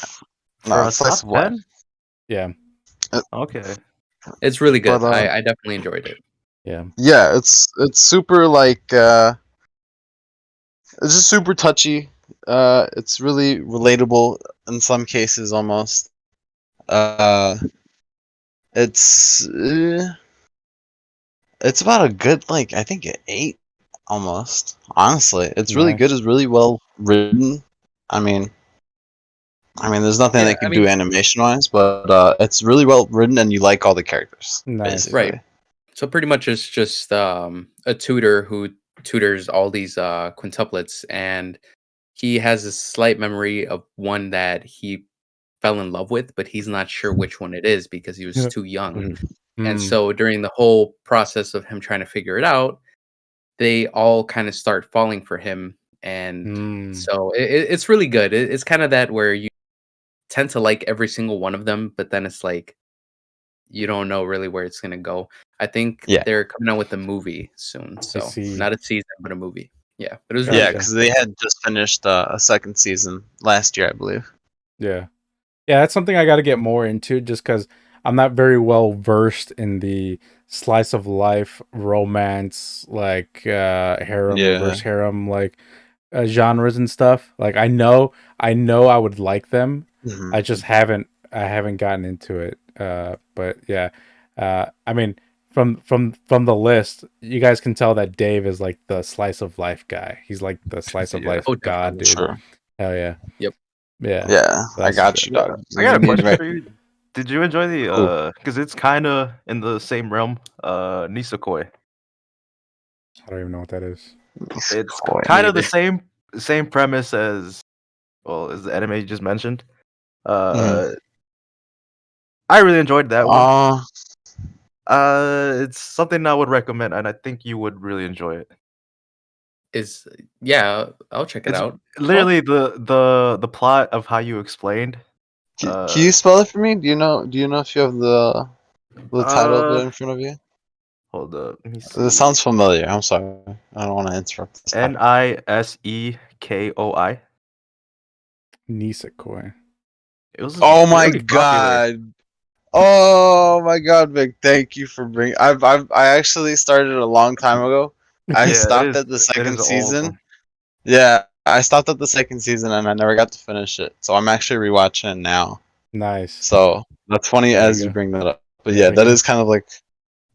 For no, a it's slice top of life. 10? Yeah, Okay. It's really But good. I definitely enjoyed it. yeah. yeah, it's super like it's just super touchy. It's really relatable in some cases almost. Uh, it's it's about a good like I think 8 almost. Honestly, it's really good. Nice, It's really well written. I mean, there's nothing Yeah, they could do animation wise, but it's really well written, and you like all the characters nice. right. basically. So pretty much it's just a tutor who tutors all these quintuplets, and he has a slight memory of one that he fell in love with, but he's not sure which one it is because he was too young. Mhm. And Mm, so during the whole process of him trying to figure it out, they all kind of start falling for him. And mm. so it's really good. It's kind of that where you tend to like every single one of them, but then it's like you don't know really where it's gonna go. I think Yeah, they're coming out with a movie soon, I so see. not a season, but a movie. Yeah, but it was really yeah, good. Gotcha. because they had just finished a second season last year, I believe. Yeah. Yeah, that's something I got to get more into just because I'm not very well versed in the slice of life romance, like harem, Yeah. reverse harem, like genres and stuff. Like I know I would like them. Mhm. I haven't gotten into it. But yeah, I mean, from the list, you guys can tell that Dave is like the slice of life guy. He's like the slice of Yeah. life Oh, god, definitely. dude. Sure. Hell yeah, Yep. yeah. Yeah, I That's got you, dog. I got You a need question right. for you. Did you enjoy Cool. because it's kind of in the same realm, Nisekoi. I don't even know what that is. It's Boy. Me kind of the either. same premise as well, is the anime you just mentioned. Mhm. I really enjoyed that one. Uh, It's something I would recommend, and I think you would really enjoy it. Is yeah, I'll check it It's out. Oh, literally the plot of how you explained. can you spell it for me? Do you know if you have the title of it Uh, in front of you? hold up, let me It see. sounds familiar. I'm sorry. I don't want to interrupt this topic. Nisekoi. Nisekoi. It was Oh my really popular. god. Oh my god, Vic. Thank you for bringing. I actually started a long time ago. I Yeah, stopped at the it is second an old season. one. Yeah, I stopped at the second season and I never got to finish it. So I'm actually rewatching it now. Nice. So that's funny There you as you go. bring that up. But There yeah, you that go. is kind of like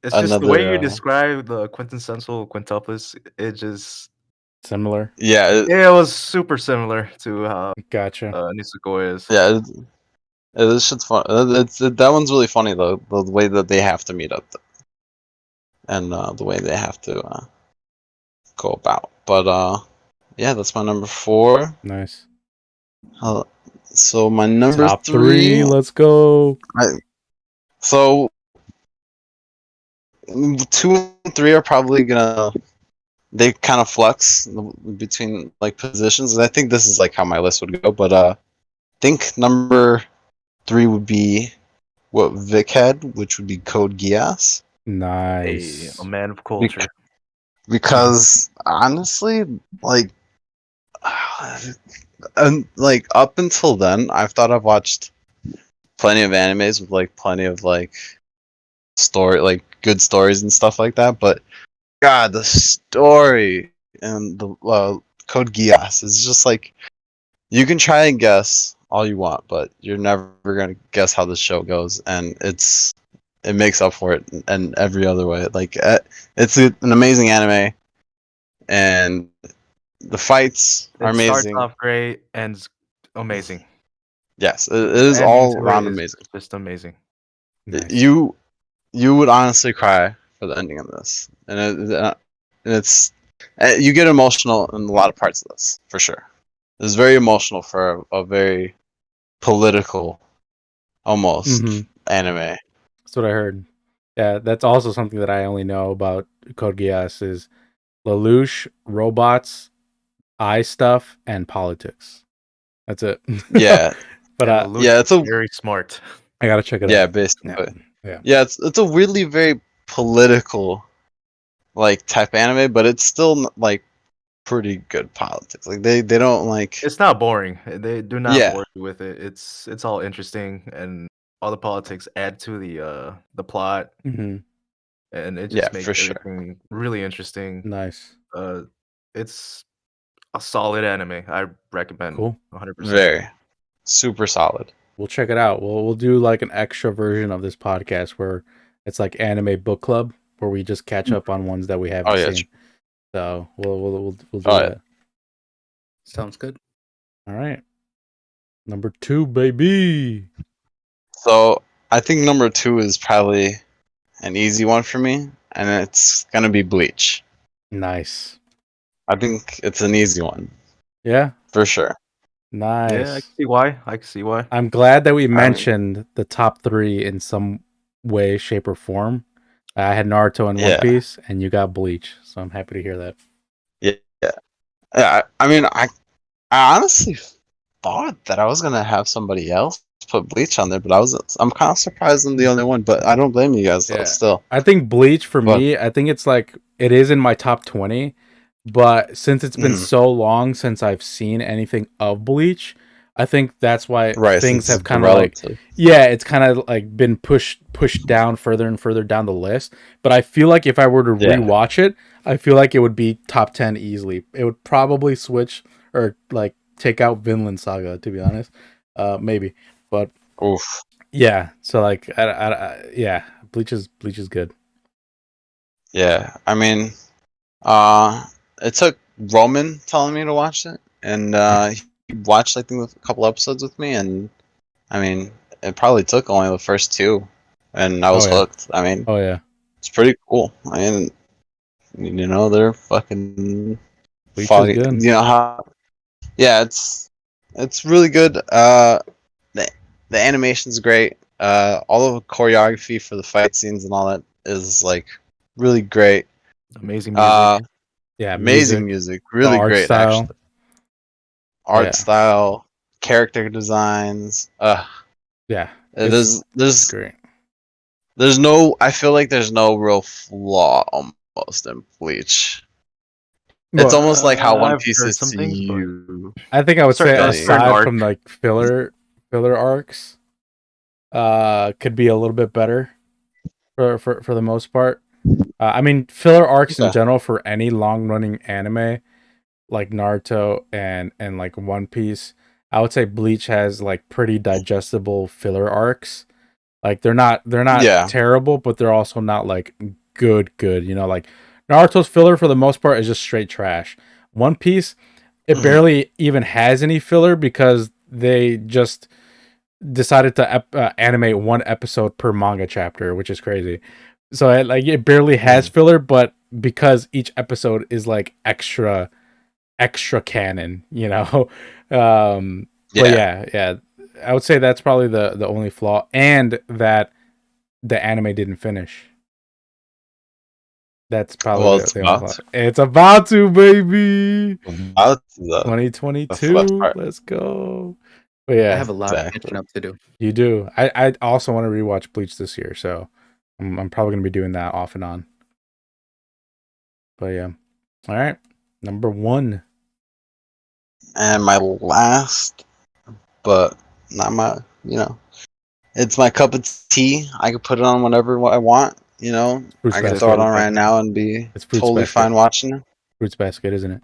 It's just the way another. you describe the quintessential quintuplets. It just Similar. Yeah, it was super similar to how Gotcha. Niseko is. yeah. This shit's fun. That one's really funny though. The way that they have to meet up and the way they have to go about. But yeah, that's my number 4. Nice. Uh, so my number Top 3. 3. Let's go. I, so 2 and 3 are probably gonna they kind of flux between like positions, and I think this is like how my list would go. But I think number 3 would be what Vic had, which would be Code Geass. A Nice. man of Bec- culture. because honestly, like, and like up until then, I've thought I've watched plenty of animes with like plenty of like story, like good stories and stuff like that. But God, the story and the Code Geass is just like you can try and guess all you want, but you're never gonna guess how the show goes, and it makes up for it in every other way. Like it's an amazing anime, and the fights are It starts amazing. off great, ends amazing. Yes, it The is ending all to it around is amazing. just amazing. Nice. You would honestly cry for the ending of this, and it's you get emotional in a lot of parts of this for sure. It's very emotional for a very political, Mm-hmm. almost anime. That's what I heard. Yeah, that's also something that I only know about Code Geass is Lelouch, robots, eye stuff, and politics. That's it. Yeah, But And Lelouch yeah, is it's a very smart. I gotta check it yeah, out. Yeah, basically, yeah. yeah, it's a weirdly very political like type anime, but it's still like pretty good politics. Like they don't like It's not boring. They do not yeah bore you with it. It's all interesting, and all the politics add to the plot, Mm-hmm. and it yeah just for makes sure. everything really interesting. Nice. Uh, it's a solid anime. I recommend Cool. 100%. Very super solid. We'll check it out. We'll do like an extra version of this podcast where it's like anime book club where we just catch up on ones that we Oh haven't yeah, seen. So we'll do oh yeah. that. sounds good. All right. Number 2, baby. So I think number 2 is probably an easy one for me, and it's gonna be Bleach. Nice. I think it's an easy one Yeah. for sure. Yeah, I can Nice. see why. I can see why. I'm glad that we I mean, mentioned the top 3 in some way, shape, or form. I had Naruto and One yeah, Piece, and you got Bleach. So I'm happy to hear that. yeah, yeah. Yeah, I mean, I honestly thought that I was gonna have somebody else put Bleach on there, but I'm kind of surprised I'm the only one. But I don't blame you guys though. Yeah. Still, I think Bleach for but me, I think it's like it is in my top 20, but since it's been mhm, so long since I've seen anything of Bleach, I think that's why right, things since have it's the kind of like relative. yeah, it's kind of like been pushed down further and further down the list, but I feel like if I were to Yeah. rewatch it, I feel like it would be top 10 easily. It would probably switch or like take out Vinland Saga to be honest. Maybe. But Oof. yeah, so like yeah, Bleach is good. Yeah. I mean, uh, it took Roman telling me to watch it, and he watched I think a couple episodes with me, and I mean, it probably took only the first 2, and I Oh was yeah. hooked. I mean, Oh yeah. it's pretty cool. I mean, they're fucking Bleach is fighting. good. You know how? Yeah, it's It's really good. The the animation's great. All of the choreography for the fight scenes and all that is like really great. Amazing Uh, music. Yeah, amazing music, music, the really art great style. actually. Art Yeah, style, character designs. yeah, There's it's there's great. there's no. I feel like there's no real flaw almost in Bleach. It's Well, almost like how One I've Piece heard is some to things, but you. I think I would say a certain aside arc. from like filler arcs, could be a little bit better for the most part. I mean, filler arcs in Okay. general for any long running anime like Naruto and like One Piece, I would say Bleach has like pretty digestible filler arcs. Like they're not Yeah. terrible, but they're also not like good. You know, like Naruto's filler for the most part is just straight trash. One Piece, it Mhm. barely even has any filler because they just decided to animate one episode per manga chapter, which is crazy. So it barely has Mhm. filler, but because each episode is like extra canon, you know. But Yeah. yeah, I would say that's probably the only flaw, and that the anime didn't finish. That's probably Well, it's the only about flaw. It's about to, baby. about to, that's the best 2022. part. Let's go. But I yeah, have a lot of Exactly. catching up to do. you do. I also want to rewatch Bleach this year, so I'm probably gonna be doing that off and on. But yeah, all right. Number one. And my last, but not my, it's my cup of tea. I could put it on whenever I want. Fruits I could Is it throw it basket. on right Fruits now and be It's fruits totally basket. fine watching it. Fruits basket, isn't it?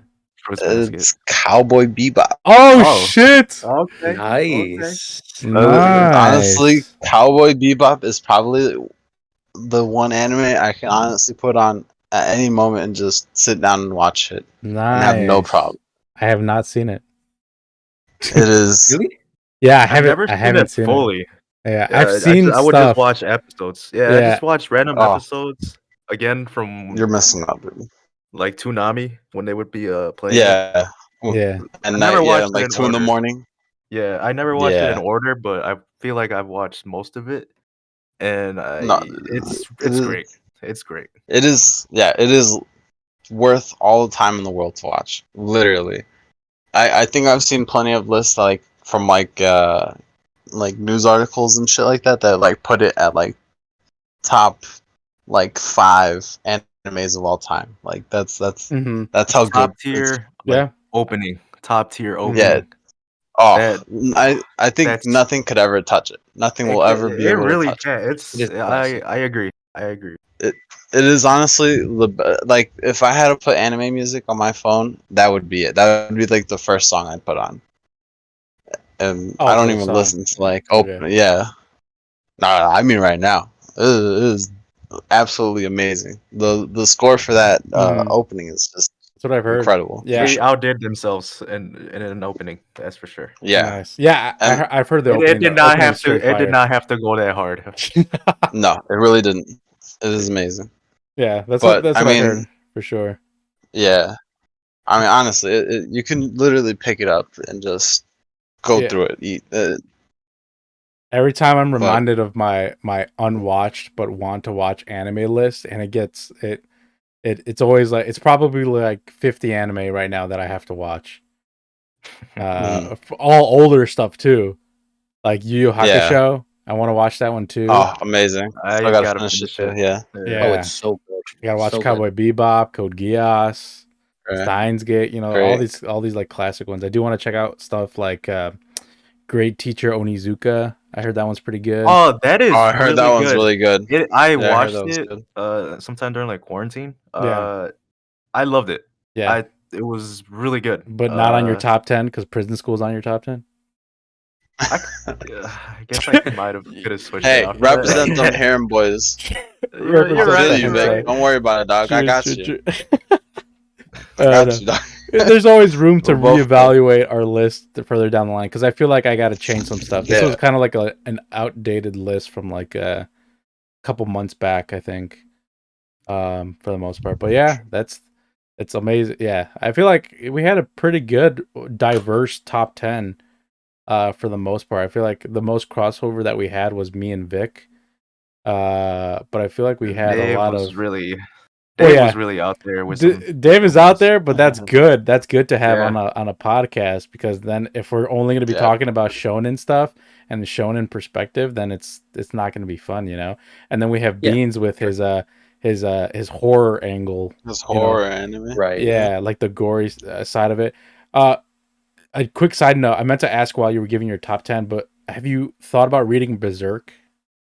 Basket? It's Cowboy Bebop. Oh Oh, shit! okay, okay. Nice. Honestly, Nice. Cowboy Bebop is probably the one anime I can honestly put on at any moment and just sit down and watch it and have no Nice. problem. I have not seen it. It is. Really? Yeah, I've never I seen it haven't seen it. fully. Yeah, I've Yeah, seen I would just stuff. watch episodes. Yeah, I Yeah. just watch random Oh, episodes again from you're missing out, dude. like Toonami when they would be playing it. Yeah. Yeah. At I never night, yeah, watched it like in 2 in the order. morning. Yeah, I never watched it in Yeah. order, but I feel like I've watched most of it, and No, it's great. It's great. it is worth all the time in the world to watch. Literally. I think I've seen plenty of lists like from like news articles and shit like that like put it at like top like 5 animes of all time. Like Mm-hmm. that's how good Top it's. tier, like Yeah. opening, top tier Mm-hmm. Yeah. opening. Oh, That I think that's nothing could ever touch it. Nothing will ever be it able to really touch can. It is classic. I agree. I agree. it. It is honestly like if I had to put anime music on my phone, that would be it. That would be like the first song I'd put on. And I Oh, for don't the even song. listen to like Okay. open. Yeah, no, I mean right now. It is absolutely amazing. The score for that Mm-hmm. opening is just That's what I've heard. incredible for Yeah. They sure. outdid themselves in an opening. That's for sure. Yeah, Nice. Yeah, and I've heard the It opening. did The not opening is have to. straight It did fire. not have to go that hard. no, it really didn't. It is amazing. Yeah, But that's I what I mean, heard for sure. yeah. I mean, honestly, you can literally pick it up and just go Yeah. through it. Every time I'm But reminded of my unwatched but want to watch anime list, and it's always like it's probably like 50 anime right now that I have to watch. mhm, All older stuff too, like Yu Yu yeah. Hakusho. I want to watch that one too. Oh, amazing. Still I gotta gotta finish it finish too. it. Yeah. Yeah. Oh, it's Yeah, so good. I gotta watch So good. Cowboy Bebop, Code Geass, Great. Steins Gate. You know, Great. all these like classic ones. I do want to check out stuff like Great Teacher Onizuka. I heard that one's pretty good. Oh, that Oh, is I heard that really one's good. really good. I Yeah, I heard that watched was it good. sometime during like quarantine. Yeah, I loved it. yeah, It was really good. but not on your top 10 because Prison School's on your top 10. I guess I could have switched it Hey, out for represent them that. harem boys. You're I Represent feel the right. you, You're Vic. hentai. right. Don't worry about it, dog. I True, got true, you. true. I got you, dog. There's always room to We're both good. reevaluate our list further down the line because I feel like I got to change some stuff. This Yeah. was kind of like an outdated list from like a couple months back, I think, for the most part. But yeah, it's amazing. Yeah, I feel like we had a pretty good, diverse top 10 for the most part. I feel like the most crossover that we had was me and Vic. But I feel like we had a Dave lot was of. really Well, Dave was yeah, really out there with Dave some is out ones. there, but that's good. That's good to have Yeah. on a podcast, because then if we're only going to be Yeah. talking about shonen stuff and the shonen perspective, then it's not going to be fun, you know. And then we have Yeah. Beans with his horror angle, This you know. horror anime. Right. Yeah, like the gory side of it. Uh, a quick side note: I meant to ask while you were giving your top 10, but have you thought about reading Berserk,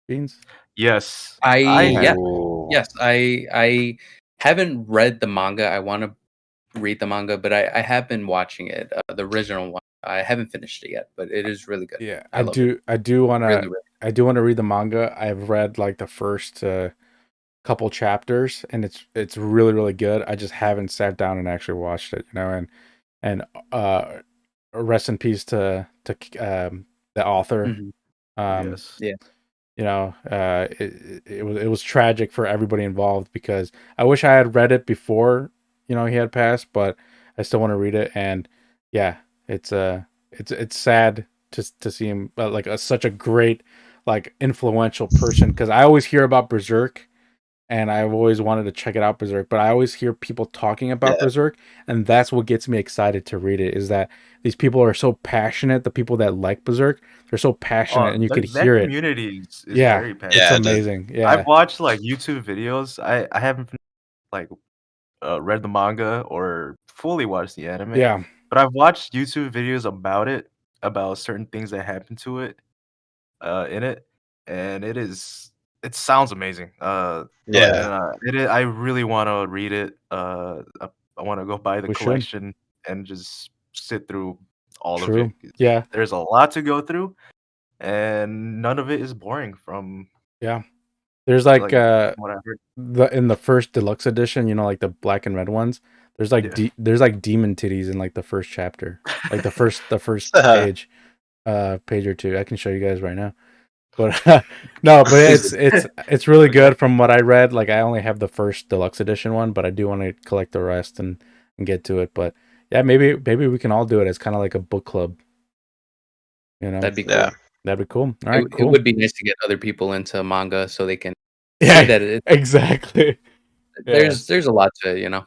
Beans? Yes. I I have. yeah. Ooh. Yes, I haven't read the manga. I want to read the manga, but I have been watching it, the original one. I haven't finished it yet, but it is really good. Yeah, I love it. I do want Really, to. really. I do want to read the manga. I've read like the first couple chapters, and it's really really good. I just haven't sat down and actually watched it, you know. And uh, rest in peace to the author. Mhm. Um, Yes. Yeah. you know, it was tragic for everybody involved, because I wish I had read it before, you know, he had passed, but I still want to read it. And yeah, it's sad to see him, like such a great, like influential person, because I always hear about Berserk, and I've always wanted to check it out, Berserk, but I always hear people talking about Yeah. Berserk, and that's what gets me excited to read it, is that these people are so passionate. The people that like Berserk, they're so passionate, and you could That hear it. community is Yeah, very it's Yeah, passionate. it is. amazing. I've Yeah, watched like YouTube videos. I haven't like read the manga or fully watched the anime, yeah, but I've watched YouTube videos about it, about certain things that happen to it, in it, and it sounds amazing. oh Yeah. yeah. And I really want to read it. I want to go buy the We should. collection and just sit through all of it. True. Yeah, There's a lot to go through, and none of it is boring from yeah. There's like like what I heard. the in the first deluxe edition, you know, like the black and red ones. There's like Yeah. there's like demon titties in like the first chapter, like the first page, page or two. I can show you guys right now. But no, but Please do. it's really Okay. good from what I read. Like I only have the first deluxe edition one, but I do want to collect the rest and get to it. But yeah, maybe we can all do it as kind of like a book club. You know, That'd be cool. Yeah. that'd be cool. All It, right, it cool. would be nice to get other people into manga so they can see Yeah, that it, exactly. Yeah, there's a lot to, you know.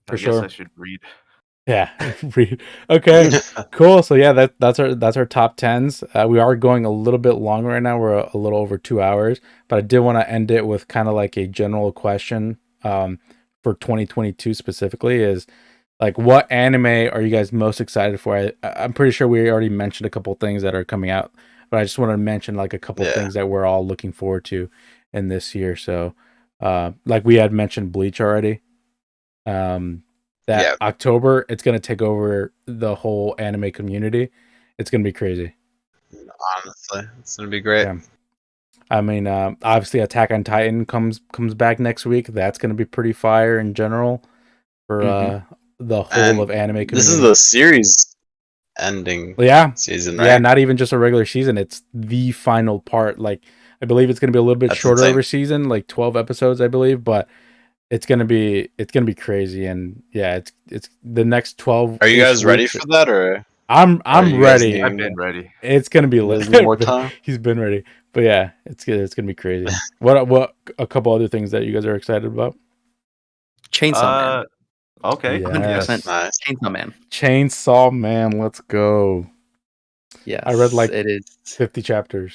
for I guess I sure. should read. Yeah. Okay. Cool. So yeah, that's our top tens. We are going a little bit long right now. We're a little over 2 hours, but I did want to end it with kind of like a general question, for 2022 specifically, is like, what anime are you guys most excited for? I'm pretty sure we already mentioned a couple things that are coming out, but I just want to mention like a couple Yeah. things that we're all looking forward to in this year. So, like we had mentioned Bleach already. That Yeah. October, it's gonna take over the whole anime community. It's gonna be crazy. Honestly, it's gonna be great. Yeah. I mean, obviously, Attack on Titan comes back next week. That's gonna be pretty fire in general for Mhm. the whole And of anime this is community. the series ending Yeah, season, yeah, right? not even just a regular season. It's the final part. Like, I believe it's gonna be a little bit That's shorter of insane. a season, like 12 episodes, I believe, but it's gonna be crazy. And yeah, it's the next 12 Are you ish guys ready weeks. for that, or I'm you guys ready. I've need been ready. It's gonna be you lit. guys need more time? He's been ready, but yeah, it's gonna be crazy. What a couple other things that you guys are excited about? Chainsaw Man. Okay. Yes. 100% Yes, Nice. Chainsaw Man. Chainsaw Man, let's go. I read Yes, like it is. 50 chapters.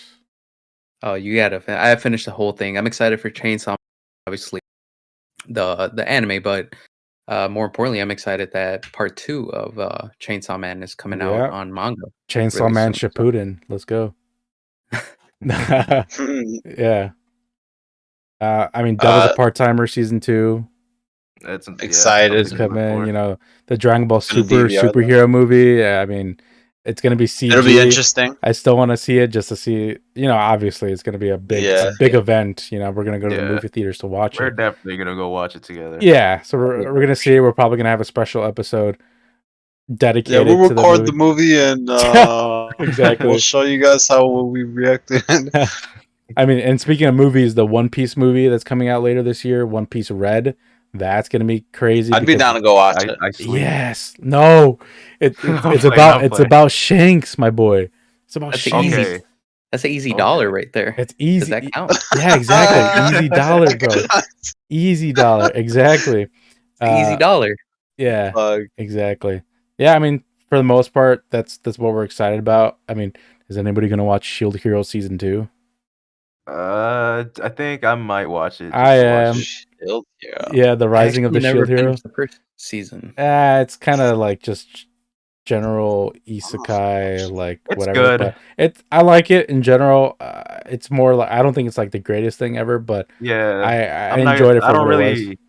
Oh, you gotta. I have finished the whole thing. I'm excited for Chainsaw Man, obviously the anime, but more importantly, I'm excited that part 2 of Chainsaw Man is coming out Yeah, on manga Chainsaw really Man soon. So, Shippuden, let's go. Yeah, I mean, Devil's a uh, Part Timer season 2 I'm excited. is thinking about coming. more. You know, the Dragon Ball Gonna Super DVR that. superhero movie. Yeah, I mean, it's gonna be It'll be CG. interesting. I still want to see it just to see. You know, obviously, it's gonna be a Yeah. big yeah, event. You know, we're gonna go to the Yeah. movie theaters to watch We're it. definitely gonna go watch it together. Yeah, so yeah, we're gonna see it. We're probably gonna have a special episode Yeah, we'll dedicated to the record the movie. movie and we'll Exactly. show you guys how we reacted. I mean, and speaking of movies, the One Piece movie that's coming out later this year, One Piece Red, that's gonna be crazy I'd be because down to go watch it. I sleep. yes, no, it's I'm playing. about Shanks, my boy. It's about That's an Shane. easy. Okay. That's an easy Okay. dollar right there. It's Does easy. that count? Yeah, exactly. Easy dollar, bro. Easy dollar. Exactly. It's an easy dollar. Yeah, Fuck. exactly. Yeah, I mean, for the most part, that's what we're excited about. I mean, is anybody gonna watch Shield Hero season 2? I think I might watch it I just to watch am. it. Shield Hero. Yeah, the I Rising of actually the never Shield Hero. finished the first season. It's kind of like just general isekai, like It's whatever. good. But I like it in general. It's more like I don't think it's like the greatest thing ever, but Yeah. I enjoyed it I for don't what it was. really.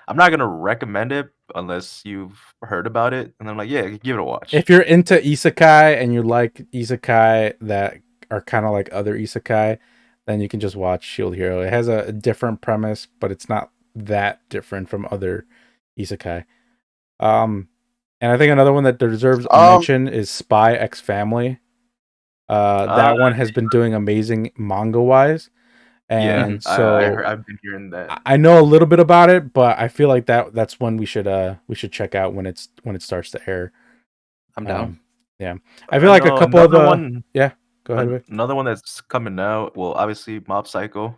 I'm not gonna recommend it unless you've heard about it, and I'm like, yeah, give it a watch. If you're into isekai and you like isekai that are kind of like other isekai, then you can just watch Shield Hero. It has a different premise, but it's not that different from other isekai. And I think another one that deserves a mention is Spy X Family. That one has been doing amazing manga wise, Yeah, and so I've been hearing that. I know a little bit about it, but I feel like that's one we should check out when it starts to air. I'm down. Yeah, I feel like a couple of another the one. yeah. Go ahead, Vic. Another one that's coming out. Well, obviously, Mob Psycho,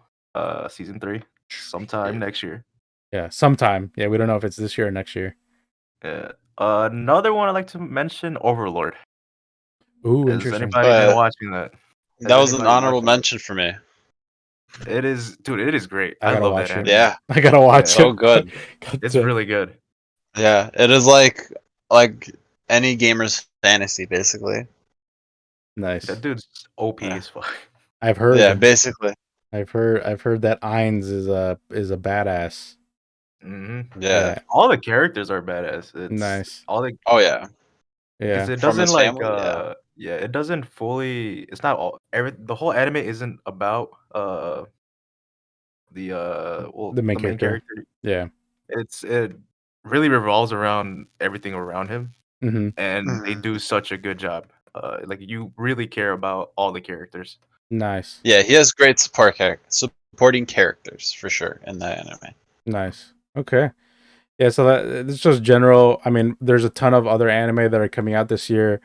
season 3, sometime next year. Yeah, sometime. Yeah, we don't know if it's this year or next year. Yeah. Another one I'd like to mention, Overlord. Ooh, Has interesting. anybody been watching that? That was an honorable mention for me. It is, dude. It is great. I gotta love watch that it. anime. Yeah, I gotta watch Yeah. it. so good. It's really good. Yeah, it is like any gamer's fantasy, basically. Nice. That dude's OP Yeah. as fuck. I've heard. Yeah, basically. I've heard that Ainz is a badass. Yeah. All the characters are badass. It's Nice. all the Oh yeah. because Yeah. it From doesn't his like family, yeah. it doesn't fully. It's not all. The whole anime isn't about The main the main character. character. Yeah. It really revolves around everything around him, Mm-hmm. and they do such a good job. Like you really care about all the characters. Nice. Yeah, he has great supporting characters for sure in that anime. Nice. Okay. Yeah, so it's just general. I mean, there's a ton of other anime that are coming out this year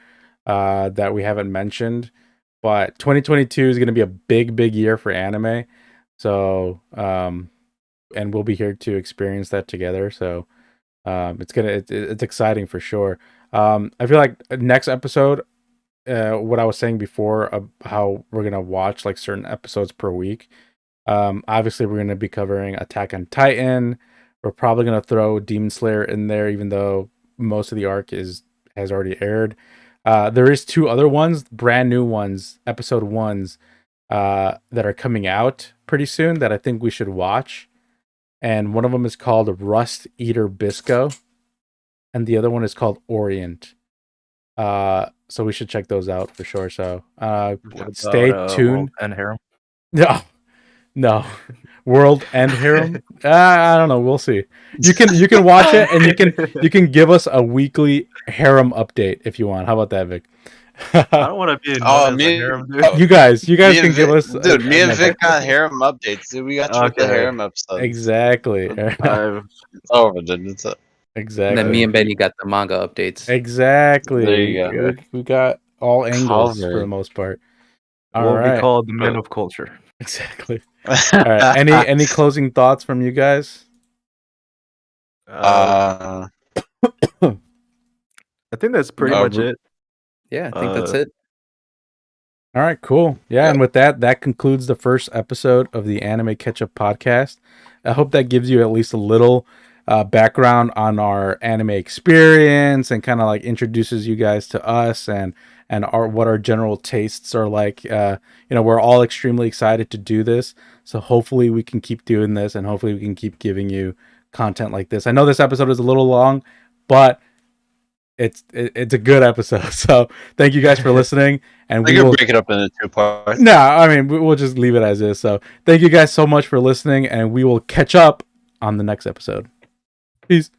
that we haven't mentioned, but 2022 is going to be a big year for anime. So, and we'll be here to experience that together. So, it's exciting for sure. I feel like next episode, what I was saying before of how we're gonna watch like certain episodes per week. Obviously, we're going to be covering Attack on Titan. We're probably going to throw Demon Slayer in there, even though most of the arc has already aired. There is 2 other ones, brand new ones, episode 1s, that are coming out pretty soon that I think we should watch. And one of them is called Rust Eater Bisco, and the other one is called Orient. So we should check those out for sure. So stay tuned. And Harem. Yeah. No, World and Harem. I don't know. We'll see. You can watch it, and you can give us a weekly harem update if you want. How about that, Vic? I don't want to be known as a harem, dude. You guys Me can and give Vic, us. dude. Me and Vic got harem updates. Dude, we got you with the Okay. harem episodes. Exactly. It's over, dude. It's Exactly. And then me and Benny got the manga updates. Exactly. There you go. We got all angles for Covered. the most part. All We'll right. be called the men of culture. Exactly. All right. Any closing thoughts from you guys? I think that's pretty much it. Yeah, I think that's it. All right, cool. Yeah, and with that concludes the first episode of the Anime Ketchup podcast. I hope that gives you at least a little background on our anime experience and kind of like introduces you guys to us and what our general tastes are like. We're all extremely excited to do this, so hopefully we can keep doing this and hopefully we can keep giving you content like this. I know this episode is a little long, but it's a good episode. So thank you guys for listening, and we will break it up into 2 parts. No, I mean we'll just leave it as is. So thank you guys so much for listening, and we will catch up on the next episode. Peace.